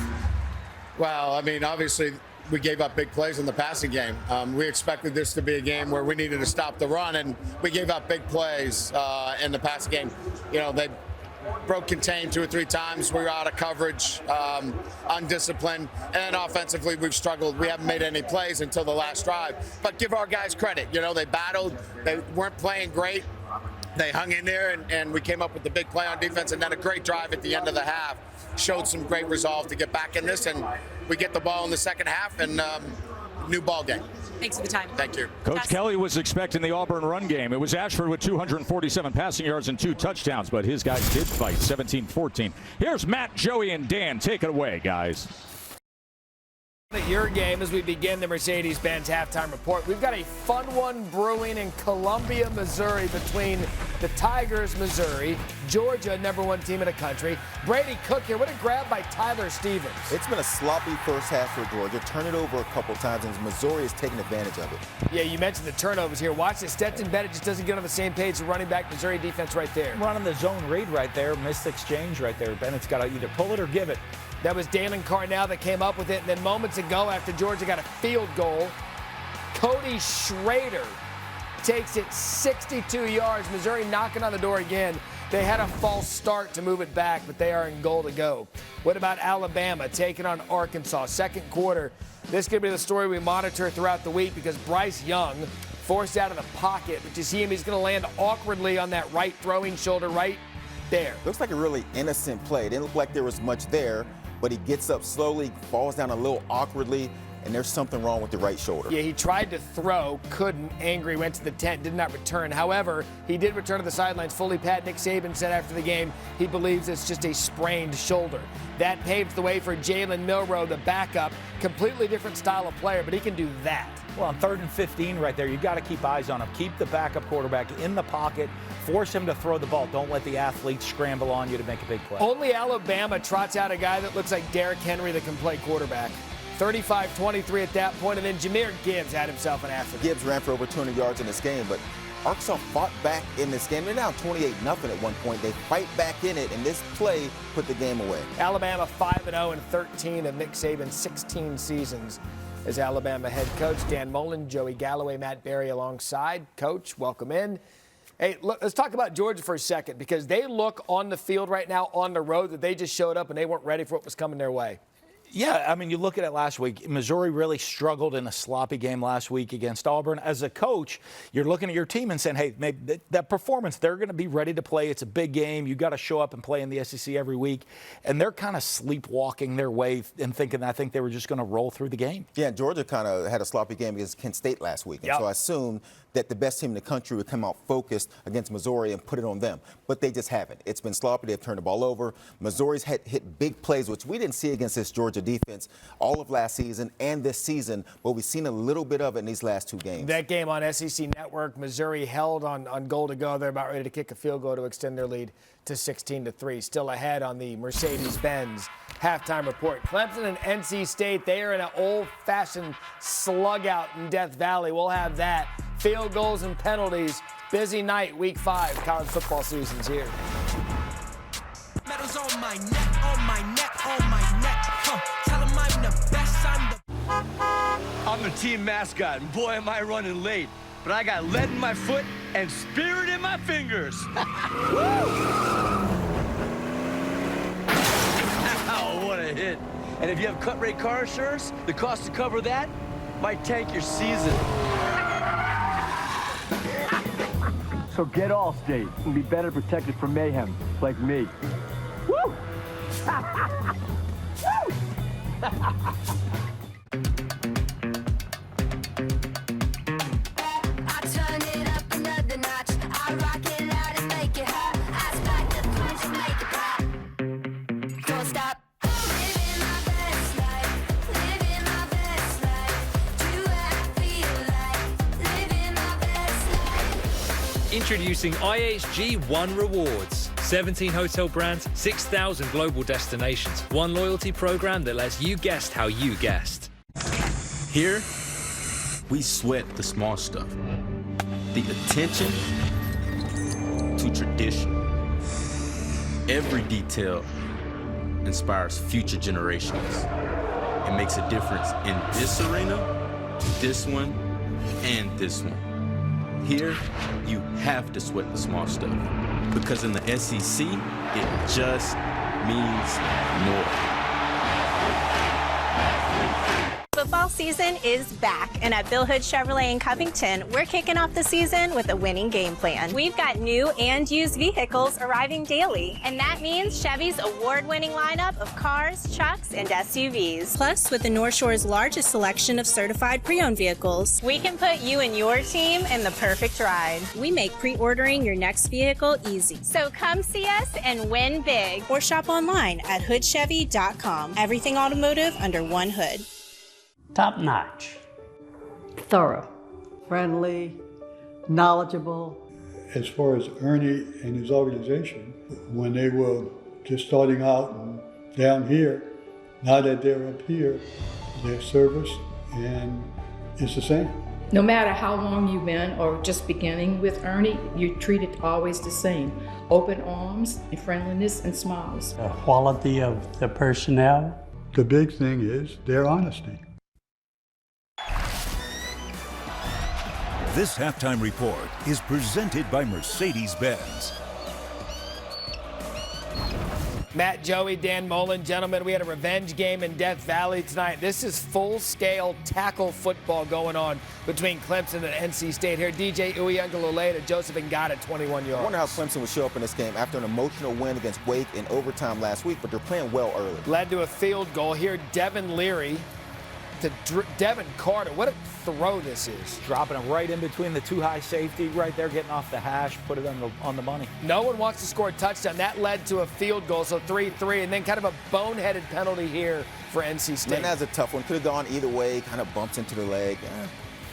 Well, I mean, obviously, we gave up big plays in the passing game. We expected this to be a game where we needed to stop the run, and we gave up big plays in the passing game. You know, they broke contain 2 or 3 times. We were out of coverage, undisciplined, and offensively we've struggled. We haven't made any plays until the last drive. But give our guys credit. You know, they battled. They weren't playing great. They hung in there, and we came up with the big play on defense, and then a great drive at the end of the half. Showed some great resolve to get back in this, and we get the ball in the second half, and new ball game. Thanks for the time. Thank you. Coach Kelly was expecting the Auburn run game. It was Ashford with 247 passing yards and 2 touchdowns, but his guys did fight 17-14. Here's Matt, Joey, and Dan. Take it away, guys. At your game as we begin the Mercedes-Benz halftime report. We've got a fun one brewing in Columbia, Missouri between the Tigers, Missouri, Georgia, #1 team in the country. Brady Cook here. What a grab by Tyler Stevens. It's been a sloppy first half for Georgia. Turn it over a couple times, and Missouri is taking advantage of it. Yeah, you mentioned the turnovers here. Watch this. Stetson Bennett just doesn't get on the same page. The running back Missouri defense right there. Running the zone read right there. Missed exchange right there. Bennett's got to either pull it or give it. That was Dalen Carnell that came up with it. And then moments ago, after Georgia got a field goal, Cody Schrader takes it 62 yards. Missouri knocking on the door again. They had a false start to move it back, but they are in goal to go. What about Alabama taking on Arkansas? Second quarter. This could be the story we monitor throughout the week because Bryce Young forced out of the pocket. But you see him, he's going to land awkwardly on that right throwing shoulder right there. Looks like a really innocent play. It didn't look like there was much there, but he gets up slowly, falls down a little awkwardly, and there's something wrong with the right shoulder. Yeah, he tried to throw, couldn't. Angry, went to the tent, did not return. However, he did return to the sidelines fully. Pat Nick Saban said after the game he believes it's just a sprained shoulder. That paves the way for Jalen Milroe, the backup. Completely different style of player, but he can do that. Well, on 3rd and 15 right there, you got to keep eyes on him. Keep the backup quarterback in the pocket. Force him to throw the ball. Don't let the athletes scramble on you to make a big play. Only Alabama trots out a guy that looks like Derrick Henry that can play quarterback. 35-23 at that point, and then Jahmyr Gibbs had himself an afternoon. Gibbs ran for over 200 yards in this game, but Arkansas fought back in this game. They're now 28-0 at one point. They fight back in it, and this play put the game away. Alabama 5-0 and 13 of Nick Saban's 16 seasons as Alabama head coach. Dan Mullen, Joey Galloway, Matt Berry alongside. Coach, welcome in. Hey, look, let's talk about Georgia for a second, because they look on the field right now on the road that they just showed up and they weren't ready for what was coming their way. Yeah, I mean, you look at it last week. Missouri really struggled in a sloppy game last week against Auburn. As a coach, you're looking at your team and saying, hey, maybe that performance, they're going to be ready to play. It's a big game. You got to show up and play in the SEC every week. And they're kind of sleepwalking their way and thinking, I think they were just going to roll through the game. Yeah, Georgia kind of had a sloppy game against Kent State last week. And so I assumed that the best team in the country would come out focused against Missouri and put it on them. But they just haven't. It's been sloppy. They've turned the ball over. Missouri's hit big plays, which we didn't see against this Georgia defense all of last season and this season, but we've seen a little bit of it in these last 2 games. That game on SEC Network, Missouri held on goal to go. They're about ready to kick a field goal to extend their lead to 16-3. Still ahead on the Mercedes-Benz halftime report. Clemson and NC State, they are in an old-fashioned slug out in Death Valley. We'll have that. Field goals and penalties. Busy night, week 5. College football season's here. Medals on my neck, on my neck, on my neck. Tell them I'm the best, I'm the team mascot, and boy, am I running late. But I got lead in my foot and spirit in my fingers. Ow, what a hit. And if you have cut rate car insurance, the cost to cover that might tank your season. So get Allstate and be better protected from mayhem, like me. Woo! Introducing IHG One Rewards. 17 hotel brands, 6,000 global destinations. One loyalty program that lets you guest how you guest. Here, we sweat the small stuff. The attention to tradition. Every detail inspires future generations. It makes a difference in this arena, this one, and this one. Here, you have to sweat the small stuff, because in the SEC, it just means more. Football season is back, and at Bill Hood Chevrolet in Covington, we're kicking off the season with a winning game plan. We've got new and used vehicles arriving daily, and that means Chevy's award-winning lineup of cars, trucks, and SUVs. Plus, with the North Shore's largest selection of certified pre-owned vehicles, we can put you and your team in the perfect ride. We make pre-ordering your next vehicle easy. So come see us and win big, or shop online at hoodchevy.com. Everything automotive under one hood. Top notch. Thorough, friendly, knowledgeable. As far as Ernie and his organization, when they were just starting out and down here, now that they're up here, their service and it's the same. No matter how long you've been or just beginning with Ernie, you're treated always the same. Open arms and friendliness and smiles. The quality of the personnel. The big thing is their honesty. This halftime report is presented by Mercedes-Benz. Matt, Joey, Dan Mullen, gentlemen, we had a revenge game in Death Valley tonight. This is full-scale tackle football going on between Clemson and NC State here. DJ Uyunglele to Joseph Ngata, 21 yards. I wonder how Clemson would show up in this game after an emotional win against Wake in overtime last week, but they're playing well early. Led to a field goal here. Devin Leary to Devin Carter. What a throw this is. Dropping it right in between the two high safety, right there, getting off the hash, put it on the money. No one wants to score a touchdown. That led to a field goal, so 3-3, and then kind of a boneheaded penalty here for NC State. Man, that's a tough one. Could have gone either way, kind of bumps into the leg.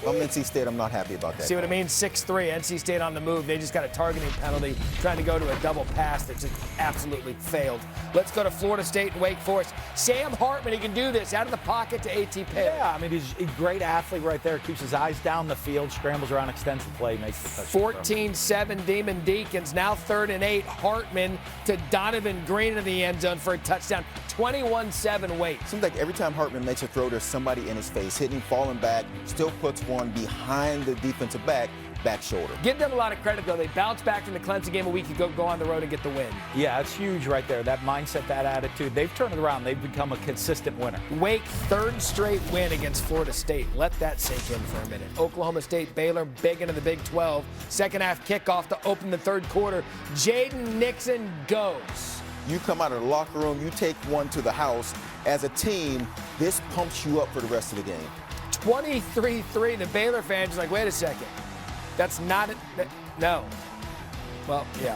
I'm NC State, I'm not happy about that. See what I mean? 6-3, NC State on the move. They just got a targeting penalty trying to go to a double pass that just absolutely failed. Let's go to Florida State and Wake Forest. Sam Hartman, he can do this out of the pocket to A.T. Perry. Yeah, I mean, he's a great athlete right there. Keeps his eyes down the field, scrambles around extensive play, makes the touchdown. 14-7 Demon Deacons, now 3rd and 8. Hartman to Donovan Green in the end zone for a touchdown. 21-7 Wake. Seems like every time Hartman makes a throw, there's somebody in his face, hitting, falling back, still puts one behind the defensive back. back shoulder. Give them a lot of credit, though. They bounced back from the Clemson game a week ago, go on the road and get the win. Yeah, it's huge right there. That mindset, that attitude. They've turned it around. They've become a consistent winner. Wake, third straight win against Florida State. Let that sink in for a minute. Oklahoma State, Baylor, big into the Big 12. Second half kickoff to open the third quarter. Jaden Nixon goes. You come out of the locker room, you take one to the house. As a team, this pumps you up for the rest of the game. 23-3. The Baylor fans are like, wait a second. That's not it. No. Well, yeah.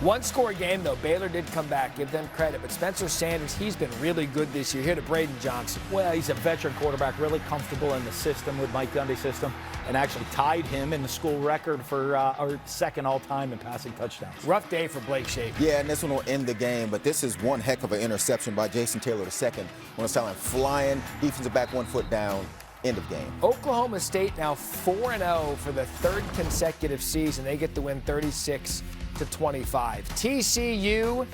One-score game, though. Baylor did come back. Give them credit. But Spencer Sanders, he's been really good this year. Here to Braden Johnson. Well, he's a veteran quarterback, really comfortable in the system with Mike Gundy's system, and actually tied him in the school record for our second all-time in passing touchdowns. Rough day for Blake Shapen. Yeah, and this one will end the game, but this is one heck of an interception by Jason Taylor II. On a silent flying, defensive back 1 foot down. End of game. Oklahoma State now 4-0 for the third consecutive season. They get the win 36-25. TCU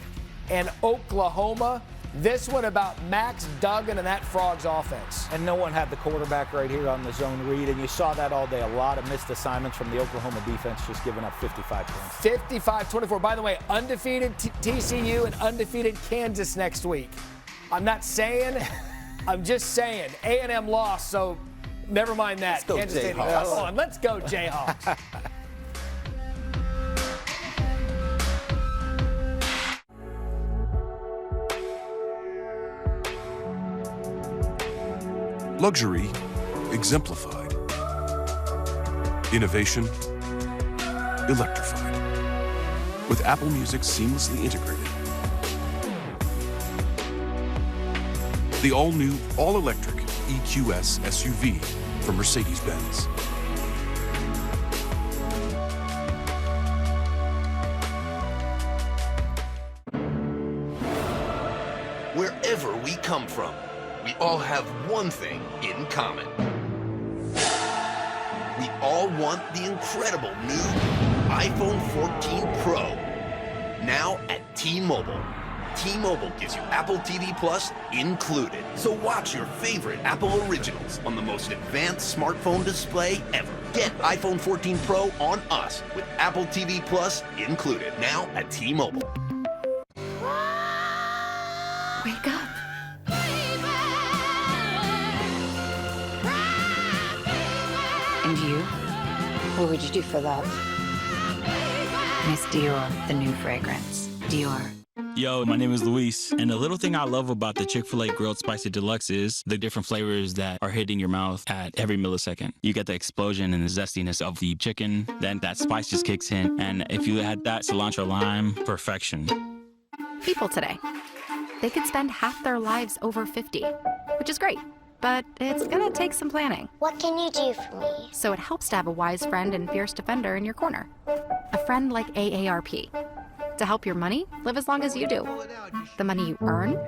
and Oklahoma. This one about Max Duggan and that Frogs offense. And no one had the quarterback right here on the zone read, and you saw that all day. A lot of missed assignments from the Oklahoma defense, just giving up 55 points. 55-24. By the way, undefeated TCU and undefeated Kansas next week. I'm not saying, I'm just saying. A&M lost, so never mind that. Let's go Kansas State. Jayhawks. Hold on, let's go Jayhawks. Luxury exemplified. Innovation electrified. With Apple Music seamlessly integrated. The all-new, all-electric EQS SUV from Mercedes-Benz. Wherever we come from, we all have one thing in common. We all want the incredible new iPhone 14 Pro. Now at T-Mobile. T-Mobile gives you Apple TV Plus included. So watch your favorite Apple originals on the most advanced smartphone display ever. Get iPhone 14 Pro on us with Apple TV Plus included. Now at T-Mobile. Wake up. And you? What would you do for love? Miss Dior, the new fragrance. Dior. Yo, my name is Luis, and the little thing I love about the Chick-fil-A Grilled Spicy Deluxe is the different flavors that are hitting your mouth at every millisecond. You get the explosion and the zestiness of the chicken, then that spice just kicks in, and if you had that cilantro lime, perfection. People today, they could spend half their lives over 50, which is great, but it's gonna take some planning. What can you do for me? So it helps to have a wise friend and fierce defender in your corner. A friend like AARP. To help your money live as long as you do. The money you earn,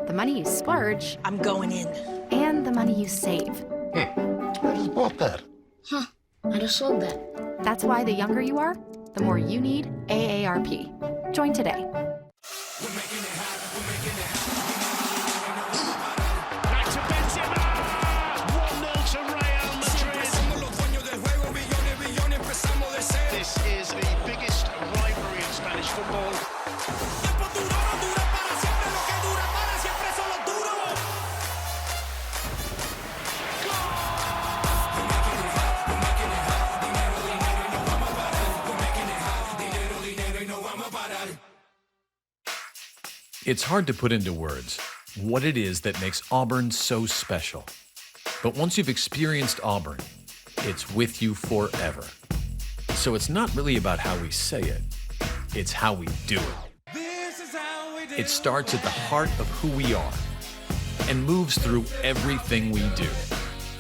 the money you splurge. I'm going in. And the money you save. I just bought that. Huh, I just sold that. That's why the younger you are, the more you need AARP. Join today. This is the biggest rivalry in Spanish football. It's hard to put into words what it is that makes Auburn so special. But once you've experienced Auburn, it's with you forever. So it's not really about how we say it, it's how we do it. It starts at the heart of who we are and moves through everything we do.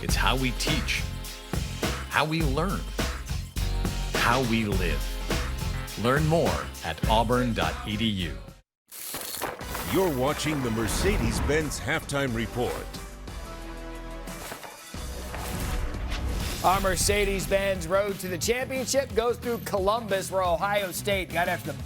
It's how we teach, how we learn, how we live. Learn more at auburn.edu. You're watching the Mercedes-Benz Halftime Report. Our Mercedes-Benz road to the championship goes through Columbus, where Ohio State got after the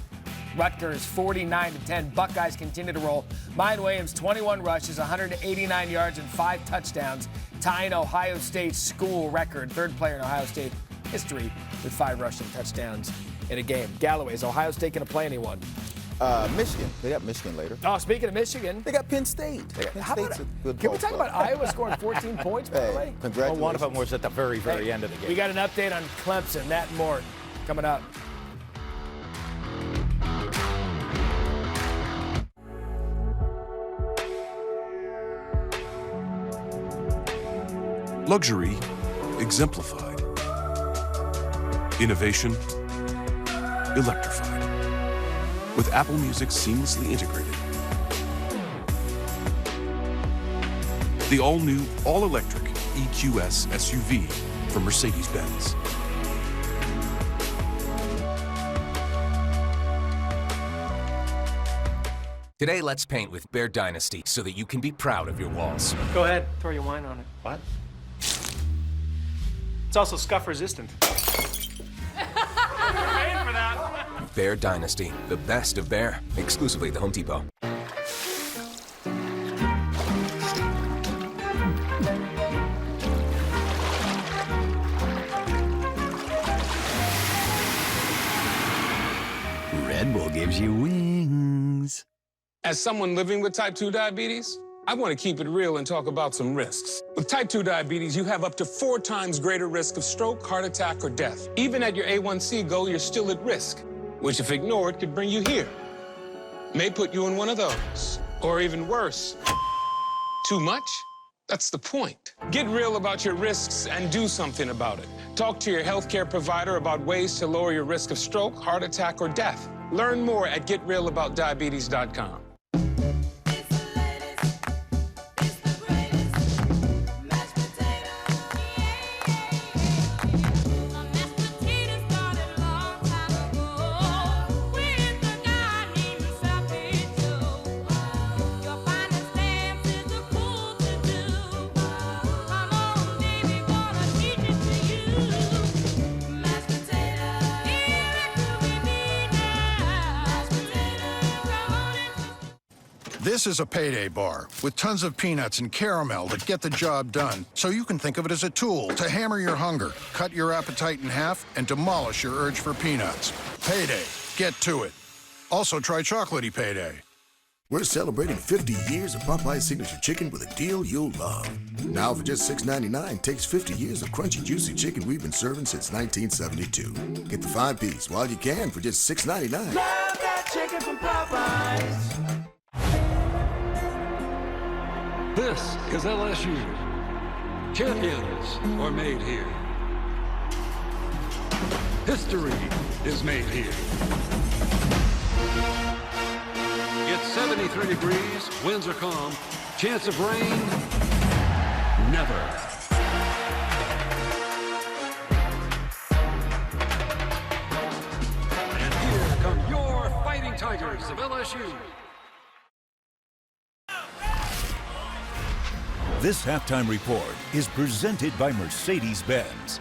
Rutgers 49-10. Buckeyes continue to roll. Mine Williams, 21 rushes, 189 yards, and 5 touchdowns, tying Ohio State's school record. Third player in Ohio State history with 5 rushing touchdowns in a game. Galloway, is Ohio State going to play anyone? Michigan. They got Michigan later. Oh, speaking of Michigan. They got Penn State. Can we talk about Iowa scoring 14 points, by the way? Congratulations. Well, one of them was at the very, very end of the game. We got an update on Clemson. That and more coming up. Luxury exemplified. Innovation electrified. With Apple Music seamlessly integrated. The all-new, all-electric EQS SUV from Mercedes-Benz. Today, let's paint with Bear Dynasty so that you can be proud of your walls. Go ahead, throw your wine on it. What? It's also scuff resistant. Bear Dynasty, the best of Bear, exclusively at the Home Depot. Red Bull gives you wings. As someone living with type 2 diabetes, I want to keep it real and talk about some risks. With type 2 diabetes, you have up to 4 times greater risk of stroke, heart attack, or death. Even at your A1C goal, you're still at risk, which if ignored could bring you here. May put you in one of those, or even worse. Too much? That's the point. Get real about your risks and do something about it. Talk to your healthcare provider about ways to lower your risk of stroke, heart attack, or death. Learn more at getrealaboutdiabetes.com. This is a payday bar with tons of peanuts and caramel that get the job done, so you can think of it as a tool to hammer your hunger, cut your appetite in half, and demolish your urge for peanuts. Payday. Get to it. Also try chocolatey payday. We're celebrating 50 years of Popeye's Signature Chicken with a deal you'll love. Now for just $6.99, takes 50 years of crunchy, juicy chicken we've been serving since 1972. Get the 5-piece while you can for just $6.99. Love that chicken from Popeyes. This is LSU. Champions are made here. History is made here. It's 73 degrees, winds are calm, chance of rain, never. And here come your Fighting Tigers of LSU. This halftime report is presented by Mercedes-Benz.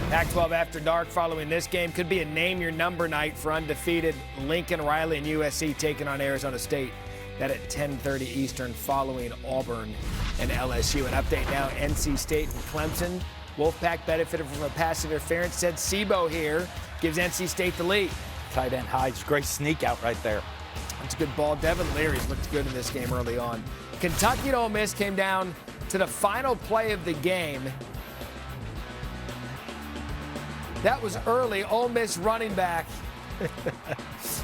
Pac-12 After Dark following this game could be a name-your-number night for undefeated Lincoln Riley and USC taking on Arizona State. That at 10:30 Eastern following Auburn and LSU. An update now, NC State and Clemson. Wolfpack benefited from a pass interference. Said Sebo here gives NC State the lead. Tight end Hyde's great sneak out right there. That's a good ball. Devin Leary's looked good in this game early on. Kentucky and Ole Miss came down to the final play of the game. That was early. Ole Miss running back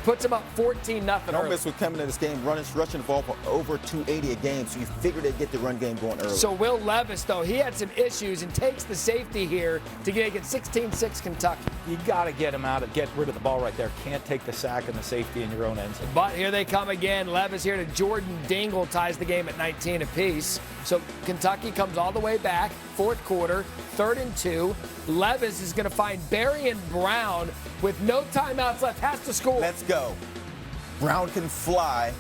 puts them up 14-0. Ole Miss was coming to this game rushing the ball for over 280 a game, so you figured they'd get the run game going early. So Will Levis, though, he had some issues and takes the safety here to make it 16-6 Kentucky. You got to get rid of the ball right there. Can't take the sack and the safety in your own end zone. But here they come again. Levis here to Jordan Dingle, ties the game at 19 apiece. So Kentucky comes all the way back, fourth quarter, 3rd and 2. Levis is going to find Barry and Brown with no timeouts left, has to score. Let's go. Brown can fly,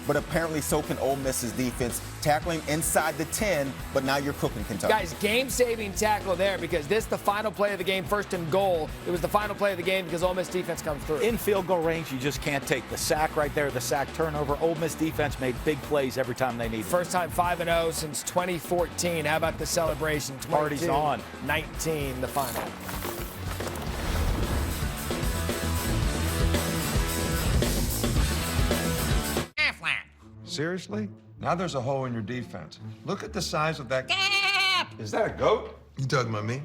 but apparently so can Ole Miss's defense, tackling inside the 10, but now you're cooking Kentucky. Guys, game-saving tackle there because this is the final play of the game, first and goal. It was the final play of the game because Ole Miss defense comes through. In field goal range, you just can't take the sack right there, the sack turnover. Ole Miss defense made big plays every time they needed. First time 5-0 since 2014. How about the celebration? Party's on. 19, the final. Seriously? Now there's a hole in your defense. Look at the size of that. Gap! Is that a goat? You talking about me?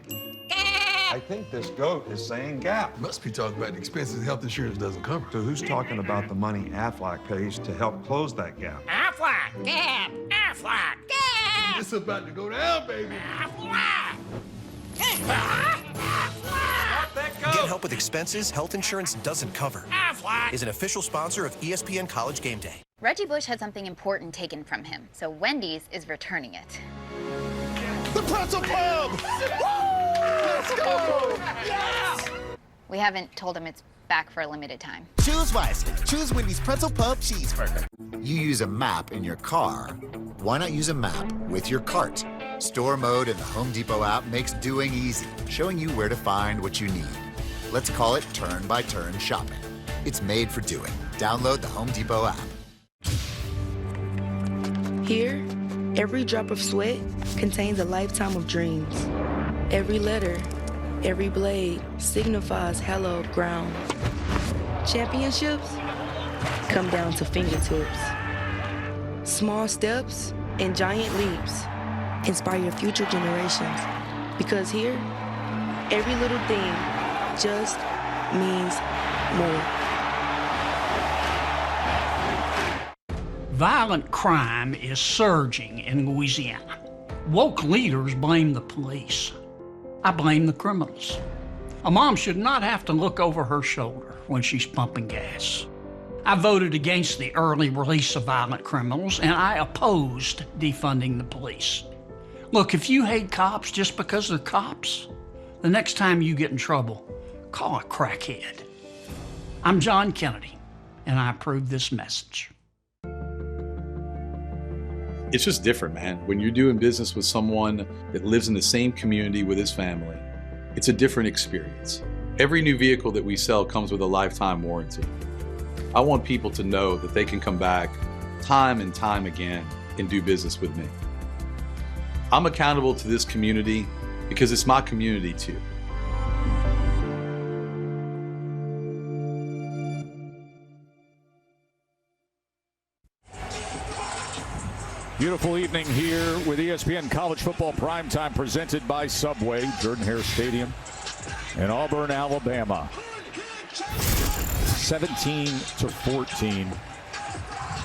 Gap! I think this goat is saying gap. Must be talking about the expenses health insurance doesn't cover. So who's talking about the money Aflac pays to help close that gap? Aflac, gap, Aflac, gap. It's about to go down, baby. Aflac. Get help with expenses health insurance doesn't cover. Aflac is an official sponsor of ESPN College Game Day. Reggie Bush had something important taken from him, so Wendy's is returning it. The pretzel pub! Let's go! Yes! We haven't told him it's back for a limited time. Choose wisely. Choose Wendy's Pretzel Pub Cheeseburger. You use a map in your car. Why not use a map with your cart? Store mode in the Home Depot app makes doing easy, showing you where to find what you need. Let's call it turn-by-turn shopping. It's made for doing. Download the Home Depot app. Here, every drop of sweat contains a lifetime of dreams. Every letter, every blade signifies hallowed ground. Championships come down to fingertips. Small steps and giant leaps inspire future generations. Because here, every little thing just means more. Violent crime is surging in Louisiana. Woke leaders blame the police. I blame the criminals. A mom should not have to look over her shoulder when she's pumping gas. I voted against the early release of violent criminals, and I opposed defunding the police. Look, if you hate cops just because they're cops, the next time you get in trouble, call a crackhead. I'm John Kennedy, and I approve this message. It's just different, man. When you're doing business with someone that lives in the same community with his family, it's a different experience. Every new vehicle that we sell comes with a lifetime warranty. I want people to know that they can come back time and time again and do business with me. I'm accountable to this community because it's my community too. Beautiful evening here with ESPN College Football Primetime presented by Subway, Jordan-Hare Stadium in Auburn, Alabama. 17-14.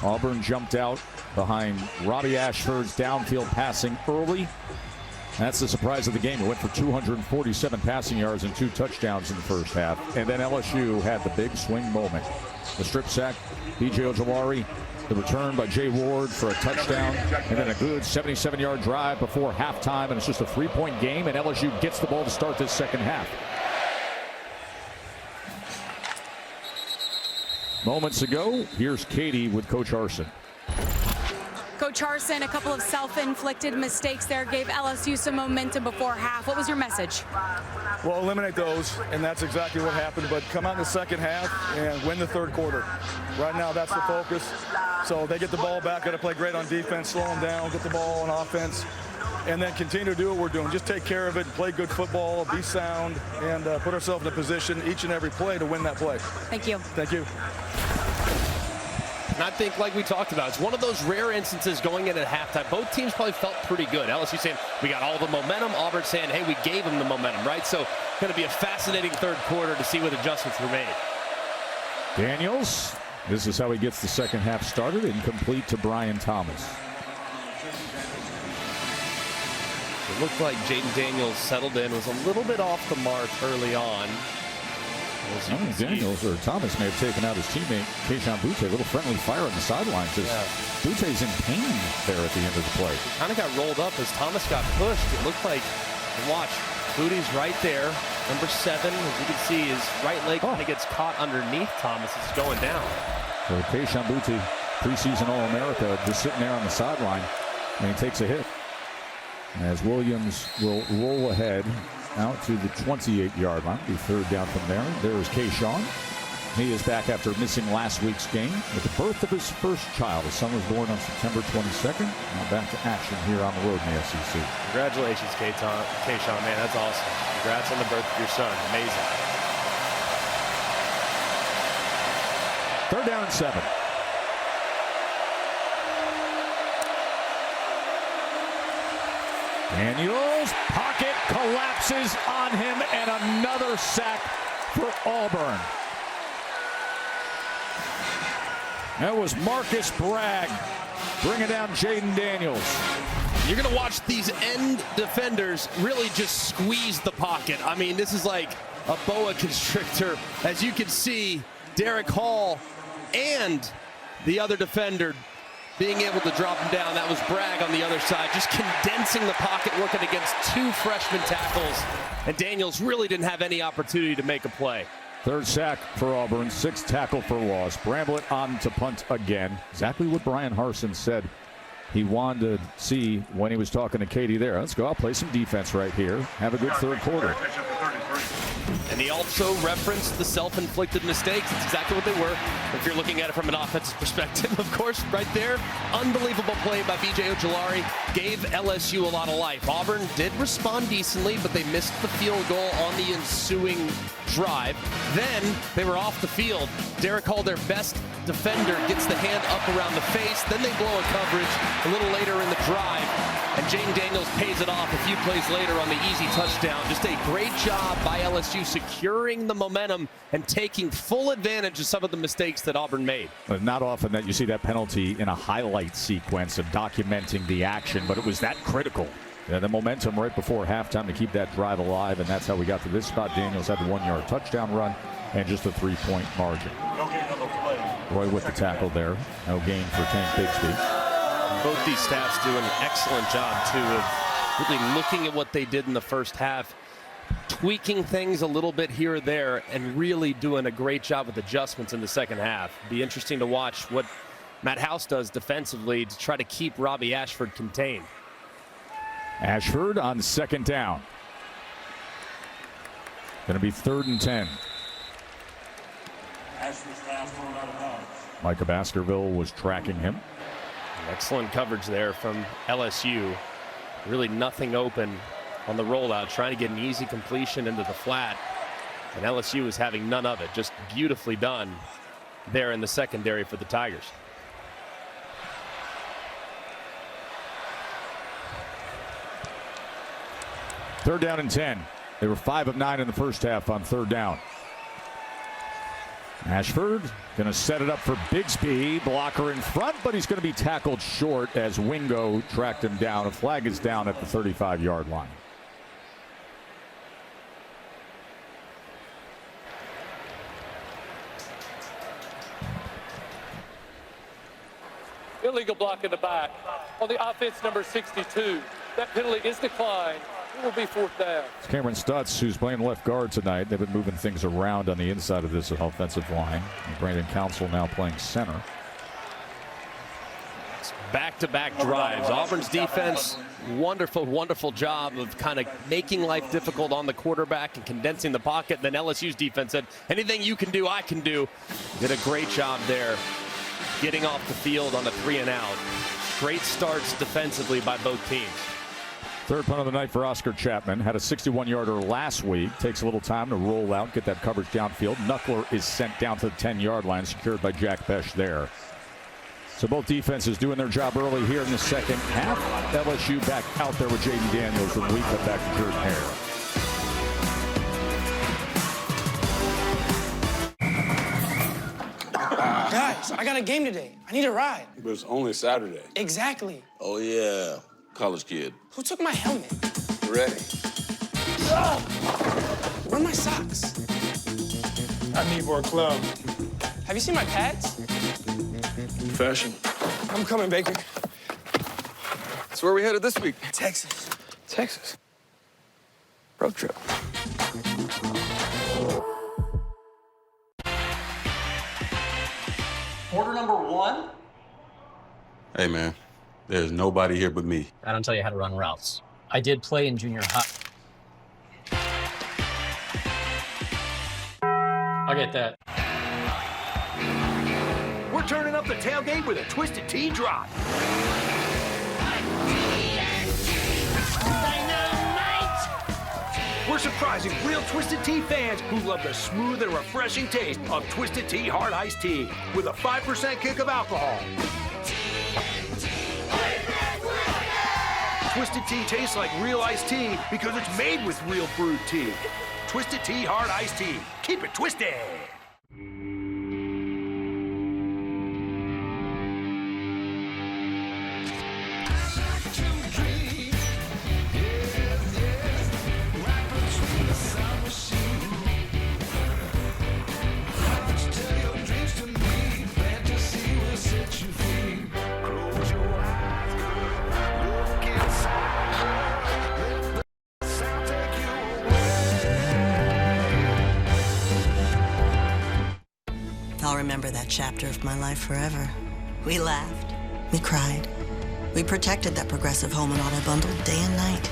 Auburn jumped out behind Robbie Ashford's downfield passing early. That's the surprise of the game. It went for 247 passing yards and 2 touchdowns in the first half. And then LSU had the big swing moment. The strip sack, B.J. Ojulari, the return by Jay Ward for a touchdown, and then a good 77-yard drive before halftime, and it's just a 3-point game, and LSU gets the ball to start this second half. Moments ago, here's Katie with Coach Arson. Coach Arson, a couple of self-inflicted mistakes there gave LSU some momentum before half. What was your message? Well, eliminate those, and that's exactly what happened. But come out in the second half and win the third quarter. Right now, that's the focus. So they get the ball back, got to play great on defense, slow them down, get the ball on offense, and then continue to do what we're doing. Just take care of it, play good football, be sound, and put ourselves in a position each and every play to win that play. Thank you. Thank you. And I think, like we talked about, it's one of those rare instances going in at halftime. Both teams probably felt pretty good. LSU saying, we got all the momentum. Auburn saying, hey, we gave them the momentum, right? So going to be a fascinating third quarter to see what adjustments were made. Daniels, this is how he gets the second half started, incomplete to Brian Thomas. It looked like Jaden Daniels settled in, was a little bit off the mark early on. Daniels or Thomas may have taken out his teammate, Kayshon Boutte. A little friendly fire on the sidelines. Boutte's in pain there at the end of the play. He kind of got rolled up as Thomas got pushed. It looked like, and watch, Boutte's right there. Number 7, as you can see, his right leg kind of gets caught underneath Thomas. It's going down. So Keishawn Boutte, preseason All-America, just sitting there on the sideline, and he takes a hit. As Williams will roll ahead out to the 28-yard line. Be third down from there. There is Keishawn. He is back after missing last week's game with the birth of his first child. His son was born on September 22nd. Now back to action here on the road in the SEC. Congratulations, Keishawn, man. That's awesome. Congrats on the birth of your son. Amazing. 3rd down and 7. Daniels, pocket collapses on him, and another sack for Auburn. That was Marcus Bragg bringing down Jaden Daniels. You're going to watch these end defenders really just squeeze the pocket. I mean, this is like a boa constrictor. As you can see, Derek Hall and the other defender being able to drop him down. That was Bragg on the other side, just condensing the pocket, working against 2 freshman tackles. And Daniels really didn't have any opportunity to make a play. 3rd sack for Auburn, 6th tackle for loss. Bramblett on to punt again. Exactly what Brian Harsin said he wanted to see when he was talking to Katie there. Let's go out, play some defense right here. Have a good 3rd quarter. And he also referenced the self-inflicted mistakes. That's exactly what they were. If you're looking at it from an offensive perspective, of course, right there. Unbelievable play by B.J. Ojulari. Gave LSU a lot of life. Auburn did respond decently, but they missed the field goal on the ensuing drive. Then they were off the field. Derek Hall, their best defender, gets the hand up around the face. Then they blow a coverage a little later in the drive. And Jaden Daniels pays it off a few plays later on the easy touchdown. Just a great job by LSU securing the momentum and taking full advantage of some of the mistakes that Auburn made. Not often that you see that penalty in a highlight sequence of documenting the action, but it was that critical. Yeah, the momentum right before halftime to keep that drive alive, and that's how we got to this spot. Daniels had the 1-yard touchdown run and just a 3-point margin. Roy with the tackle there. No gain for Tank Bigsby. Both these staffs do an excellent job, too, of really looking at what they did in the first half, tweaking things a little bit here or there, and really doing a great job with adjustments in the second half. Be interesting to watch what Matt House does defensively to try to keep Robbie Ashford contained. Ashford on 2nd down. Going to be 3rd and 10. Micah Baskerville was tracking him. Excellent coverage there from LSU. Really nothing open on the rollout, trying to get an easy completion into the flat. And LSU was having none of it. Just beautifully done there in the secondary for the Tigers. Third down and 10. They were 5 of 9 in the first half on 3rd down. Ashford going to set it up for Bigsby. Blocker in front, but he's going to be tackled short as Wingo tracked him down. A flag is down at the 35-yard line. Illegal block in the back on the offense, number 62. That penalty is declined. It will be 4th down. It's Cameron Stutz, who's playing left guard tonight. They've been moving things around on the inside of this offensive line. And Brandon Council now playing center. Back-to-back drives. Auburn's defense, wonderful job of kind of making life difficult on the quarterback and condensing the pocket. Then LSU's defense said, anything you can do, I can do. Did a great job there, getting off the field on a 3-and-out. Great starts defensively by both teams. 3rd punt of the night for Oscar Chapman. Had a 61-yarder last week. Takes a little time to roll out, get that coverage downfield. Knuckler is sent down to the 10-yard line, secured by Jack Besh there. So both defenses doing their job early here in the second half. LSU back out there with Jaden Daniels, and we cut back to Jordan Hare. Guys, I got a game today. I need a ride. But it's only Saturday. Exactly. Oh, yeah. College kid. Who took my helmet? Ready. Oh! Where are my socks? I need more club. Have you seen my pads? Fashion. I'm coming, Baker. So where are we headed this week? Texas. Texas. Road trip. Quarter number 1? Hey, man, there's nobody here but me. I don't tell you how to run routes. I did play in junior high. I'll get that. We're turning up the tailgate with a Twisted Tea drop. We're surprising real Twisted Tea fans who love the smooth and refreshing taste of Twisted Tea Hard Iced Tea with a 5% kick of alcohol. Twisted Tea tastes like real iced tea because it's made with real brewed tea. Twisted Tea Hard Iced Tea. Keep it twisted. I'll remember that chapter of my life forever. We laughed. We cried. We protected that Progressive home and auto bundle day and night.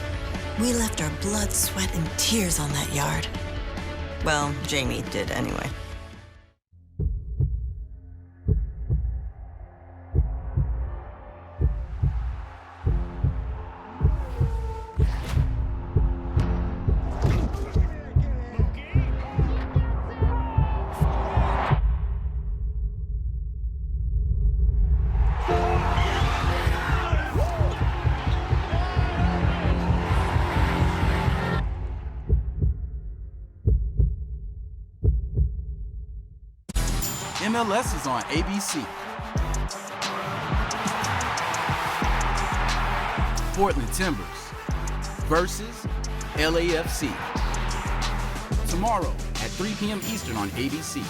We left our blood, sweat, and tears on that yard. Well, Jamie did anyway. MLS is on ABC. Portland Timbers versus LAFC. Tomorrow at 3 p.m. Eastern on ABC.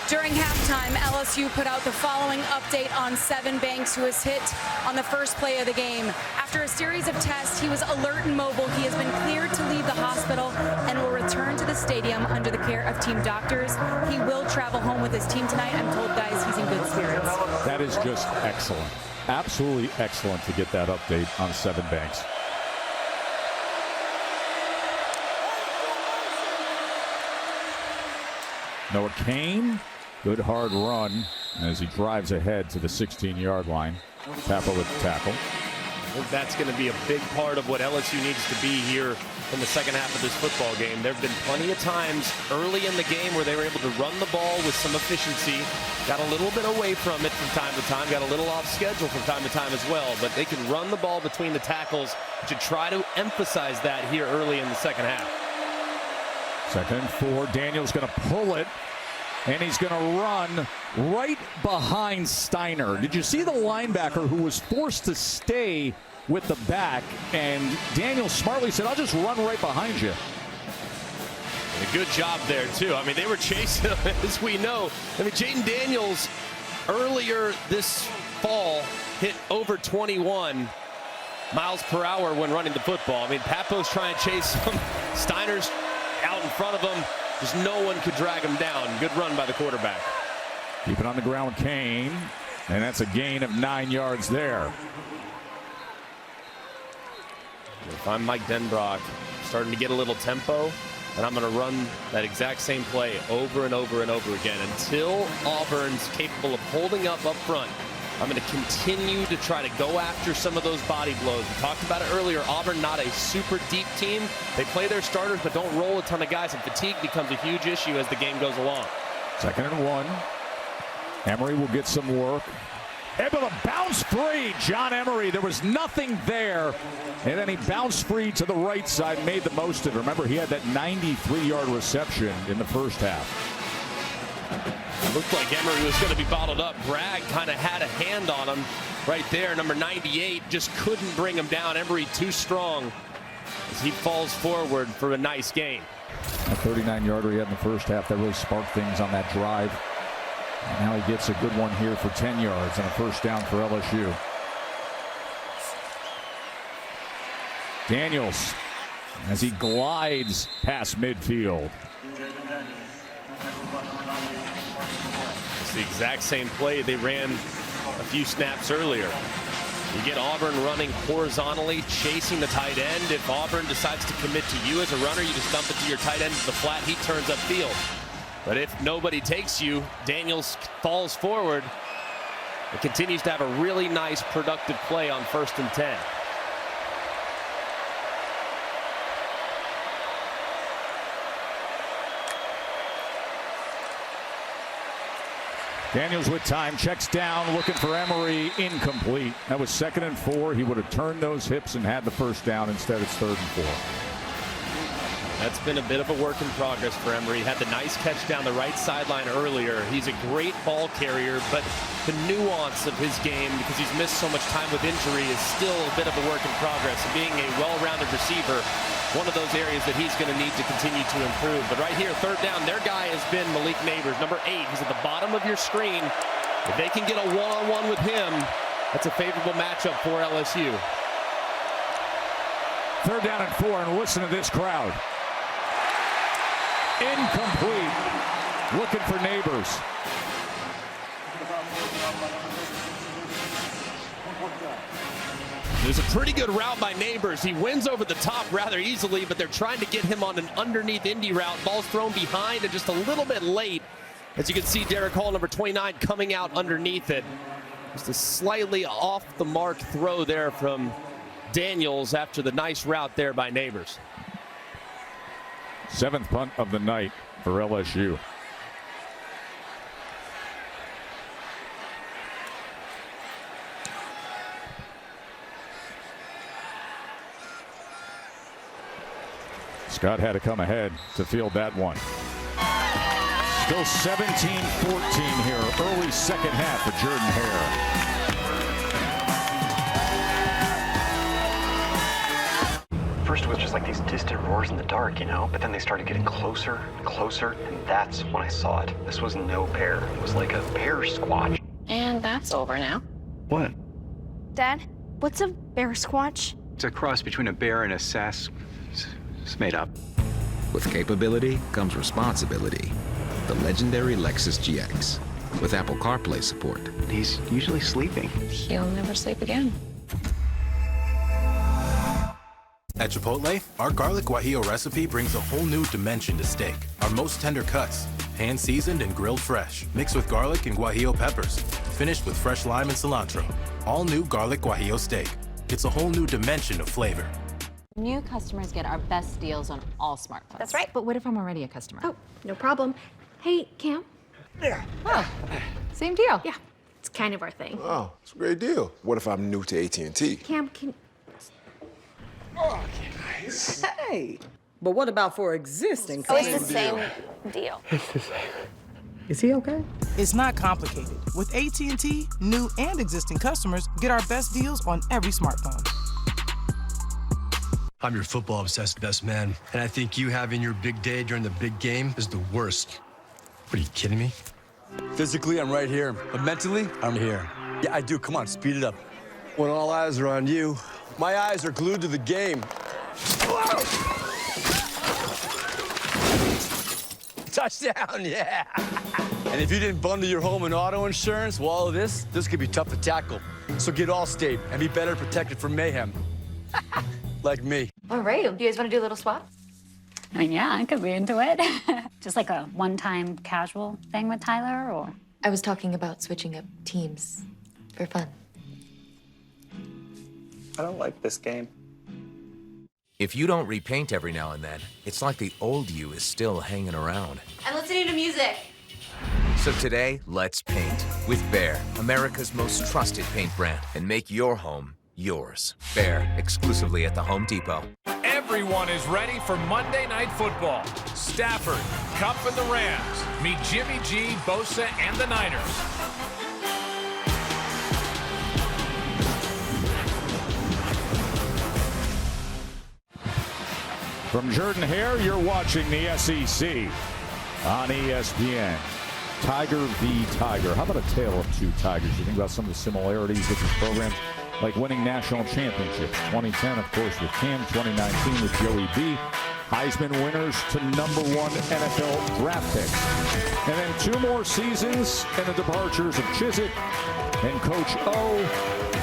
During halftime, LSU put out the following update on Seven Banks, who was hit on the first play of the game. After a series of tests, he was alert and mobile. He has been cleared to leave the hospital and will return to the stadium under the care of team doctors. He will travel home with his team tonight. I'm told, guys, he's in good spirits. That is just excellent. Absolutely excellent to get that update on Seven Banks. Noah Kane, good hard run as he drives ahead to the 16-yard line. Papa with the tackle. I think that's going to be a big part of what LSU needs to be here in the second half of this football game. There have been plenty of times early in the game where they were able to run the ball with some efficiency, got a little bit away from it from time to time, got a little off schedule from time to time as well, but they can run the ball between the tackles to try to emphasize that here early in the second half. Second and 4, Daniel's going to pull it, and he's going to run right behind Steiner. Did you see the linebacker who was forced to stay with the back, and Daniel smartly said, I'll just run right behind you. And a good job there, too. I mean, they were chasing him, as we know. I mean, Jaden Daniels earlier this fall hit over 21 miles per hour when running the football. I mean, Papo's trying to chase him. Steiner's out in front of him. Just no one could drag him down. Good run by the quarterback. Keep it on the ground, Kane. And that's a gain of 9 yards there. If I'm Mike Denbrock, starting to get a little tempo, and I'm going to run that exact same play over and over and over again until Auburn's capable of holding up front. I'm going to continue to try to go after some of those body blows. We talked about it earlier. Auburn, not a super deep team. They play their starters, but don't roll a ton of guys, and fatigue becomes a huge issue as the game goes along. Second and 1. Emery will get some work. Able to bounce free, John Emery. There was nothing there. And then he bounced free to the right side, made the most of it. Remember, he had that 93-yard reception in the first half. It looked like Emery was going to be bottled up. Bragg kind of had a hand on him right there. Number 98 just couldn't bring him down. Emery too strong as he falls forward for a nice gain. A 39-yarder he had in the first half. That really sparked things on that drive. And now he gets a good one here for 10 yards and a first down for LSU. Daniels as he glides past midfield. the exact same play they ran a few snaps earlier. You get Auburn running horizontally, chasing the tight end. If Auburn decides to commit to you as a runner, you just dump it to your tight end to the flat. He turns upfield. But if nobody takes you, Daniels falls forward. It continues to have a really nice, productive play on 1st and 10. Daniels with time, checks down, looking for Emery, incomplete. That was 2nd and 4. He would have turned those hips and had the first down. Instead, it's 3rd and 4. That's been a bit of a work in progress for Emery. Had the nice catch down the right sideline earlier. He's a great ball carrier, but the nuance of his game, because he's missed so much time with injury, is still a bit of a work in progress. And being a well-rounded receiver, one of those areas that he's going to need to continue to improve. But right here, 3rd down, their guy has been Malik Neighbors, number 8. He's at the bottom of your screen. If they can get a one-on-one with him, that's a favorable matchup for LSU. 3rd down and 4, and listen to this crowd. Incomplete. Looking for Neighbors. There's a pretty good route by Neighbors. He wins over the top rather easily, but they're trying to get him on an underneath Indy route. Ball's thrown behind and just a little bit late. As you can see, Derek Hall, number 29, coming out underneath it. Just a slightly off the mark throw there from Daniels after the nice route there by Neighbors. 7th punt of the night for LSU. Scott had to come ahead to field that one. Still 17-14 here, early 2nd half for Jordan Hare. First it was just like these distant roars in the dark, you know, but then they started getting closer and closer, and that's when I saw it. This was no bear. It was like a bear squatch. And that's over now. What? Dad, what's a bear squatch? It's a cross between a bear and a sass. It's made up. With capability comes responsibility. The legendary Lexus GX. With Apple CarPlay support. He's usually sleeping. He'll never sleep again. At Chipotle, our garlic guajillo recipe brings a whole new dimension to steak. Our most tender cuts, hand-seasoned and grilled fresh, mixed with garlic and guajillo peppers, finished with fresh lime and cilantro. All new garlic guajillo steak. It's a whole new dimension of flavor. New customers get our best deals on all smartphones. That's right. But what if I'm already a customer? Oh, no problem. Hey, Cam. Yeah. Oh, same deal. Yeah, it's kind of our thing. Oh, it's a great deal. What if I'm new to AT&T? Cam, can... Oh, nice. Hey, but what about for existing Oh, customers? it's the same deal. Is he okay? It's not complicated. With AT&T, new and existing customers get our best deals on every smartphone. I'm your football-obsessed best man, and I think you having your big day during the big game is the worst. What, are you kidding me? Physically, I'm right here, but mentally, I'm here. Yeah, I do. Come on, speed it up. When all eyes are on you, My eyes are glued to the game. Touchdown, yeah. And if you didn't bundle your home and auto insurance, well, all of this could be tough to tackle. So get Allstate and be better protected from mayhem. Like me. All right, do you guys want to do a little swap? I mean, yeah, I could be into it. Just like a one-time casual thing with Tyler, or? I was talking about switching up teams for fun. I don't like this game. If you don't repaint every now and then, it's like the old you is still hanging around. I'm listening to music. So today, let's paint with Behr, America's most trusted paint brand, and make your home yours. Behr, exclusively at the Home Depot. Everyone is ready for Monday Night Football. Stafford, Kupp, and the Rams meet Jimmy G, Bosa, and the Niners. From Jordan Hare, you're watching the SEC on ESPN. Tiger v. Tiger. How about a tale of two tigers? You think about some of the similarities with these programs, like winning national championships. 2010, of course, with Cam. 2019 with Joey B. Heisman winners to #1 NFL draft pick. And then 2 more seasons and the departures of Chizik and Coach O.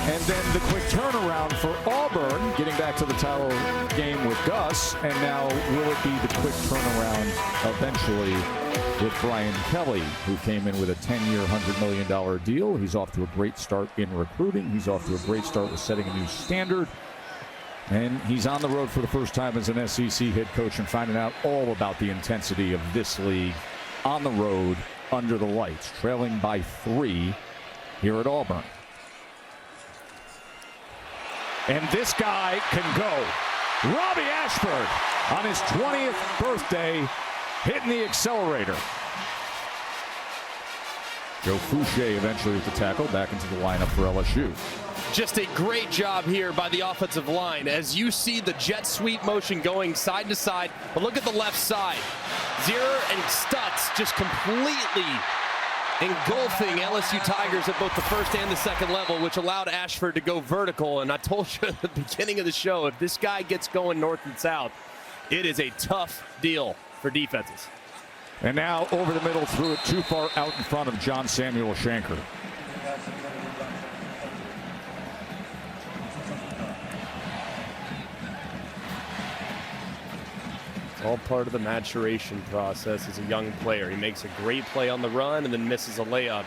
And then the quick turnaround for Auburn, getting back to the title game with Gus. And now will it be the quick turnaround eventually with Brian Kelly, who came in with a 10-year, $100 million deal. He's off to a great start in recruiting. He's off to a great start with setting a new standard. And he's on the road for the first time as an SEC head coach and finding out all about the intensity of this league on the road under the lights, trailing by 3 here at Auburn. And this guy can go. Robbie Ashford on his 20th birthday hitting the accelerator. Joe Fouché eventually with the tackle back into the lineup for LSU. Just a great job here by the offensive line as you see the jet sweep motion going side to side. But look at the left side. Zierer and Stutz just completely engulfing LSU Tigers at both the first and the second level, which allowed Ashford to go vertical. And I told you at the beginning of the show, if this guy gets going north and south, it is a tough deal for defenses. And now over the middle, threw it too far out in front of John Samuel Shanker. All part of the maturation process as a young player. He makes a great play on the run and then misses a layup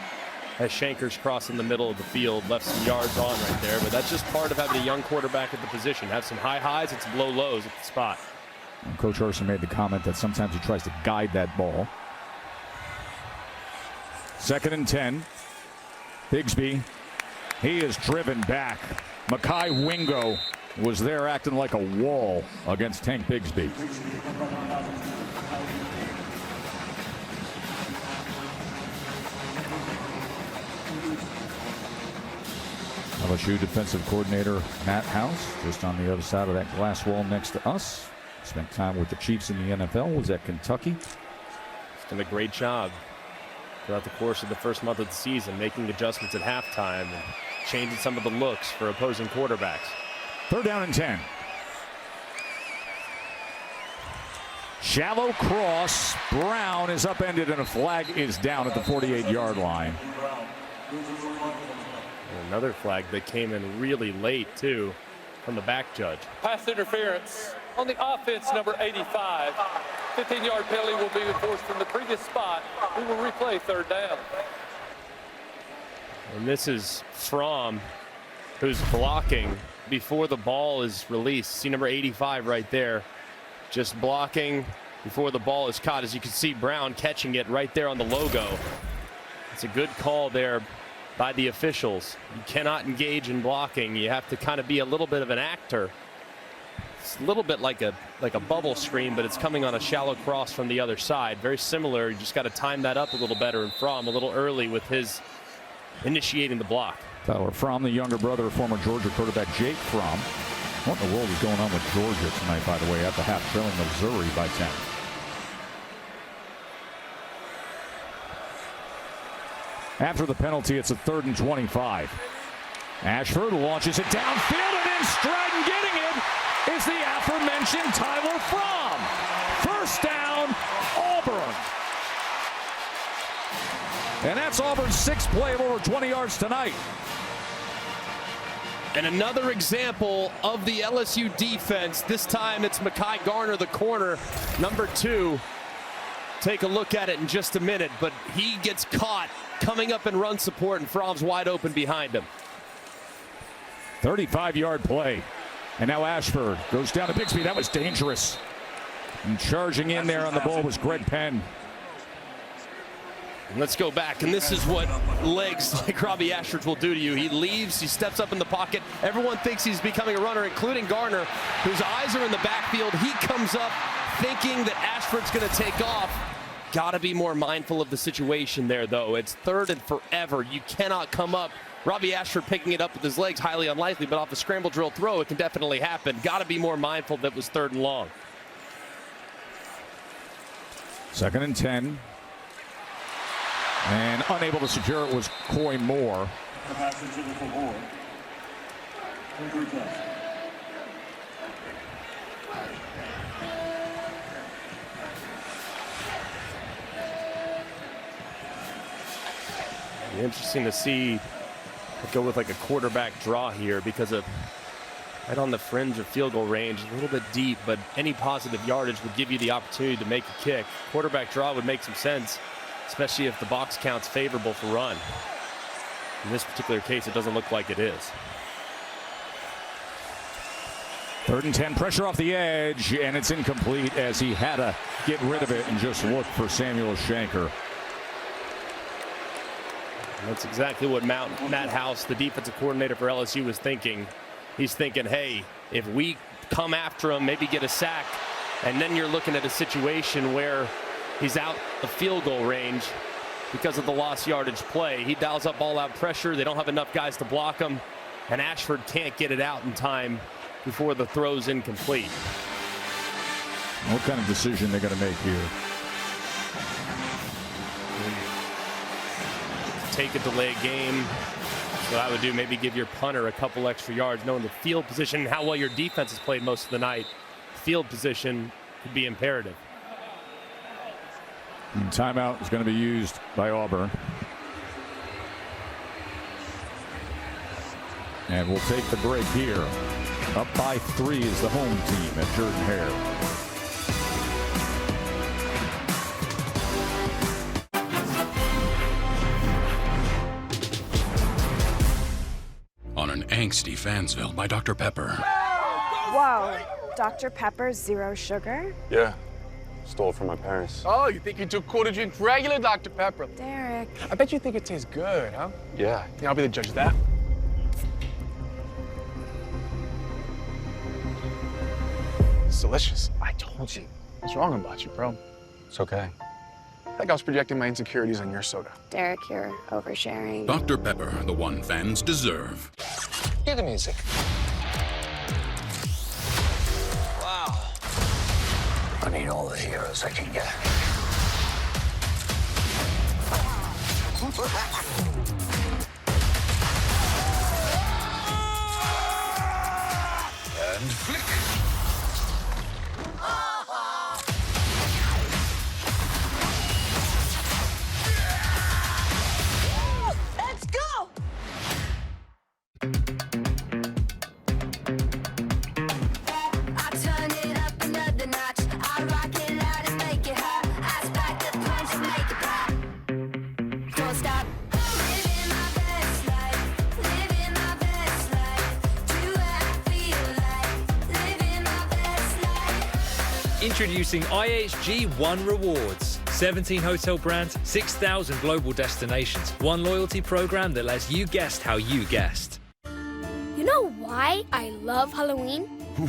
as Shanker's crossing the middle of the field, left some yards on right there. But that's just part of having a young quarterback at the position. Have some high highs and some low lows at the spot. And Coach Urson made the comment that sometimes he tries to guide that ball. 2nd and 10. Bigsby. He is driven back. Mekhi Wingo was there acting like a wall against Tank Bigsby. LSU defensive coordinator Matt House, just on the other side of that glass wall next to us. Spent time with the Chiefs in the NFL, was at Kentucky. He's done a great job throughout the course of the first month of the season, making adjustments at halftime and changing some of the looks for opposing quarterbacks. 3rd down and 10. Shallow cross. Brown is upended and a flag is down at the 48-yard line. And another flag that came in really late, too, from the back judge. Pass interference on the offense, number 85. 15-yard penalty will be enforced from the previous spot. We will replay 3rd down. And this is Fromm, who's blocking before the ball is released. See number 85 right there. Just blocking before the ball is caught. As you can see, Brown catching it right there on the logo. It's a good call there by the officials. You cannot engage in blocking. You have to kind of be a little bit of an actor. It's a little bit like a bubble screen, but it's coming on a shallow cross from the other side. Very similar. You just got to time that up a little better. And Fromm a little early with his initiating the block. Tyler Fromm, the younger brother of former Georgia quarterback Jake Fromm. What in the world is going on with Georgia tonight, by the way, at the half, trailing Missouri by 10. After the penalty, it's a 3rd and 25. Ashford launches it downfield, and in stride and getting it is the aforementioned Tyler Fromm. 1st down, Auburn. And that's Auburn's 6th play of over 20 yards tonight. And another example of the LSU defense. This time it's Mekhi Garner, the corner, number 2. Take a look at it in just a minute, but he gets caught coming up in run support, and Fromm's wide open behind him. 35-yard play. And now Ashford goes down to Bigsby. That was dangerous. And charging in there on the ball was Greg Penn. Let's go back, and this is what legs like Robbie Ashford will do to you. He leaves, he steps up in the pocket. Everyone thinks he's becoming a runner, including Garner, whose eyes are in the backfield. He comes up thinking that Ashford's going to take off. Got to be more mindful of the situation there, though. It's 3rd and forever. You cannot come up. Robbie Ashford picking it up with his legs, highly unlikely, but off a scramble drill throw, it can definitely happen. Got to be more mindful that was 3rd and long. 2nd and 10. And unable to secure it was Coy Moore. Interesting to see go with like a quarterback draw here because of right on the fringe of field goal range, a little bit deep, but any positive yardage would give you the opportunity to make a kick. Quarterback draw would make some sense, especially if the box count's favorable for run. In this particular case, it doesn't look like it is. 3rd and 10, pressure off the edge, and it's incomplete as he had to get rid of it and just look for Samuel Shanker. That's exactly what Matt House, the defensive coordinator for LSU, was thinking. He's thinking, hey, if we come after him, maybe get a sack, and then you're looking at a situation where he's out of field goal range because of the lost yardage play. He dials up all-out pressure. They don't have enough guys to block him, and Ashford can't get it out in time before the throw's incomplete. What kind of decision they're going to make here? Take a delay game. So I would do maybe give your punter a couple extra yards, knowing the field position and how well your defense has played most of the night. Field position could be imperative. And timeout is going to be used by Auburn. And we'll take the break here. Up by 3 is the home team at Jordan-Hare. On an angsty Fansville by Dr. Pepper. Whoa, Dr. Pepper, 0 sugar? Yeah, stole it from my parents. Oh, you think you took quarter drink regular Dr. Pepper? Derek. I bet you think it tastes good, huh? Yeah. Yeah, I'll be the judge of that. It's delicious. I told you. What's wrong about you, bro? It's okay. I think I was projecting my insecurities on your soda. Derek, you're oversharing. Dr. Pepper, the one fans deserve. Hear the music. Wow. I need all the heroes I can get. And flick. Let's go! I turn it up another notch. I rock it loud and make it hot. I spike the punch and make it pop. Don't stop. Living my best life. Living my best life. Do what I feel like. Living my best life. Introducing IHG One Rewards. 17 hotel brands, 6,000 global destinations. One loyalty program that lets you guest how you guest. You know why I love Halloween?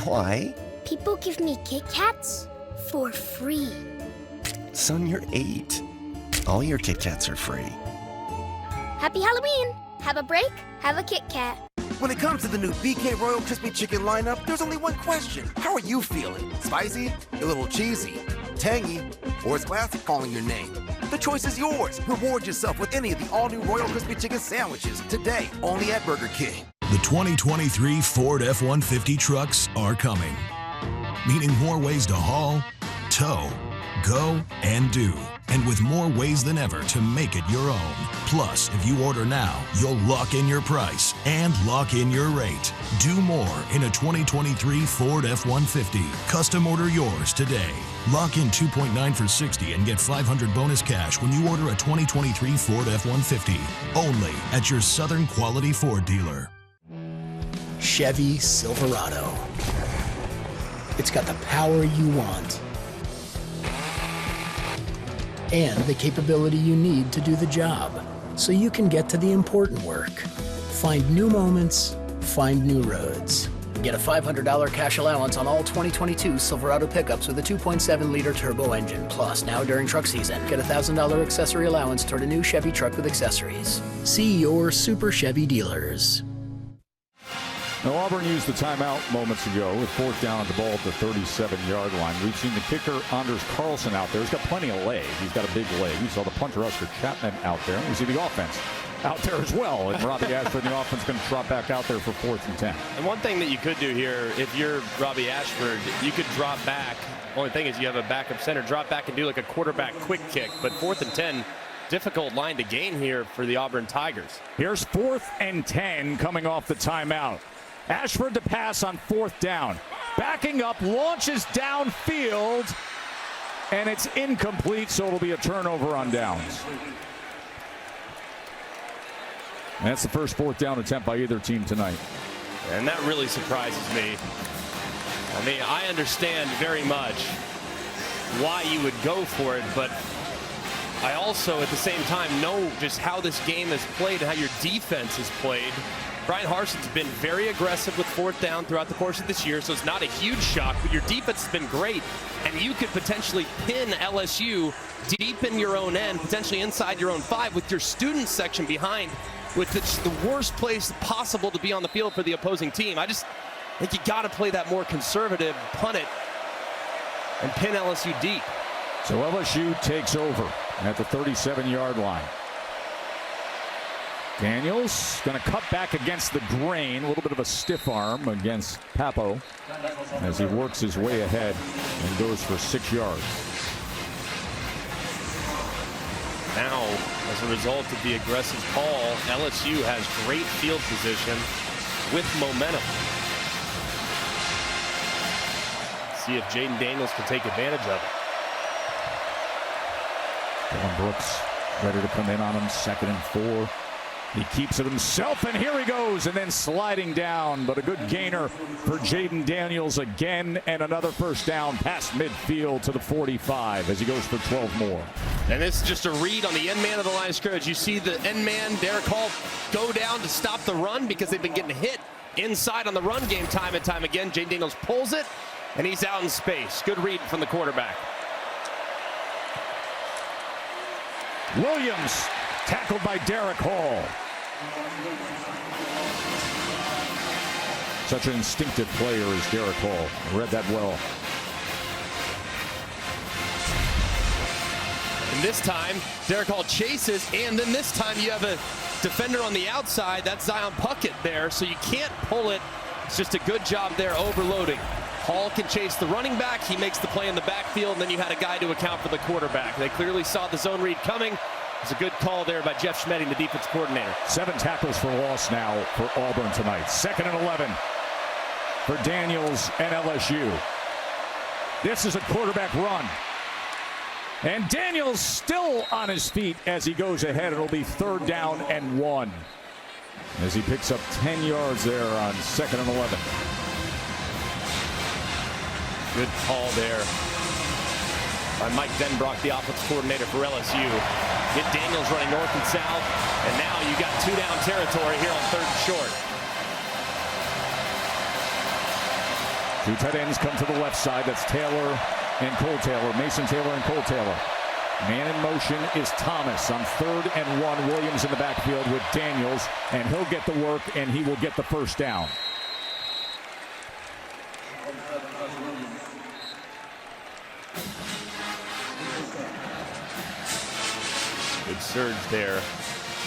Why? People give me Kit Kats for free. Son, you're 8. All your Kit Kats are free. Happy Halloween! Have a break, have a Kit Kat. When it comes to the new BK Royal Crispy Chicken lineup, there's only one question. How are you feeling? Spicy? A little cheesy? Tangy? Or is classic calling your name? The choice is yours. Reward yourself with any of the all-new Royal Crispy Chicken sandwiches today, only at Burger King. The 2023 Ford F-150 trucks are coming, meaning more ways to haul, tow, go, and do. And with more ways than ever to make it your own. Plus, if you order now, you'll lock in your price and lock in your rate. Do more in a 2023 Ford F-150. Custom order yours today. Lock in 2.9 for $60 and get $500 bonus cash when you order a 2023 Ford F-150. Only at your Southern Quality Ford dealer. Chevy Silverado. It's got the power you want and the capability you need to do the job, so you can get to the important work. Find new moments, find new roads. Get a $500 cash allowance on all 2022 Silverado pickups with a 2.7-liter turbo engine. Plus, now during truck season, get a $1,000 accessory allowance toward a new Chevy truck with accessories. See your Super Chevy dealers. Now, Auburn used the timeout moments ago with 4th down at the ball at the 37-yard line. We've seen the kicker, Anders Carlson, out there. He's got plenty of leg. He's got a big leg. We saw the punter, Oscar Chapman, out there. We see the offense out there as well. And Robbie Ashford and the offense going to trot back out there for 4th and 10. And one thing that you could do here, if you're Robbie Ashford, you could drop back. Only thing is you have a backup center. Drop back and do like a quarterback quick kick. But 4th and 10, difficult line to gain here for the Auburn Tigers. Here's 4th and 10 coming off the timeout. Ashford to pass on 4th down. Backing up, launches downfield, and it's incomplete, so it'll be a turnover on downs. And that's the first 4th down attempt by either team tonight. And that really surprises me. I mean, I understand very much why you would go for it, but I also, at the same time, know just how this game is played and how your defense is played. Brian Harson's been very aggressive with 4th down throughout the course of this year, so it's not a huge shock, but your defense has been great, and you could potentially pin LSU deep in your own end, potentially inside your own 5 with your student section behind, which is the worst place possible to be on the field for the opposing team. I just think you got to play that more conservative, punt it, and pin LSU deep. So LSU takes over at the 37-yard line. Daniels going to cut back against the grain. A little bit of a stiff arm against Papo as he works his way ahead and goes for 6 yards. Now, as a result of the aggressive call, LSU has great field position with momentum. See if Jaden Daniels can take advantage of it. Dylan Brooks ready to come in on him, 2nd and 4. He keeps it himself, and here he goes, and then sliding down, but a good gainer for Jaden Daniels again, and another first down past midfield to the 45 as he goes for 12 more. And this is just a read on the end man of the line of scrimmage. You see the end man, Derek Hall, go down to stop the run because they've been getting hit inside on the run game time and time again. Jaden Daniels pulls it, and he's out in space. Good read from the quarterback. Williams tackled by Derek Hall. Such an instinctive player is Derek Hall. I read that well. And this time, Derek Hall chases, and then this time you have a defender on the outside. That's Zion Puckett there, so you can't pull it. It's just a good job there overloading. Hall can chase the running back. He makes the play in the backfield, and then you had a guy to account for the quarterback. They clearly saw the zone read coming. It's a good call there by Jeff Schmedding, the defense coordinator. 7 tackles for loss now for Auburn tonight. 2nd and 11 for Daniels and LSU. This is a quarterback run. And Daniels still on his feet as he goes ahead. It'll be 3rd down and 1. As he picks up 10 yards there on 2nd and 11. Good call there by Mike Denbrock, the offensive coordinator for LSU. Get Daniels running north and south, and now you got 2-down territory here on 3rd and short. 2 tight ends come to the left side. That's Taylor and Cole Taylor. Mason Taylor and Cole Taylor. Man in motion is Thomas on 3rd and 1. Williams in the backfield with Daniels, and he'll get the work, and he will get the first down. Good surge there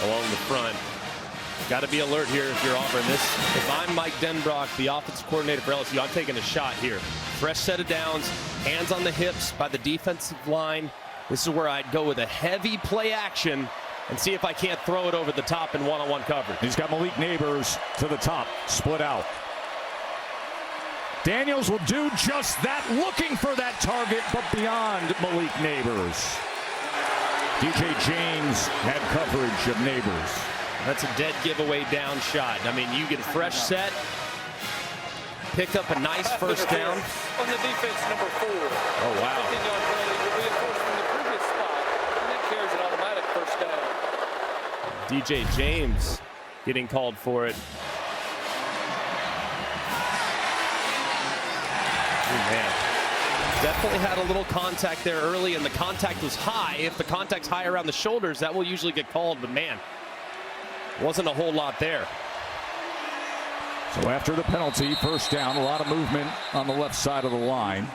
along the front. Got to be alert here if you're Auburn. If I'm Mike Denbrock, the offensive coordinator for LSU, I'm taking a shot here. Fresh set of downs, hands on the hips by the defensive line. This is where I'd go with a heavy play action and see if I can't throw it over the top in one-on-one coverage. He's got Malik Neighbors to the top, split out. Daniels will do just that, looking for that target, but beyond Malik Neighbors. DJ James had coverage of Neighbors. That's a dead giveaway down shot. I mean, you get a fresh set, pick up a nice first down. On the defense, number 4. Oh, wow. 15-yard penalty will be enforced from the previous spot, and that carries an automatic first down. DJ James getting called for it. Oh, man. Definitely had a little contact there early, and the contact was high. If the contact's high around the shoulders, that will usually get called, but man, wasn't a whole lot there. So after the penalty, first down, a lot of movement on the left side of the line.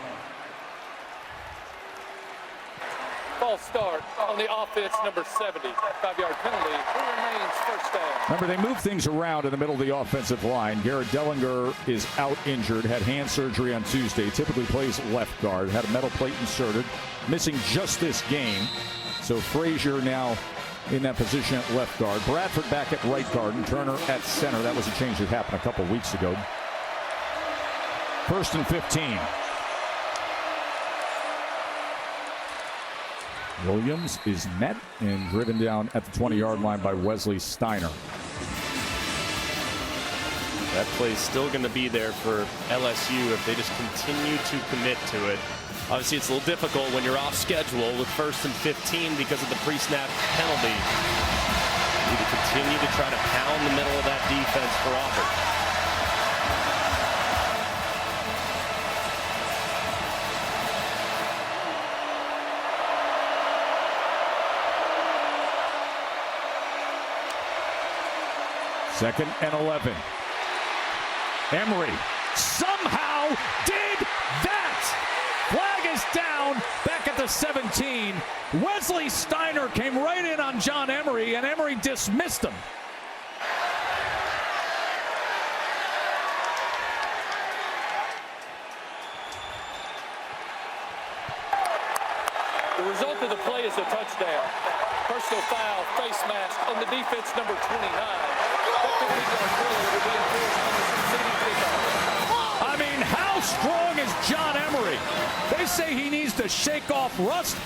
False start on the offense, number 70. 5-yard penalty. It remains first down. Remember, they move things around in the middle of the offensive line. Garrett Dellinger is out injured, had hand surgery on Tuesday. Typically plays left guard, had a metal plate inserted, missing just this game. So Frazier now in that position at left guard. Bradford back at right guard and Turner at center. That was a change that happened a couple weeks ago. 1st and 15. Williams is met and driven down at the 20-yard line by Wesley Steiner. That play's still going to be there for LSU if they just continue to commit to it. Obviously, it's a little difficult when you're off schedule with 1st and 15 because of the pre-snap penalty. You need to continue to try to pound the middle of that defense for Auburn. Second and 11. Emery somehow did that. Flag is down back at the 17. Wesley Steiner came right in on John Emery, and Emery dismissed him. The result of the play is a touchdown. Personal foul, face mask on the defense, number 29. I mean, how strong is John Emery? They say he needs to shake off rust.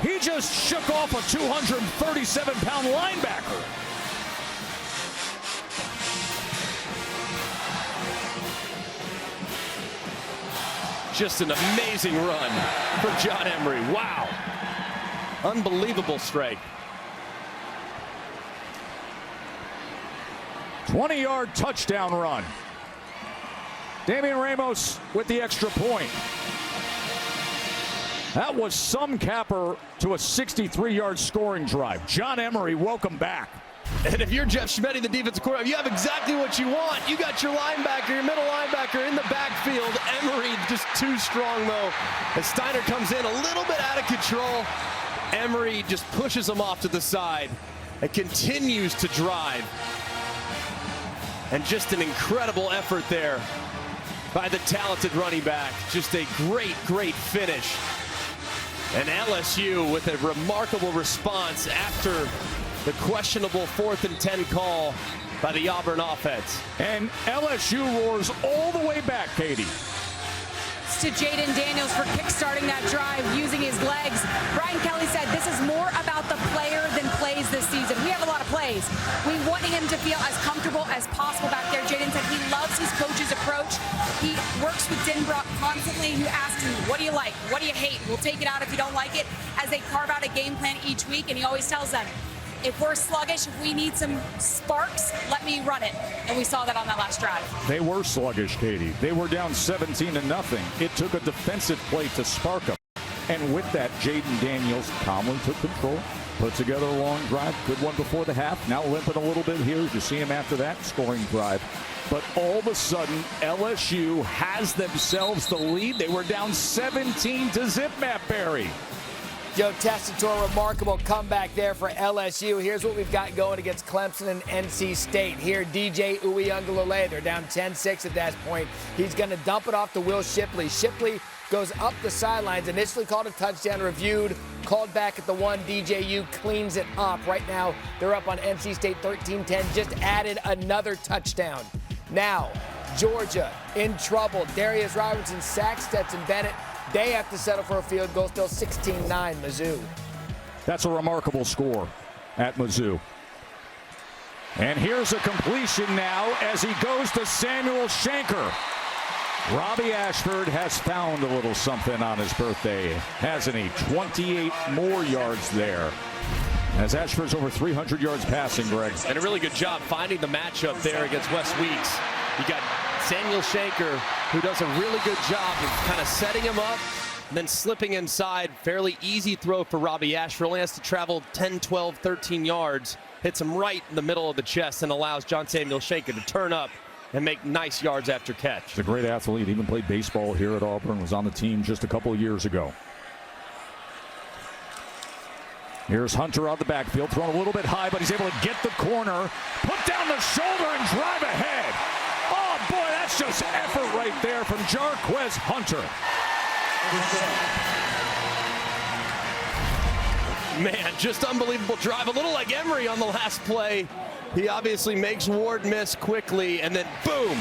He just shook off a 237-pound linebacker. Just an amazing run for John Emery. Wow. Unbelievable strike. 20-yard touchdown run. Damian Ramos with the extra point. That was some capper to a 63-yard scoring drive. John Emery, welcome back. And if you're Jeff Schmetti, the defensive coordinator, you have exactly what you want. You got your linebacker, your middle linebacker in the backfield. Emery just too strong, though. As Steiner comes in a little bit out of control, Emery just pushes him off to the side and continues to drive. And just an incredible effort there by the talented running back. Just a great, great finish. And LSU with a remarkable response after the questionable 4th and 10 call by the Auburn offense. And LSU roars all the way back, Katie. To Jaden Daniels for kickstarting that drive using his legs. Brian Kelly said this is more about the player than plays this season. We have a lot of plays. We want him to feel as comfortable as possible back there. Jaden said he loves his coach's approach. He works with Denbrock constantly, who asks him, what do you like? What do you hate? We'll take it out if you don't like it, as they carve out a game plan each week. And he always tells them, if we're sluggish, if we need some sparks, let me run it. And we saw that on that last drive. They were sluggish, Katie. They were down 17-0. It took a defensive play to spark them. And with that, Jaden Daniels calmly took control, put together a long drive. Good one before the half. Now limping a little bit here as you see him after that scoring drive. But all of a sudden, LSU has themselves the lead. They were down 17-0, Matt Berry. Joe Tessitore, remarkable comeback there for LSU. Here's what we've got going against Clemson and NC State. Here, DJ Uiagalelei. They're down 10-6 at that point. He's going to dump it off to Will Shipley. Shipley goes up the sidelines, initially called a touchdown, reviewed, called back at the 1. DJU cleans it up. Right now, they're up on NC State 13-10, just added another touchdown. Now, Georgia in trouble. Darius Robinson sacks Stetson Bennett. They have to settle for a field goal, still 16-9, Mizzou. That's a remarkable score at Mizzou. And here's a completion now as he goes to Samuel Shanker. Robbie Ashford has found a little something on his birthday, hasn't he? 28 more yards there. As Ashford's over 300 yards passing, Greg. And a really good job finding the matchup there against Wes Weeks. You got Samuel Shanker, who does a really good job of kind of setting him up and then slipping inside. Fairly easy throw for Robbie Ashford. Only has to travel 10, 12, 13 yards. Hits him right in the middle of the chest and allows John Samuel Shanker to turn up and make nice yards after catch. He's a great athlete. Even played baseball here at Auburn. Was on the team just a couple of years ago. Here's Hunter out the backfield, thrown a little bit high, but he's able to get the corner, put down the shoulder, and drive ahead. Oh, boy, that's just effort right there from Jarquez Hunter. Man, just unbelievable drive. A little like Emery on the last play. He obviously makes Ward miss quickly, and then boom,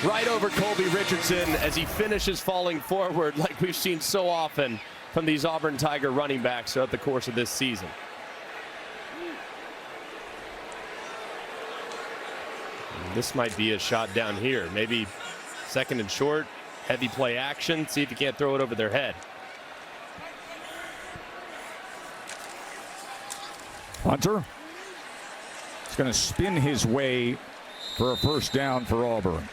right over Colby Richardson as he finishes falling forward like we've seen so often from these Auburn Tiger running backs throughout the course of this season. And this might be a shot down here. Maybe second and short, heavy play action. See if you can't throw it over their head. Hunter is going to spin his way for a first down for Auburn.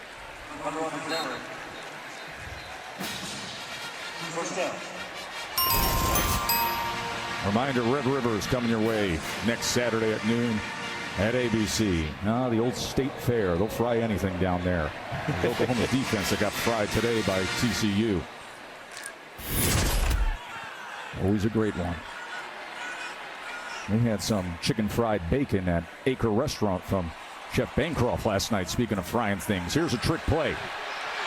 Reminder, Red River is coming your way next Saturday at noon at ABC. The old State Fair. They'll fry anything down there. The Oklahoma defense that got fried today by TCU. Always a great one. We had some chicken fried bacon at Acre Restaurant from Chef Bancroft last night. Speaking of frying things, here's a trick play.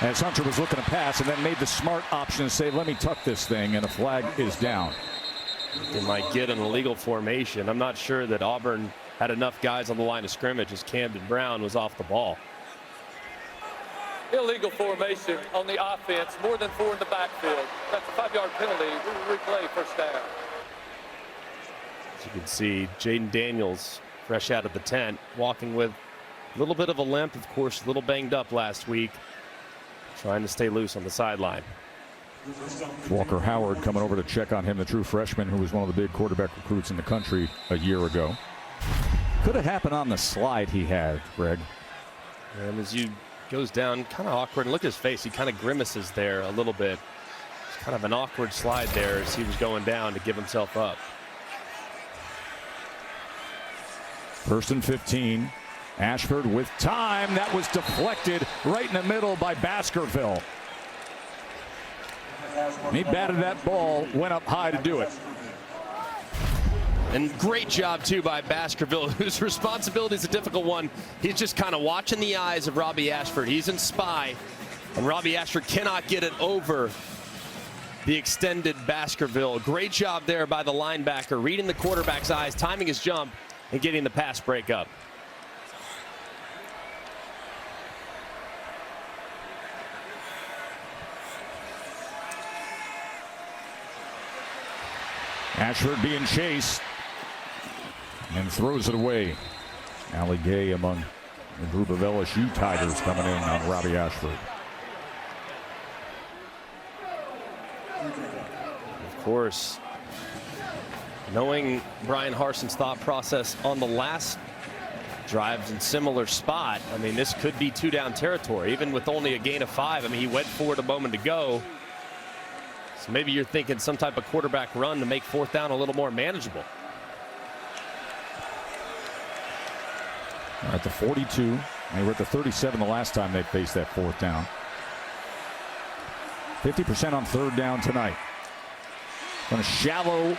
As Hunter was looking to pass and then made the smart option to say, let me tuck this thing, and the flag is down. They might get an illegal formation. I'm not sure that Auburn had enough guys on the line of scrimmage as Camden Brown was off the ball. Illegal formation on the offense, more than 4 in the backfield. That's a 5-yard penalty. We will replay first down. As you can see, Jaden Daniels, fresh out of the tent, walking with a little bit of a limp, of course, a little banged up last week, trying to stay loose on the sideline. Walker Howard coming over to check on him, the true freshman who was one of the big quarterback recruits in the country a year ago. Could have happened on the slide he had, Greg. And as you goes down, kind of awkward. And look at his face. He kind of grimaces there a little bit. It's kind of an awkward slide there as he was going down to give himself up. First and 15. Ashford with time. That was deflected right in the middle by Baskerville. He batted that ball, went up high to do it. And great job, too, by Baskerville, whose responsibility is a difficult one. He's just kind of watching the eyes of Robbie Ashford. He's in spy, and Robbie Ashford cannot get it over the extended Baskerville. Great job there by the linebacker, reading the quarterback's eyes, timing his jump, and getting the pass break up. Ashford being chased and throws it away. Allie Gay among the group of LSU Tigers coming in on Robbie Ashford. Of course, knowing Brian Harson's thought process on the last drives in similar spot, I mean, this could be 2-down territory, even with only a gain of 5. I mean, he went forward a moment ago. So maybe you're thinking some type of quarterback run to make 4th down a little more manageable. At the 42, they were at the 37 the last time they faced that 4th down. 50% on 3rd down tonight. Going to shallow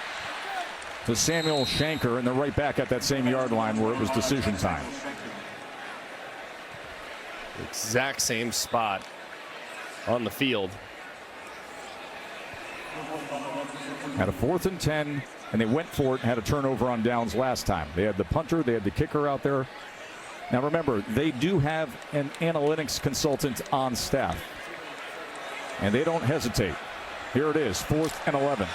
to Samuel Shanker, and they're right back at that same yard line where it was decision time. Exact same spot on the field. Had a 4th and 10, and they went for it and had a turnover on downs last time. They had the punter, they had the kicker out there. Now remember, they do have an analytics consultant on staff, and they don't hesitate. Here it is, 4th and 11.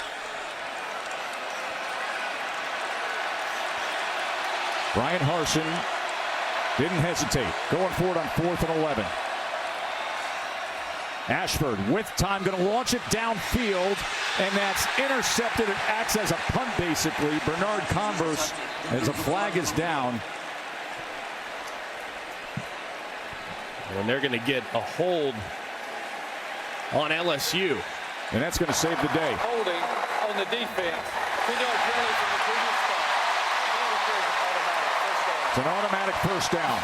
Brian Harson didn't hesitate, going for it on 4th and 11. Ashford with time, going to launch it downfield, and that's intercepted. It acts as a punt, basically. Bernard Converse, as a flag is down. And they're going to get a hold on LSU. And that's going to save the day. Holding on the defense. 2-yard penalty from the previous spot. It's an automatic first down.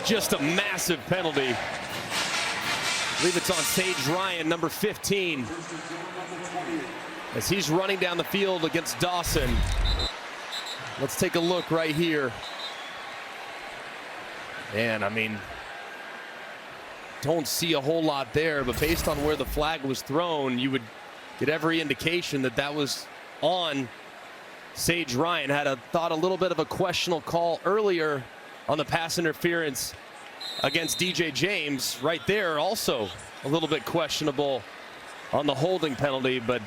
Just a massive penalty. I believe it's on Sage Ryan, number 15. As he's running down the field against Dawson. Let's take a look right here. And I mean, don't see a whole lot there, but based on where the flag was thrown, you would get every indication that that was on Sage Ryan. Had a little bit of a questionable call earlier on the pass interference against DJ James. Right there, also a little bit questionable on the holding penalty, but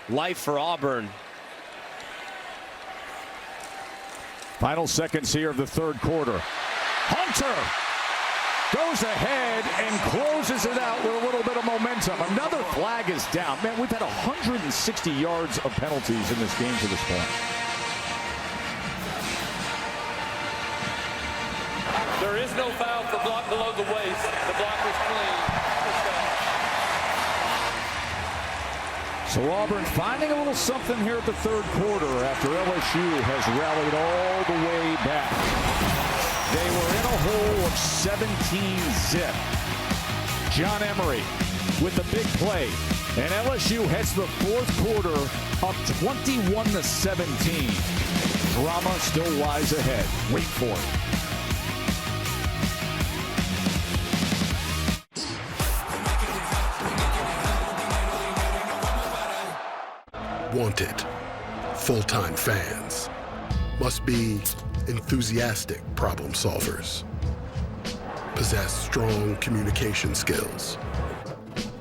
life for Auburn. Final seconds here of the third quarter. Hunter goes ahead and closes it out with a little bit of momentum. Another flag is down. Man, we've had 160 yards of penalties in this game to this point. There is no foul for block below the waist. The block was clean. So Auburn finding a little something here at the third quarter after LSU has rallied all the way back. They were in a hole of 17-zip. John Emery with the big play. And LSU heads to the fourth quarter up 21-17. Drama still lies ahead. Wait for it. Wanted, full-time fans. Must be enthusiastic problem solvers. Possess strong communication skills.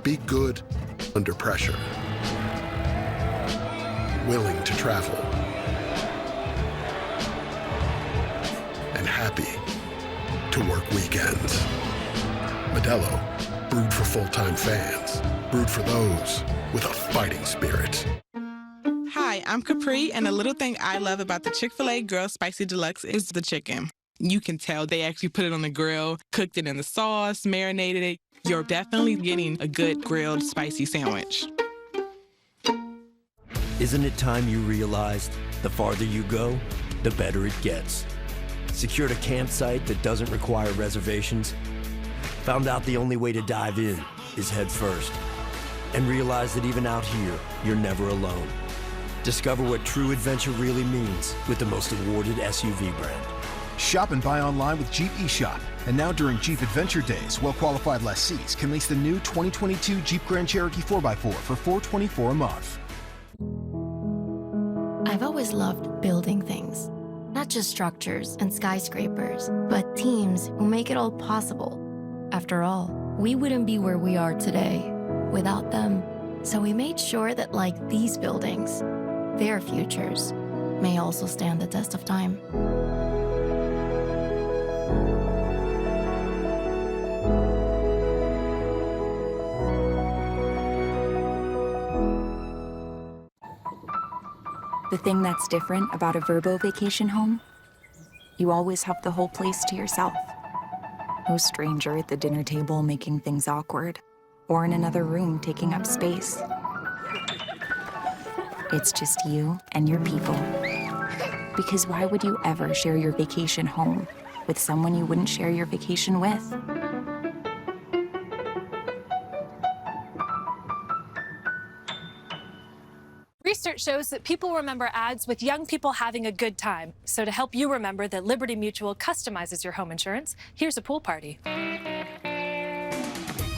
Be good under pressure. Willing to travel. And happy to work weekends. Modelo, brewed for full-time fans. Brewed for those with a fighting spirit. Hi, I'm Capri, and a little thing I love about the Chick-fil-A Grilled Spicy Deluxe is the chicken. You can tell they actually put it on the grill, cooked it in the sauce, marinated it. You're definitely getting a good grilled spicy sandwich. Isn't it time you realized the farther you go, the better it gets? Secured a campsite that doesn't require reservations? Found out the only way to dive in is head first. And realized that even out here, you're never alone. Discover what true adventure really means with the most awarded SUV brand. Shop and buy online with Jeep eShop. And now during Jeep Adventure Days, well-qualified lessees can lease the new 2022 Jeep Grand Cherokee 4x4 for $424 a month. I've always loved building things. Not just structures and skyscrapers, but teams who make it all possible. After all, we wouldn't be where we are today without them. So we made sure that, like these buildings, their futures may also stand the test of time. The thing that's different about a Vrbo vacation home, you always have the whole place to yourself. No stranger at the dinner table making things awkward, or in another room taking up space. It's just you and your people. Because why would you ever share your vacation home with someone you wouldn't share your vacation with? Research shows that people remember ads with young people having a good time. So to help you remember that Liberty Mutual customizes your home insurance, here's a pool party.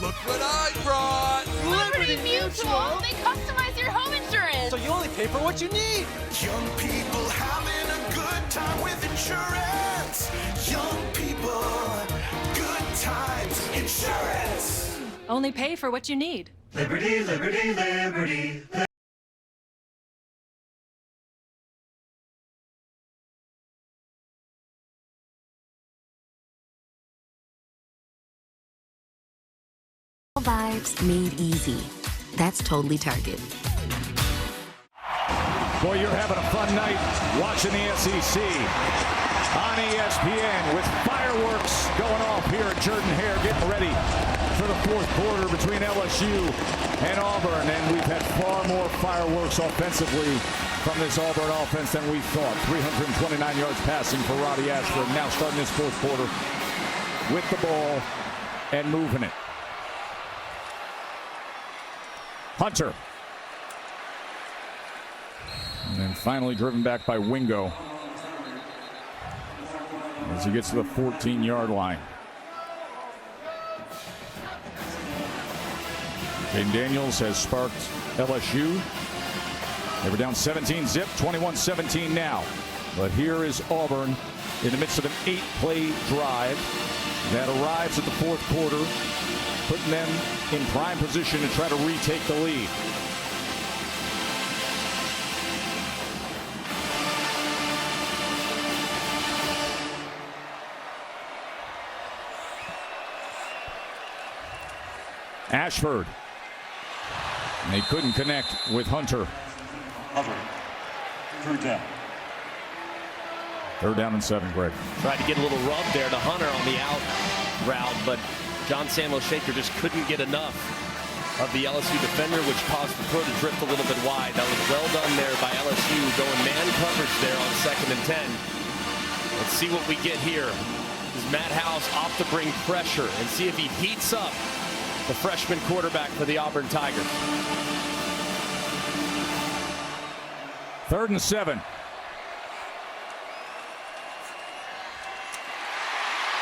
Look what I brought! Liberty Mutual! They customize your home insurance! So you only pay for what you need! Young people having a good time with insurance! Young people, good times, insurance! Only pay for what you need. Liberty, liberty, liberty. Vibes made easy. That's totally Target. Boy, you're having a fun night watching the SEC on ESPN with fireworks going off here at Jordan-Hare, getting ready for the fourth quarter between LSU and Auburn. And we've had far more fireworks offensively from this Auburn offense than we thought. 329 yards passing for Robbie Ashford. Now starting this fourth quarter with the ball and moving it. Hunter. And then finally driven back by Wingo. as he gets to the 14-yard line. Jaden Daniels has sparked LSU. They were down 17-zip, 21-17 now. But here is Auburn in the midst of an 8-play drive that arrives at the fourth quarter, putting them in prime position to try to retake the lead. Ashford. And they couldn't connect with Hunter. Third down and 7, Greg. Tried to get a little rub there to Hunter on the out route, but John Samuel Shaker just couldn't get enough of the LSU defender, which caused the throw to drift a little bit wide. That was well done there by LSU, going man coverage there on 2nd and 10. Let's see what we get here. Does Matt House opt to bring pressure and see if he heats up the freshman quarterback for the Auburn Tigers? 3rd and 7.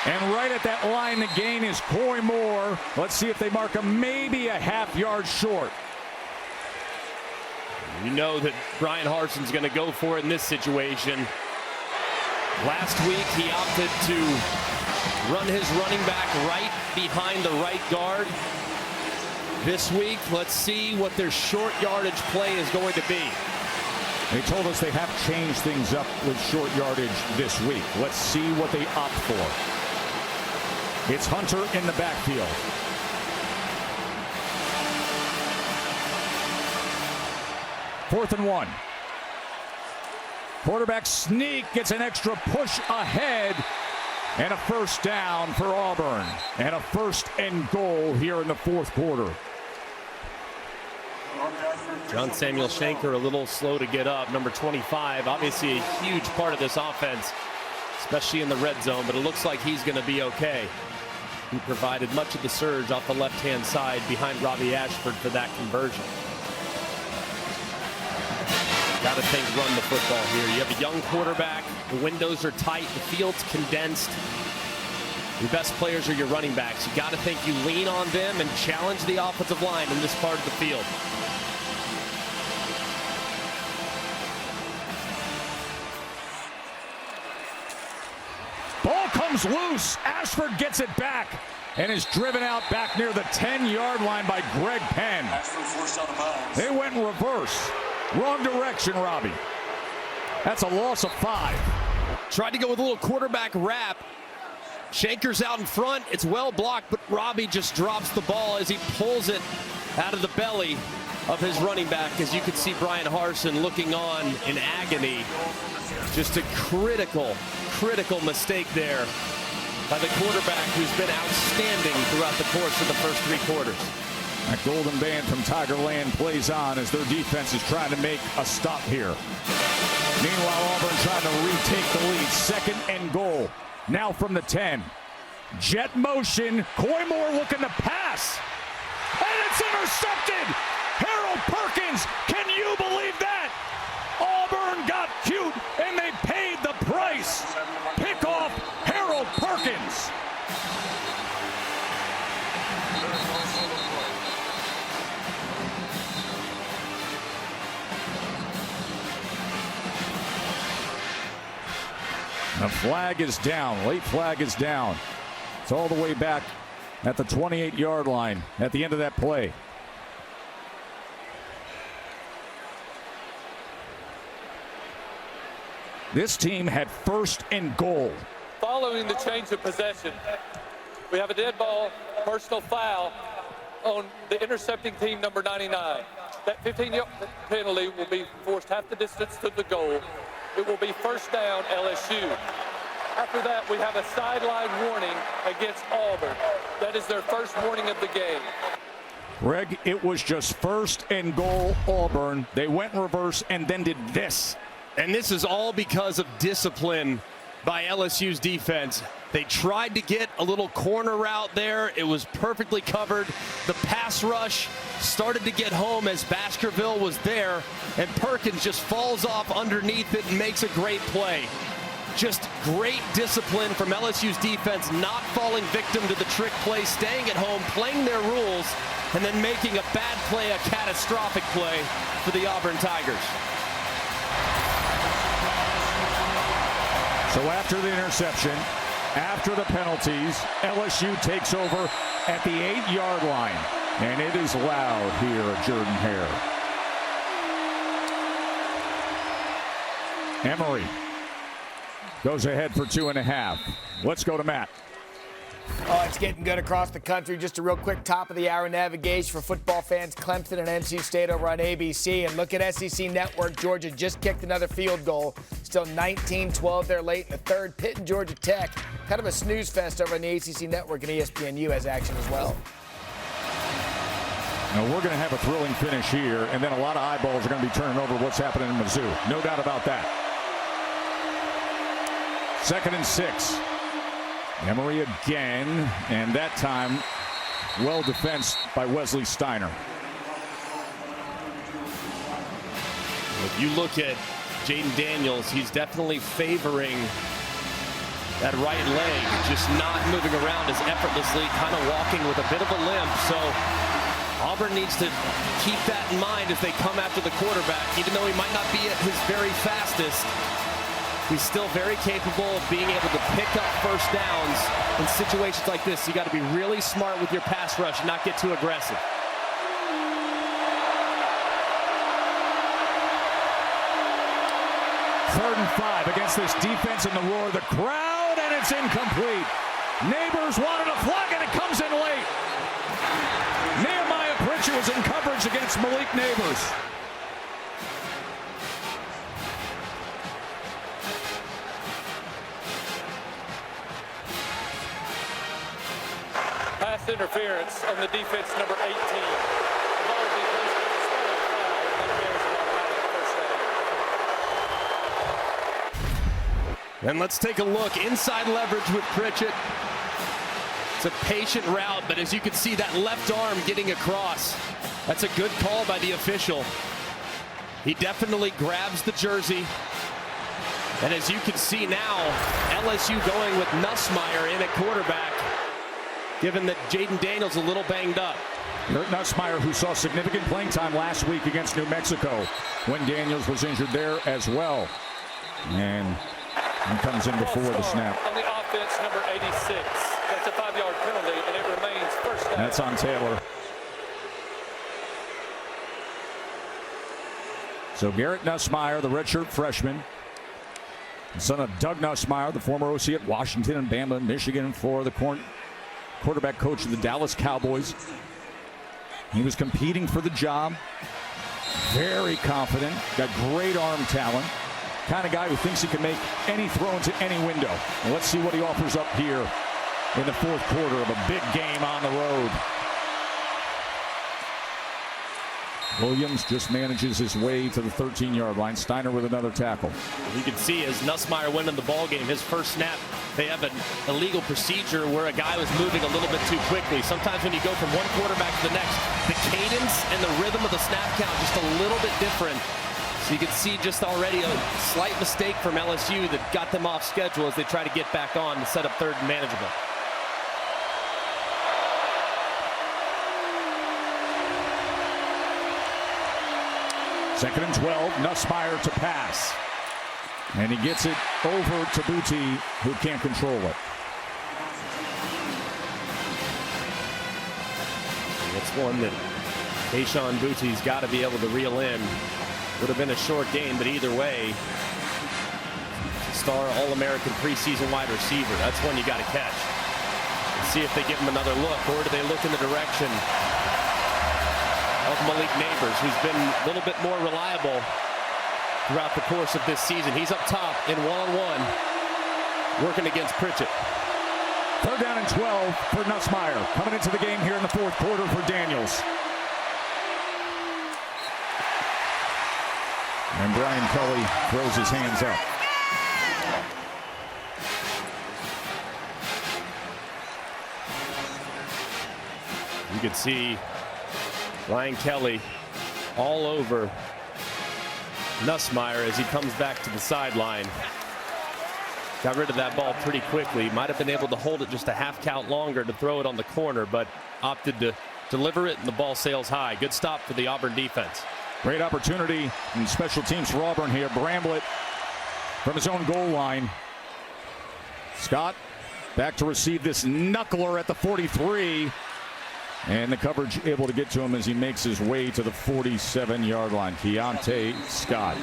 And right at that line, the gain is Coy Moore. Let's see if they mark him maybe a half-yard short. You know that Brian Harson's going to go for it in this situation. Last week, he opted to run his running back right behind the right guard. This week, let's see what their short yardage play is going to be. They told us they have changed things up with short yardage this week. Let's see what they opt for. It's Hunter in the backfield. Fourth and 1. Quarterback sneak gets an extra push ahead. And a first down for Auburn. And a 1st and goal here in the fourth quarter. John Samuel Shanker a little slow to get up. Number 25, obviously a huge part of this offense, especially in the red zone, but it looks like he's going to be okay. He provided much of the surge off the left-hand side behind Robbie Ashford for that conversion. Got to think run the football here. You have a young quarterback. The windows are tight. The field's condensed. Your best players are your running backs. You got to think you lean on them and challenge the offensive line in this part of the field. Ball comes loose. Ashford gets it back and is driven out back near the 10-yard line by Greg Penn. They went in reverse. Wrong direction, Robbie. That's a loss of 5. Tried to go with a little quarterback wrap. Shanker's out in front. It's well blocked, but Robbie just drops the ball as he pulls it out of the belly of his running back. As you can see Brian Harsin looking on in agony. Just a critical mistake there by the quarterback, who's been outstanding throughout the course of the first 3 quarters. That golden band from Tigerland plays on as their defense is trying to make a stop here. Meanwhile, Auburn trying to retake the lead. 2nd and goal. Now from the 10. Jet motion. Coy Moore looking to pass. And it's intercepted. Harold Perkins. Can you believe that? Auburn got cute and they paid the price. Pick off Harold Perkins. The flag is down. Late flag is down. It's all the way back at the 28-yard line at the end of that play. This team had 1st and goal. Following the change of possession, we have a dead ball, personal foul on the intercepting team, number 99. That 15-yard penalty will be forced half the distance to the goal. It will be first down, LSU. After that, we have a sideline warning against Auburn. That is their first warning of the game. Greg, it was just 1st and goal, Auburn. They went in reverse and then did this. And this is all because of discipline by LSU's defense. They tried to get a little corner route there. It was perfectly covered. The pass rush started to get home as Baskerville was there, and Perkins just falls off underneath it and makes a great play. Just great discipline from LSU's defense, not falling victim to the trick play, staying at home, playing their rules, and then making a bad play a catastrophic play for the Auburn Tigers. So after the interception, after the penalties, LSU takes over at the 8-yard line. And it is loud here at Jordan-Hare. Emory goes ahead for 2.5. Let's go to Matt. Oh, it's getting good across the country. Just a real quick top of the hour navigation for football fans. Clemson and NC State over on ABC. And look at SEC Network. Georgia just kicked another field goal. Still 19-12 there late in the third. Pitt and Georgia Tech. Kind of a snooze fest over on the ACC Network, and ESPNU has action as well. Now we're going to have a thrilling finish here, and then a lot of eyeballs are going to be turning over what's happening in Mizzou. No doubt about that. 2nd and 6. Emory again, and that time well defensed by Wesley Steiner. If you look at Jaden Daniels, he's definitely favoring that right leg, just not moving around as effortlessly, kind of walking with a bit of a limp. So Auburn needs to keep that in mind as they come after the quarterback. Even though he might not be at his very fastest, he's still very capable of being able to pick up first downs in situations like this. You got to be really smart with your pass rush and not get too aggressive. Third and 5 against this defense in the roar of the crowd, and it's incomplete. Neighbors wanted a flag, and it comes in late. Nehemiah Pritchett was in coverage against Malik Neighbors. Pass interference on the defense, number 18. And let's take a look. Inside leverage with Pritchett. It's a patient route, but as you can see, that left arm getting across. That's a good call by the official. He definitely grabs the jersey. And as you can see now, LSU going with Nussmeier in at quarterback, given that Jaden Daniels a little banged up. Garrett Nussmeier, who saw significant playing time last week against New Mexico when Daniels was injured there as well. And he comes in before the snap. On the offense, number 86. That's a 5-yard penalty, and it remains first down. That's on Taylor. So Garrett Nussmeier, the redshirt freshman, son of Doug Nussmeier, the former OC at Washington and Bama and Michigan, for the quarterback coach of the Dallas Cowboys. He was competing for the job. Very confident, got great arm talent. Kind of guy who thinks he can make any throw into any window. And let's see what he offers up here in the fourth quarter of a big game on the road. Williams just manages his way to the 13-yard line. Steiner with another tackle. You can see as Nussmeier went in the ball game, his first snap, they have an illegal procedure where a guy was moving a little bit too quickly. Sometimes when you go from one quarterback to the next, the cadence and the rhythm of the snap count just a little bit different. So you can see just already a slight mistake from LSU that got them off schedule as they try to get back on and set up third and manageable. Second and 12, Nussmeier to pass. And he gets it over to Booty, who can't control it. It's one that Kayshon Bootie's got to be able to reel in. Would have been a short game, but either way, star All-American preseason wide receiver. That's one you got to catch. Let's see if they give him another look, or do they look in the direction of Malik Neighbors, who's been a little bit more reliable throughout the course of this season. He's up top in one-on-one, working against Pritchett. Third down and 12 for Nussmeier. Coming into the game here in the fourth quarter for Daniels. And Brian Kelly throws his hands up. You can see Brian Kelly all over Nussmeier as he comes back to the sideline. got rid of that ball pretty quickly. Might have been able to hold it just a half count longer to throw it on the corner, but opted to deliver it, and the ball sails high. Good stop for the Auburn defense. Great opportunity in special teams for Auburn here. Bramblett from his own goal line. Scott back to receive this knuckler at the 43. And the coverage able to get to him as he makes his way to the 47-yard line. Keontae Scott.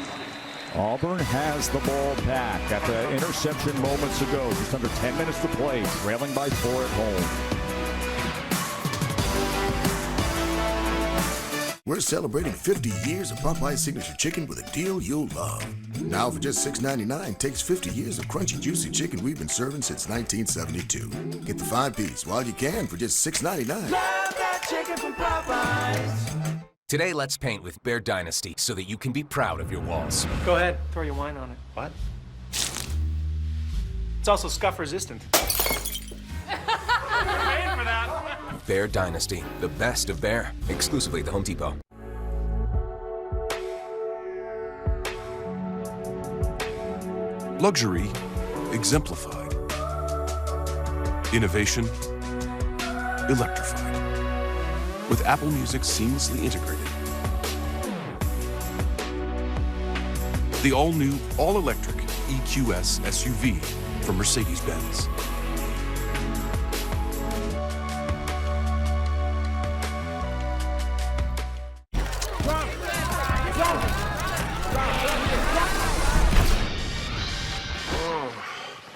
Auburn has the ball back at the interception moments ago. Just under 10 minutes to play. Trailing by 4 at home. We're celebrating 50 years of Popeye's Signature Chicken with a deal you'll love. Now for just $6.99, takes 50 years of crunchy, juicy chicken we've been serving since 1972. Get the 5-piece while you can for just $6.99. Love that chicken from Popeyes. Today, let's paint with Bear Dynasty so that you can be proud of your walls. Go ahead, throw your wine on it. What? It's also scuff resistant. Paying for that. Bear Dynasty, the best of Bear, exclusively at the Home Depot. Luxury exemplified. Innovation electrified. With Apple Music seamlessly integrated. The all-new, all-electric EQS SUV from Mercedes-Benz.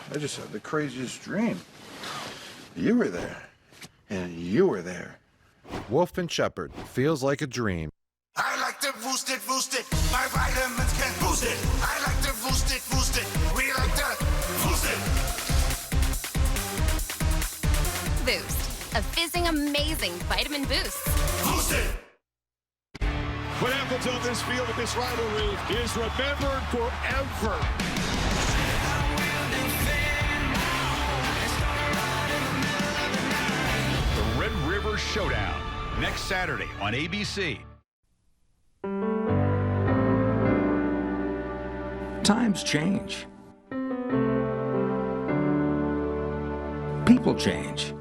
I just had the craziest dream. You were there, and you were there. Wolf and Shepherd, feels like a dream. I like to boost it. My vitamins can boost it. I like to boost it. We like to boost it. Boost, a fizzing amazing vitamin boost. Boost it. What happens on this field in this rivalry is remembered forever. The Red River Showdown, next Saturday on ABC. Times change. People change.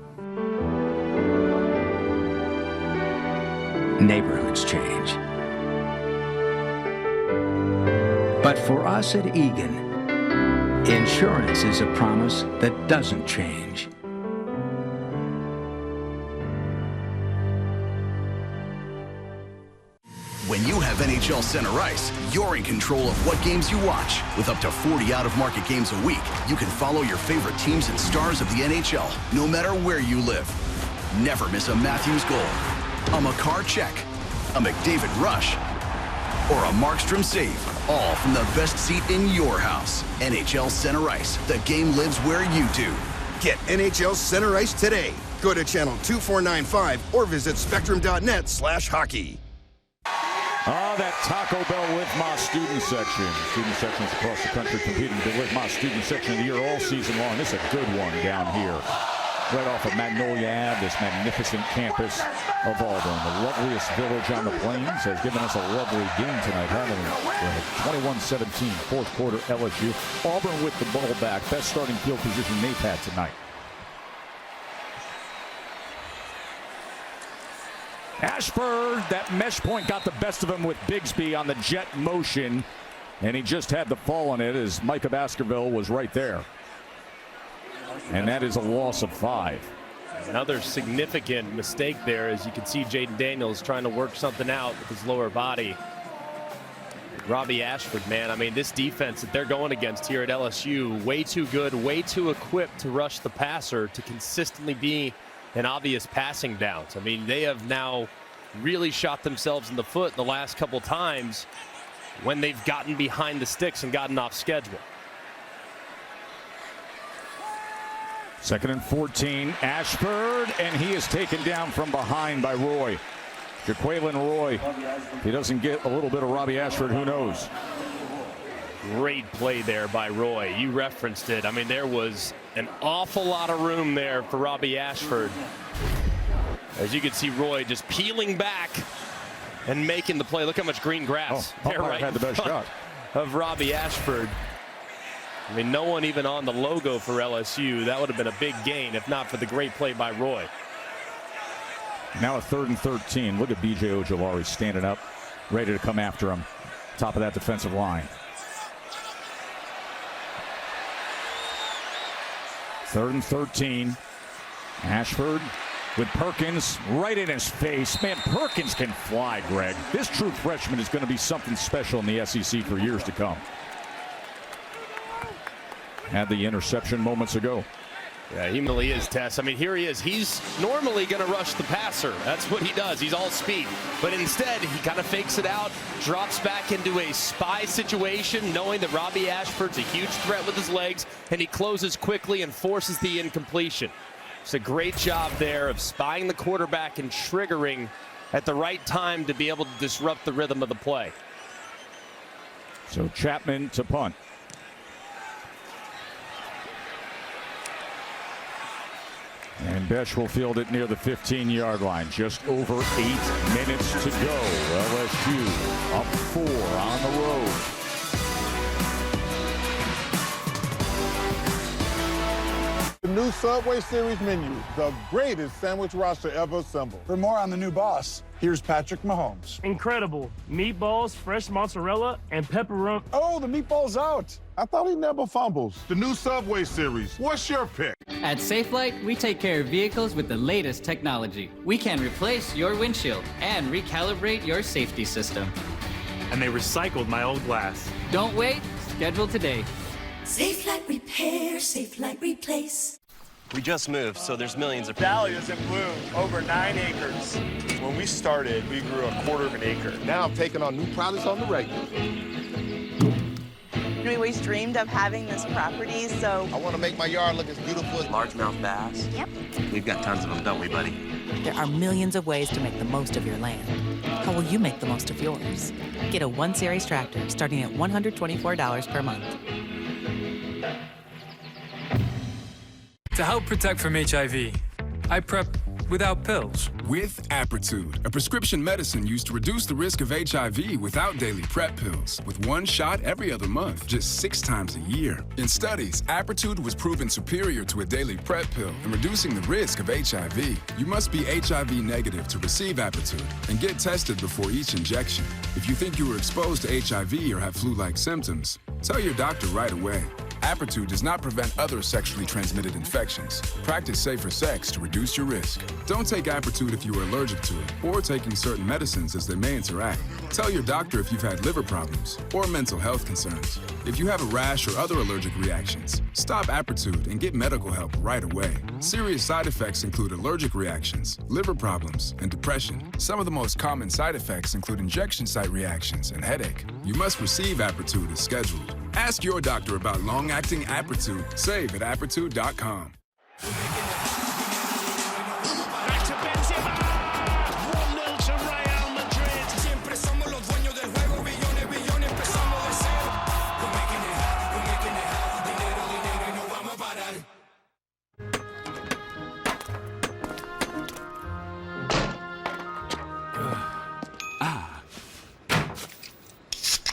Neighborhoods change. But for us at Egan, insurance is a promise that doesn't change. When you have NHL Center Ice, you're in control of what games you watch. With up to 40 out-of-market games a week, you can follow your favorite teams and stars of the NHL, no matter where you live. Never miss a Matthews goal, a Makar check, a McDavid rush, or a Markstrom save, all from the best seat in your house. NHL Center Ice, the game lives where you do. Get NHL Center Ice today. Go to channel 2495 or visit spectrum.net/hockey. That Taco Bell Live My Student Section. Student sections across the country competing for the Live My Student Section of the year all season long. This is a good one down here. Right off of Magnolia Ave, this magnificent campus of Auburn. The loveliest village on the plains has given us a lovely game tonight, haven't we? 21-17, fourth quarter LSU. Auburn with the ball back. Best starting field position they've had tonight. Ashford, that mesh point got the best of him with Bigsby on the jet motion, and he just had the fall on it as Micah Baskerville was right there. And that is a loss of 5. Another significant mistake there, as you can see Jaden Daniels trying to work something out with his lower body. Robbie Ashford, man, I mean, this defense that they're going against here at LSU, way too good, way too equipped to rush the passer, to consistently be in obvious passing downs. I mean, they have now really shot themselves in the foot the last couple times when they've gotten behind the sticks and gotten off schedule. 2nd and 14, Ashford, and he is taken down from behind by Roy. Jaquelin Roy, if he doesn't get a little bit of Robbie Ashford, who knows? Great play there by Roy. You referenced it. I mean, there was an awful lot of room there for Robbie Ashford. As you can see Roy just peeling back and making the play. Look how much green grass. There right had the best shot of Robbie Ashford. I mean, no one even on the logo for LSU. That would have been a big gain if not for the great play by Roy. Now a 3rd and 13. Look at B.J. Ojolari standing up, ready to come after him. Top of that defensive line. 3rd and 13. Ashford with Perkins right in his face. Man, Perkins can fly, Greg. This true freshman is going to be something special in the SEC for years to come. Had the interception moments ago. Yeah, he really is, Tess. I mean, here he is. He's normally going to rush the passer. That's what he does. He's all speed. But instead, he kind of fakes it out, drops back into a spy situation, knowing that Robbie Ashford's a huge threat with his legs, and he closes quickly and forces the incompletion. It's a great job there of spying the quarterback and triggering at the right time to be able to disrupt the rhythm of the play. So Chapman to punt. And Besh will field it near the 15-yard line. Just over 8 minutes to go. LSU up 4 on the road. The new Subway Series menu, the greatest sandwich roster ever assembled. For more on the new boss, here's Patrick Mahomes. Incredible. Meatballs, fresh mozzarella, and pepperoni. Oh, the meatball's out. I thought he never fumbles. The new Subway Series. What's your pick? At Safelite, we take care of vehicles with the latest technology. We can replace your windshield and recalibrate your safety system. And they recycled my old glass. Don't wait. Schedule today. Safelite Repair, Safelite Replace. We just moved, so there's millions of... Dahlias in bloom, over 9 acres. When we started, we grew 1/4 of an acre. Now I'm taking on new products on the regular. We always dreamed of having this property, so... I want to make my yard look as beautiful as... Largemouth bass. Yep. We've got tons of them, don't we, buddy? There are millions of ways to make the most of your land. How will you make the most of yours? Get a 1 Series tractor starting at $124 per month. To help protect from HIV, I prep without pills. With Apretude, a prescription medicine used to reduce the risk of HIV without daily PrEP pills, with 1 shot every other month, just 6 times a year. In studies, Apretude was proven superior to a daily PrEP pill in reducing the risk of HIV. You must be HIV negative to receive Apretude and get tested before each injection. If you think you were exposed to HIV or have flu-like symptoms, tell your doctor right away. Apretude does not prevent other sexually transmitted infections. Practice safer sex to reduce your risk. Don't take Apretude if you are allergic to it or taking certain medicines as they may interact. Tell your doctor if you've had liver problems or mental health concerns. If you have a rash or other allergic reactions, stop Apretude and get medical help right away. Serious side effects include allergic reactions, liver problems, and depression. Some of the most common side effects include injection site reactions and headache. You must receive Apretude as scheduled. Ask your doctor about long-acting Apretude. Save at Apretude.com. Back to Benzema. 1-0 to Real Madrid. Siempre somos los dueños del juego. Billones, billones, empezamos de cero. We're making it hot, we're making it hot. Dinero, dinero, y no vamos a parar.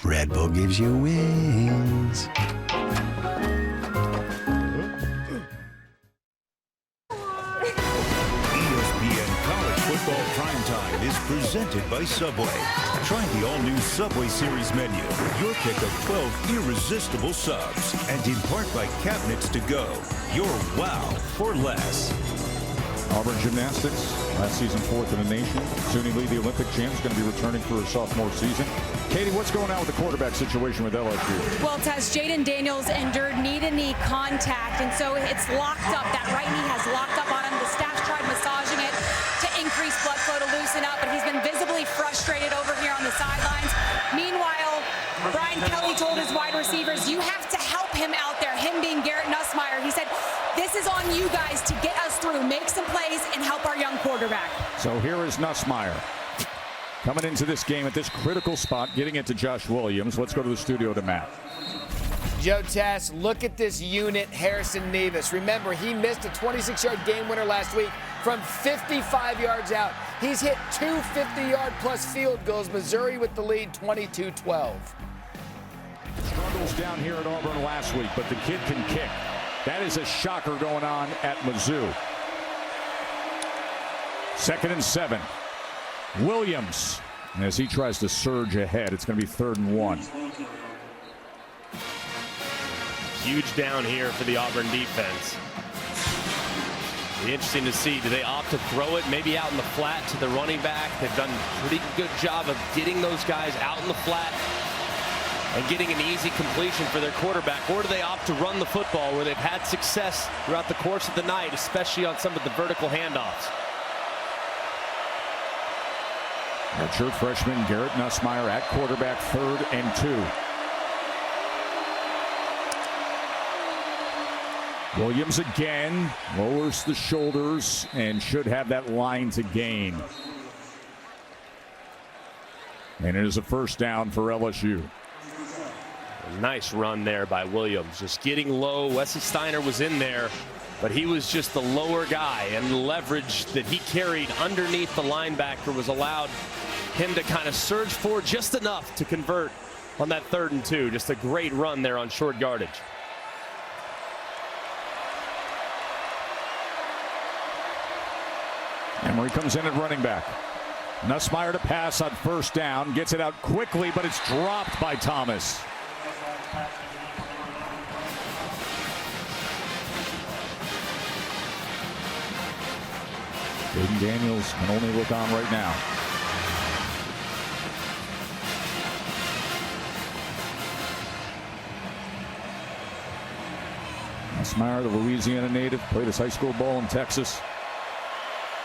Red Bull gives you wings. ESPN College Football Primetime is presented by Subway. Try the all-new Subway Series menu with your pick of 12 irresistible subs. And in part by Cabinets to Go, your wow for less. Auburn Gymnastics, last season 4th in the nation. Soon lead the Olympic champs, going to be returning for her sophomore season. Katie, what's going on with the quarterback situation with LSU? Well, Tess, Jaden Daniels injured knee-to-knee contact, and so it's locked up. That right knee has locked up on him. The staff tried massaging it to increase blood flow to loosen up, but he's been visibly frustrated over here on the sidelines. Meanwhile, Brian Kelly told his wide receivers, you have to help him out there, him being Garrett Nussmeier. He said, this is on you guys to get us through, make some plays, and help our young quarterback. So here is Nussmeier coming into this game at this critical spot, getting it to Josh Williams. Let's go to the studio to Matt. Joe Tess, look at this unit, Harrison Nevis. Remember, he missed a 26-yard game winner last week from 55 yards out. He's hit 2 50-yard plus field goals. Missouri with the lead, 22-12. struggles down here at Auburn last week, but the kid can kick. That is a shocker going on at Mizzou. 2nd and 7. Williams, as he tries to surge ahead. It's going to be 3rd and 1. Huge down here for the Auburn defense. Be interesting to see, do they opt to throw it maybe out in the flat to the running back? They've done a pretty good job of getting those guys out in the flat and getting an easy completion for their quarterback. Or do they opt to run the football where they've had success throughout the course of the night, especially on some of the vertical handoffs? Redshirt freshman Garrett Nussmeier at quarterback, 3rd and 2. Williams again lowers the shoulders and should have that line to gain. And it is a 1st down for LSU. Nice run there by Williams, just getting low. Wesley Steiner was in there, but he was just the lower guy, and the leverage that he carried underneath the linebacker was allowed him to kind of surge forward just enough to convert on that 3rd and 2. Just a great run there on short yardage. Emery comes in at running back. Nussmeier to pass on 1st down. Gets it out quickly, but it's dropped by Thomas. Jaden Daniels can only look on right now. Nussmeier, the Louisiana native, played his high school ball in Texas.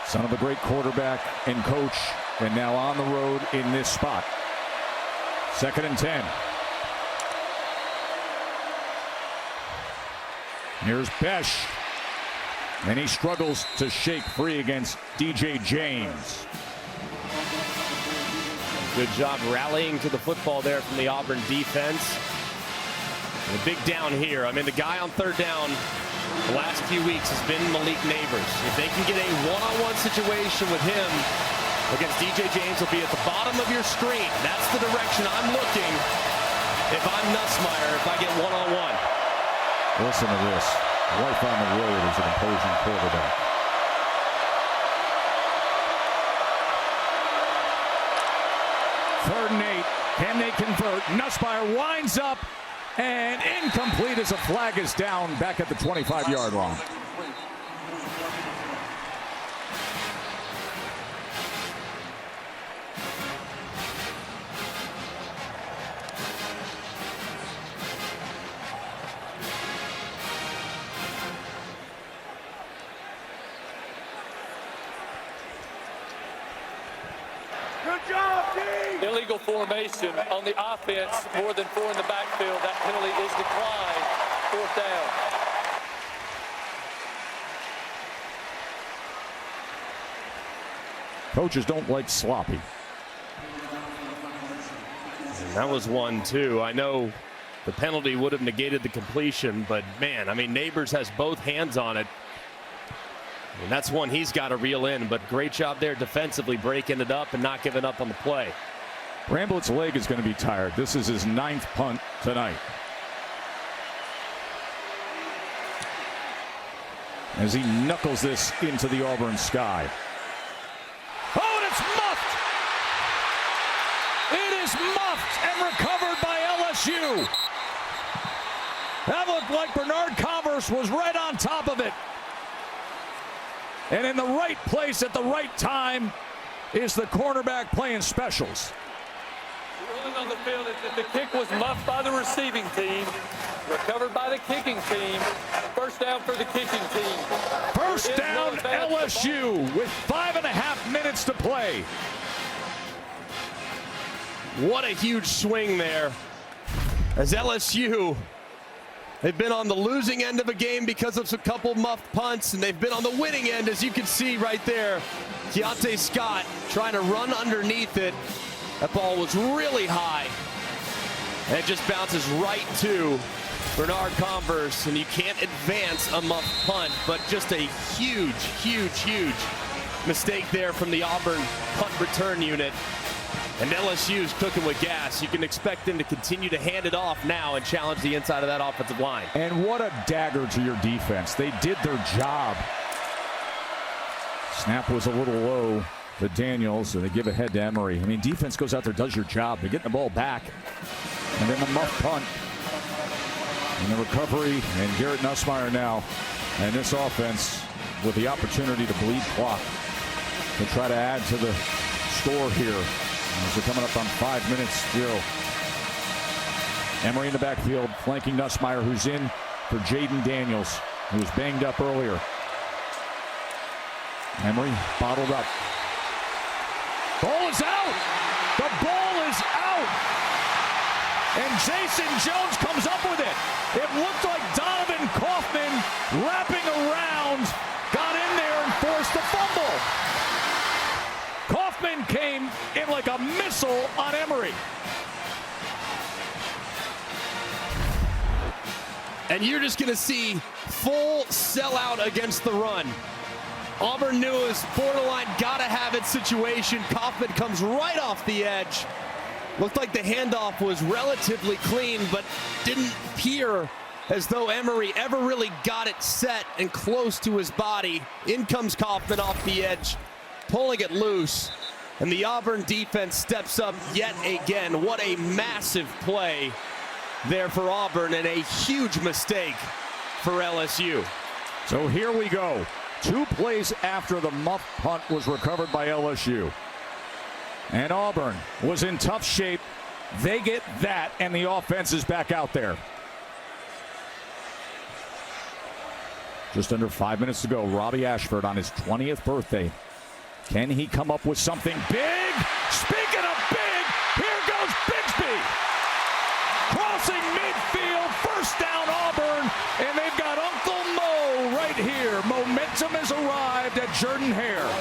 Son of a great quarterback and coach, and now on the road in this spot. 2nd and 10. Here's Besh, and he struggles to shake free against DJ James. Good job rallying to the football there from the Auburn defense. And a big down here. I mean, the guy on 3rd down the last few weeks has been Malik Neighbors. If they can get a one-on-one situation with him against DJ James, will be at the bottom of your screen. That's the direction I'm looking if I'm Nussmeier, if I get one-on-one. Listen to this. Life on the road is an imposing quarterback. Third and 8. Can they convert? Nussmeier winds up. And incomplete as a flag is down back at the 25-yard line. Good job, team! Illegal formation on the offense, more than 4 in the backfield. That penalty is declined. 4th down. Coaches don't like sloppy. And that was 1, too. I know the penalty would have negated the completion, but man, I mean, Neighbors has both hands on it. And that's one he's got to reel in, but great job there defensively, breaking it up and not giving up on the play. Bramblett's leg is going to be tired. This is his 9th punt tonight. As he knuckles this into the Auburn sky. Oh, and it's muffed! It is muffed and recovered by LSU. That looked like Bernard Converse was right on top of it. And in the right place at the right time is the cornerback playing specials. Ruling on the field is that the kick was muffed by the receiving team, recovered by the kicking team. 1st down for the kicking team. 1st down LSU with 5.5 minutes to play. What a huge swing there. As LSU, they've been on the losing end of a game because of a couple muffed punts, and they've been on the winning end, as you can see right there. Keontae Scott trying to run underneath it. That ball was really high. And it just bounces right to Bernard Converse, and you can't advance a muffed punt, but just a huge, huge, huge mistake there from the Auburn punt return unit. And LSU's cooking with gas. You can expect them to continue to hand it off now and challenge the inside of that offensive line. And what a dagger to your defense. They did their job. Snap was a little low to Daniels, and they give it ahead to Emery. I mean, defense goes out there, does your job. They're getting the ball back. And then the muff punt. And the recovery, and Garrett Nussmeier now. And this offense with the opportunity to bleed clock to try to add to the score here. As they're coming up on 5 minutes still. Emery in the backfield, flanking Nussmeier, who's in for Jaden Daniels, who was banged up earlier. Emery bottled up. Ball is out! The ball is out! And Jason Jones comes up with it. It looked like Donovan Kaufman wrapping around, got in there and forced the fumble. Kaufman came in like a missile on Emery. And you're just going to see full sellout against the run. Auburn knew it was borderline gotta-have-it situation. Kaufman comes right off the edge. Looked like the handoff was relatively clean, but didn't appear as though Emery ever really got it set and close to his body. In comes Kaufman off the edge, pulling it loose. And the Auburn defense steps up yet again. What a massive play there for Auburn, and a huge mistake for LSU. So here we go. 2 plays after the muff punt was recovered by LSU. And Auburn was in tough shape. They get that, and the offense is back out there. Just under 5 minutes to go. Robbie Ashford on his 20th birthday. Can he come up with something big? Speaking of big, here goes Bigsby. Crossing midfield, first down Auburn, and they've got Uncle Mo right here. Momentum has arrived at Jordan Hare.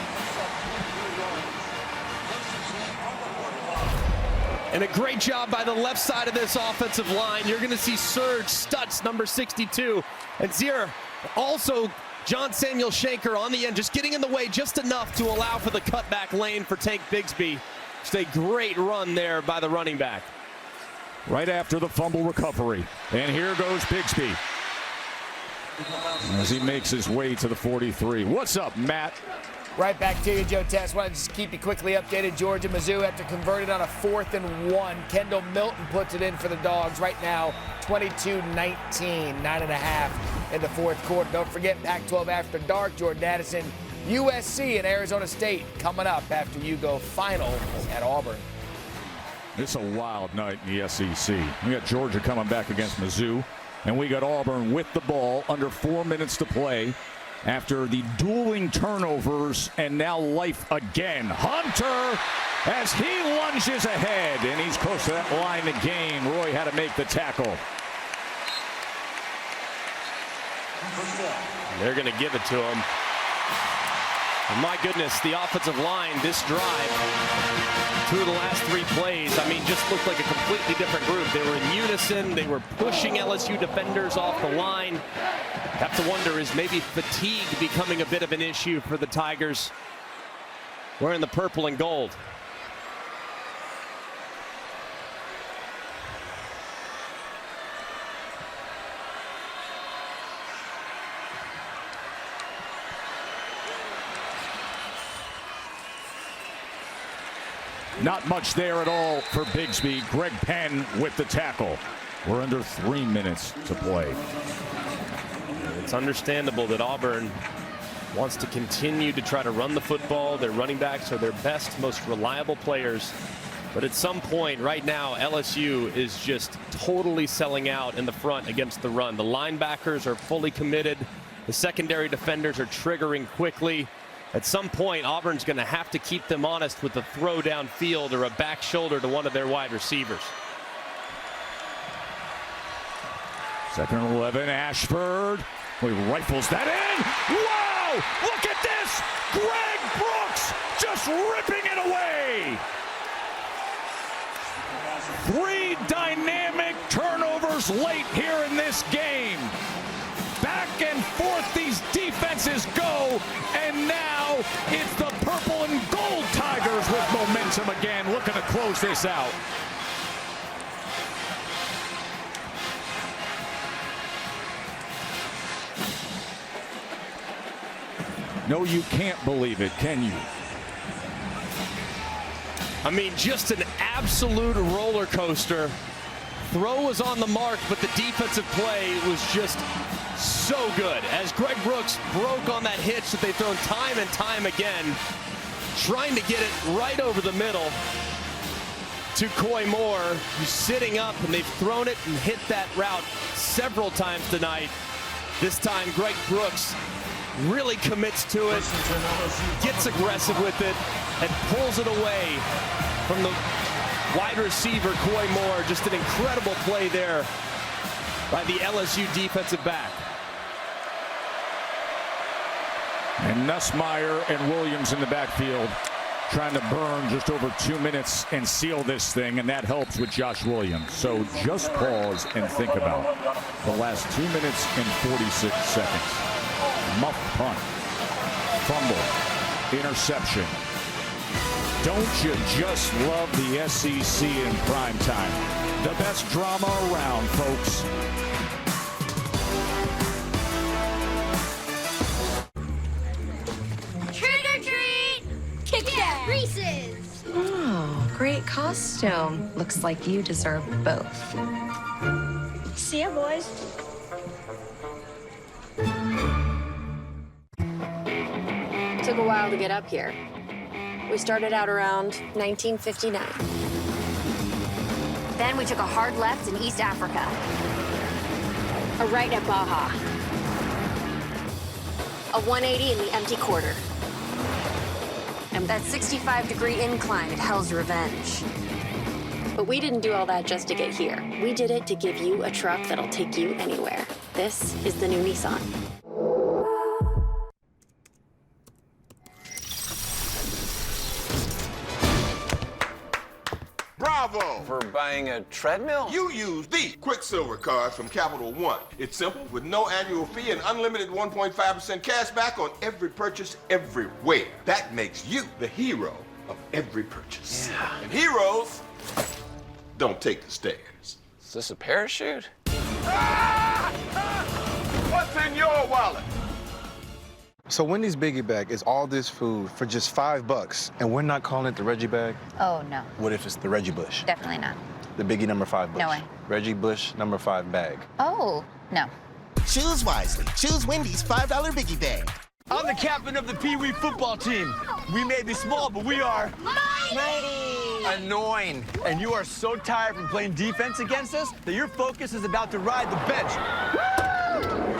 And a great job by the left side of this offensive line. You're going to see Serge Stutz, number 62, and Zira also John Samuel Shanker on the end, just getting in the way just enough to allow for the cutback lane for Tank Bigsby. Just a great run there by the running back. Right after the fumble recovery. And here goes Bigsby as he makes his way to the 43. What's up, Matt? Right back to you, Joe Tess. Want to just keep you quickly updated. Georgia Mizzou have to convert it on a 4th and 1. Kendall Milton puts it in for the Dogs right now, 22-19, 9.5 in the 4th quarter. Don't forget Pac-12 After Dark. Jordan Addison, USC and Arizona State coming up after you go final at Auburn. It's a wild night in the SEC. We got Georgia coming back against Mizzou, and we got Auburn with the ball under 4 minutes to play. After the dueling turnovers, and now life again. Hunter, as he lunges ahead, and he's close to that line to gain. Roy had to make the tackle. They're going to give it to him. And my goodness, the offensive line, this drive, 2 of the last 3 plays, I mean, just looked like a completely different group. They were in unison. They were pushing LSU defenders off the line. Have to wonder, is maybe fatigue becoming a bit of an issue for the Tigers wearing the purple and gold? Not much there at all for Bigsby. Greg Penn with the tackle. We're under 3 minutes to play. It's understandable that Auburn wants to continue to try to run the football. Their running backs are their best, most reliable players. But at some point right now, LSU is just totally selling out in the front against the run. The linebackers are fully committed. The secondary defenders are triggering quickly. At some point, Auburn's going to have to keep them honest with a throw downfield or a back shoulder to one of their wide receivers. 2nd and 11, Ashford. He rifles that in. Wow! Look at this! Greg Brooks just ripping it away. 3 dynamic turnovers late here in this game. Back and forth these defenses go, and now it's the purple and gold Tigers with momentum again, looking to close this out. No, you can't believe it, can you? I mean, just an absolute roller coaster. Throw was on the mark, but the defensive play was just so good. As Greg Brooks broke on that hitch that they've thrown time and time again, trying to get it right over the middle to Coy Moore, who's sitting up, and they've thrown it and hit that route several times tonight. This time, Greg Brooks really commits to it, gets aggressive with it, and pulls it away from the wide receiver, Coy Moore. Just an incredible play there by the LSU defensive back. And Nussmeier and Williams in the backfield trying to burn just over 2 minutes and seal this thing, and that helps with Josh Williams. So just pause and think about the last 2 minutes and 46 seconds. Muff punt, fumble, interception. Don't you just love the SEC in prime time? The best drama around, folks. Trick or treat! Kit Kat Reese's! Oh, great costume. Looks like you deserve both. See ya, boys. Took a while to get up here. We started out around 1959. Then we took a hard left in East Africa. A right at Baja. A 180 in the empty quarter. And that 65-degree incline at Hell's Revenge. But we didn't do all that just to get here. We did it to give you a truck that'll take you anywhere. This is the new Nissan. Bravo! For buying a treadmill? You use the Quicksilver card from Capital One. It's simple, with no annual fee and unlimited 1.5% cash back on every purchase everywhere. That makes you the hero of every purchase. Yeah. And heroes don't take the stairs. Is this a parachute? What's in your wallet? So Wendy's Biggie Bag is all this food for just $5, and we're not calling it the Reggie Bag? Oh, no. What if it's the Reggie Bush? Definitely not. The Biggie number 5 Bush? No way. Reggie Bush number 5 bag. Oh, no. Choose wisely. Choose Wendy's $5 Biggie Bag. I'm the captain of the Pee Wee football team. We may be small, but we are mighty, annoying. And you are so tired from playing defense against us that your focus is about to ride the bench.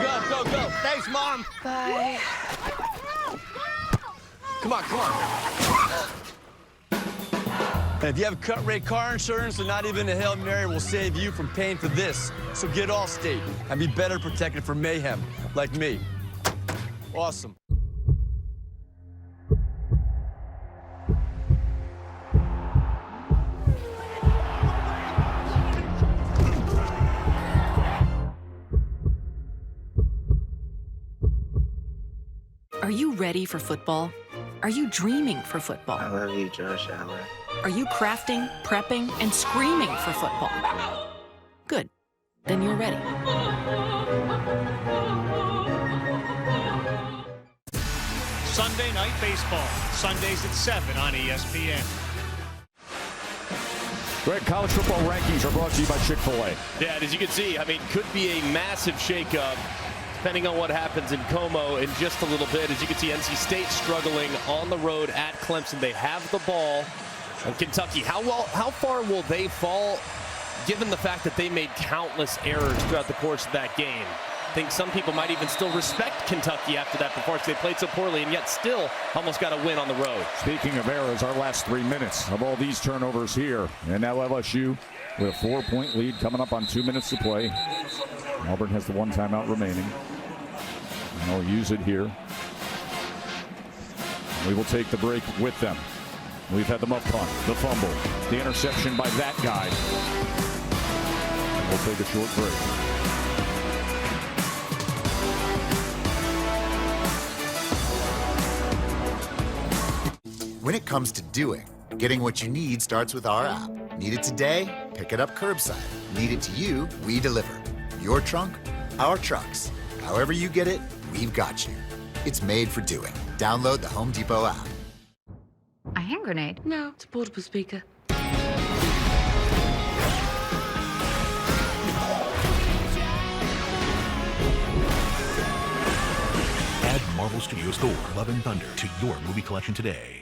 Go, go, go. Thanks, Mom. Bye. Come on, come on. And if you have cut rate car insurance, then not even a Hail Mary will save you from paying for this. So get Allstate and be better protected from mayhem, like me. Awesome. Are you ready for football? Are you dreaming for football? I love you, Josh Allen. Are you crafting, prepping, and screaming for football? Good. Then you're ready. Sunday Night Baseball, Sundays at 7 on ESPN. Greg, college football rankings are brought to you by Chick-fil-A. Yeah, and as you can see, I mean, could be a massive shakeup depending on what happens in Como in just a little bit. As you can see, NC State struggling on the road at Clemson. They have the ball. And Kentucky, how far will they fall given the fact that they made countless errors throughout the course of that game? I think some people might even still respect Kentucky after that performance. They played so poorly and yet still almost got a win on the road. Speaking of errors, our last 3 minutes of all these turnovers here. And now LSU with a 4-point lead coming up on 2 minutes to play. Auburn has the one timeout remaining. And they'll use it here. We will take the break with them. We've had the muff punt, the fumble, the interception by that guy. We'll take a short break. When it comes to doing, Getting what you need starts with our app. Need it today? Pick it up curbside. Need it to you? We deliver. Your trunk, our trucks. However you get it, we've got you. It's made for doing. Download the Home Depot app. A hand grenade? No, it's a portable speaker. Add Marvel Studios Thor, Love and Thunder to your movie collection today.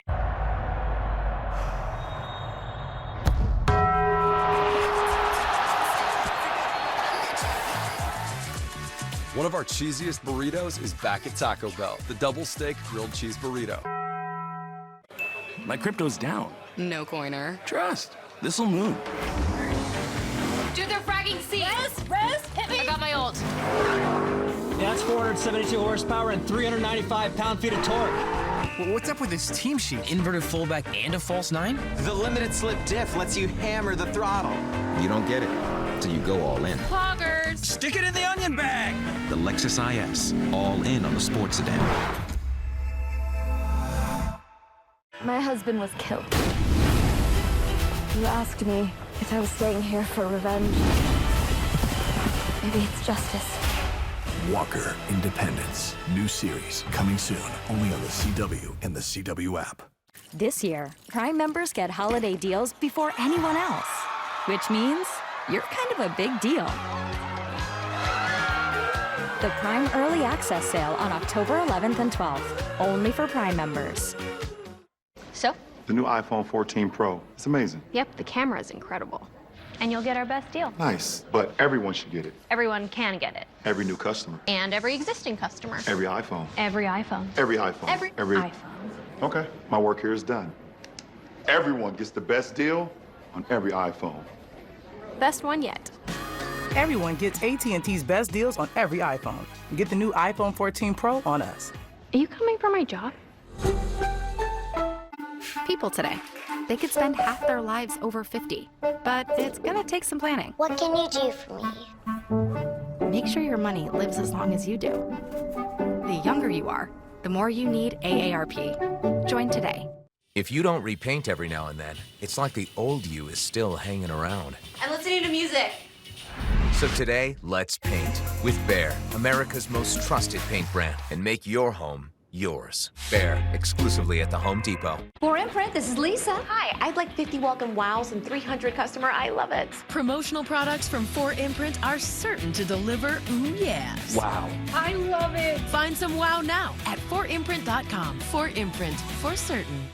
One of our cheesiest burritos is back at Taco Bell. The double steak grilled cheese burrito. My crypto's down. No coiner. Trust. This'll move. Dude, they're fragging C. Rez, hit me. I got my ult. That's 472 horsepower and 395 pound-feet of torque. Well, what's up with this team sheet? Inverted fullback and a false nine? The limited slip diff lets you hammer the throttle. You don't get it till you go all in. Poggers. Stick it in the onion bag. The Lexus IS, all in on the sports sedan. My husband was killed. You asked me if I was staying here for revenge. Maybe it's justice. Walker Independence. New series coming soon, only on the CW and the CW app. This year, Prime members get holiday deals before anyone else, which means you're kind of a big deal. The Prime Early Access Sale on October 11th and 12th, only for Prime members. So? The new iPhone 14 Pro. It's amazing. Yep, the camera is incredible. And you'll get our best deal. Nice, but everyone should get it. Everyone can get it. Every new customer. And every existing customer. Every iPhone. Every iPhone. Every iPhone. Every iPhone. Okay, my work here is done. Everyone gets the best deal on every iPhone. Best one yet. Everyone gets AT&T's best deals on every iPhone. Get the new iPhone 14 Pro on us. Are you coming for my job? People today, they could spend half their lives over 50, but it's gonna take some planning. What can you do for me? Make sure your money lives as long as you do. The younger you are, the more you need AARP. Join today. If you don't repaint every now and then, it's like the old you is still hanging around. I'm listening to music. So today, let's paint with Behr, America's most trusted paint brand, and make your home yours. Behr, exclusively at the Home Depot. For Imprint, this is Lisa. Hi, I'd like 50 welcome wows and 300 customer I love it. Promotional products from 4imprint are certain to deliver ooh yes. Wow. I love it. Find some wow now at 4imprint.com. 4imprint, for certain.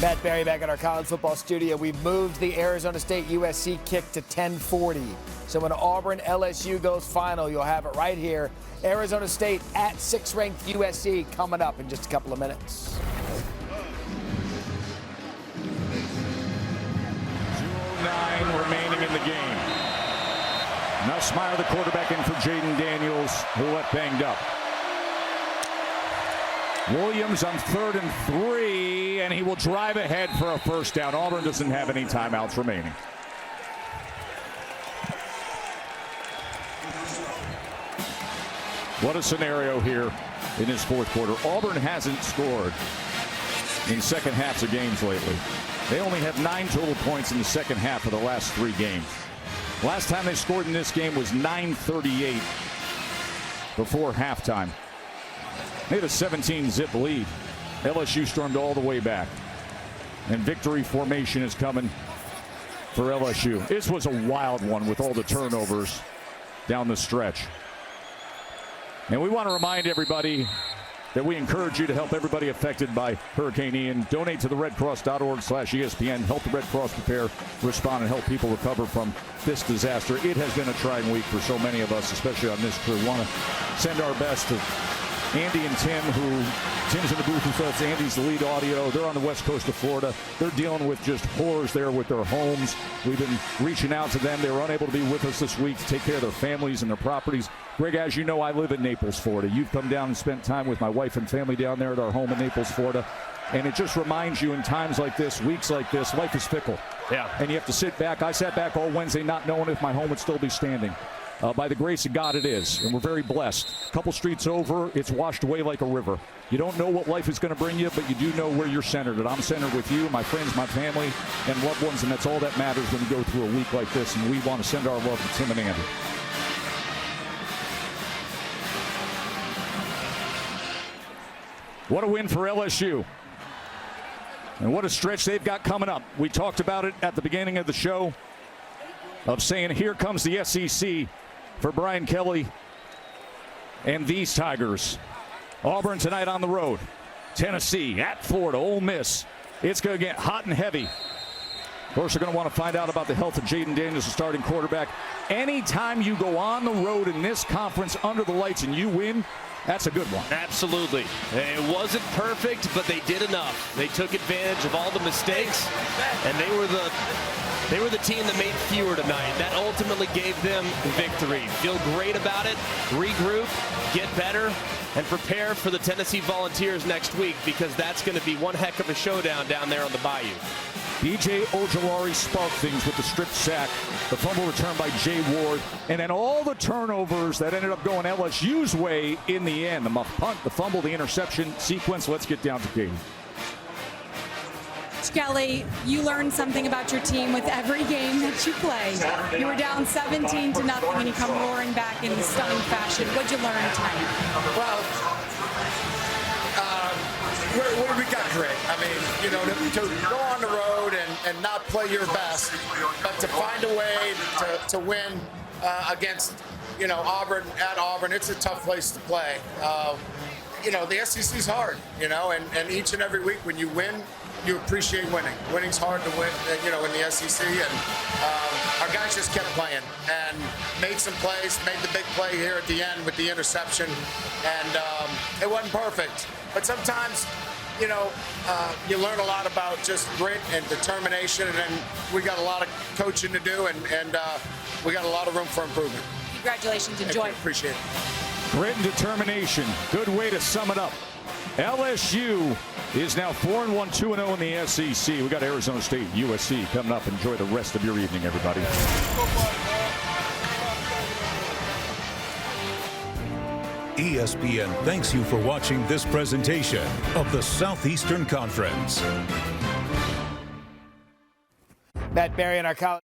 Matt Berry back at our college football studio. We've moved the Arizona State USC kick to 10:40. So when Auburn LSU goes final, you'll have it right here. Arizona State at 6th-ranked USC coming up in just a couple of minutes. 2:09 remaining in the game. Nussmeier, the quarterback, in for Jaden Daniels, who got banged up. Williams on 3rd and 3, and he will drive ahead for a first down. Auburn doesn't have any timeouts remaining. What a scenario here in his fourth quarter. Auburn hasn't scored in second halves of games lately. They only have 9 total points in the second half of the last 3 games. Last time they scored in this game was 9:38 before halftime. They had a 17-zip lead. LSU stormed all the way back. And victory formation is coming for LSU. This was a wild one with all the turnovers down the stretch. And we want to remind everybody that we encourage you to help everybody affected by Hurricane Ian. Donate to the redcross.org/ESPN. Help the Red Cross prepare, respond, and help people recover from this disaster. It has been a trying week for so many of us, especially on this crew. We want to send our best to Andy and Tim, Tim's in the booth with us. Andy's the lead audio. They're on the west coast of Florida. They're dealing with just horrors there with their homes. We've been reaching out to them. They were unable to be with us this week to take care of their families and their properties. Greg, as you know, I live in Naples, Florida. You've come down and spent time with my wife and family down there at our home in Naples, Florida. And it just reminds you in times like this, weeks like this, life is fickle. Yeah. And you have to sit back. I sat back all Wednesday not knowing if my home would still be standing. By the grace of God, it is, and we're very blessed. A couple streets over, it's washed away like a river. You don't know what life is going to bring you, but you do know where you're centered. And I'm centered with you, my friends, my family, and loved ones, and that's all that matters when you go through a week like this. And we want to send our love to Tim and Andy. What a win for LSU. And what a stretch they've got coming up. We talked about it at the beginning of the show of saying, here comes the SEC for Brian Kelly and these Tigers. Auburn tonight on the road. Tennessee at Florida. Ole Miss. It's going to get hot and heavy. Of course, you're going to want to find out about the health of Jaden Daniels, the starting quarterback. Anytime you go on the road in this conference under the lights and you win, that's a good one. Absolutely. It wasn't perfect, but they did enough. They took advantage of all the mistakes, and they were the team that made fewer tonight. That ultimately gave them victory. Feel great about it, regroup, get better, and prepare for the Tennessee Volunteers next week, because that's going to be one heck of a showdown down there on the Bayou. DJ Ojulari sparked things with the strip sack, the fumble return by Jay Ward, and then all the turnovers that ended up going LSU's way in the end. The muff punt, the fumble, the interception sequence. Let's get down to Katie. Kelly, you learn something about your team with every game that you play. You were down 17-0, and you come roaring back in stunning fashion. What'd you learn tonight? Well, we got grit. I mean, you know, to go on the road and not play your best, but to find a way to win against, you know, Auburn, at Auburn, it's a tough place to play. You know, the SEC's hard, you know, and each and every week when you win, you appreciate winning. Winning's hard to win, you know, in the SEC, and our guys just kept playing and made some plays, made the big play here at the end with the interception, and it wasn't perfect. But sometimes, you know, you learn a lot about just grit and determination, and then we got a lot of coaching to do, and we got a lot of room for improvement. Congratulations, enjoy. Appreciate it. Grit and determination. Good way to sum it up. LSU is now 4-1, 2-0 in the SEC. We got Arizona State, USC coming up. Enjoy the rest of your evening, everybody. ESPN thanks you for watching this presentation of the Southeastern Conference. Matt Berry and our college.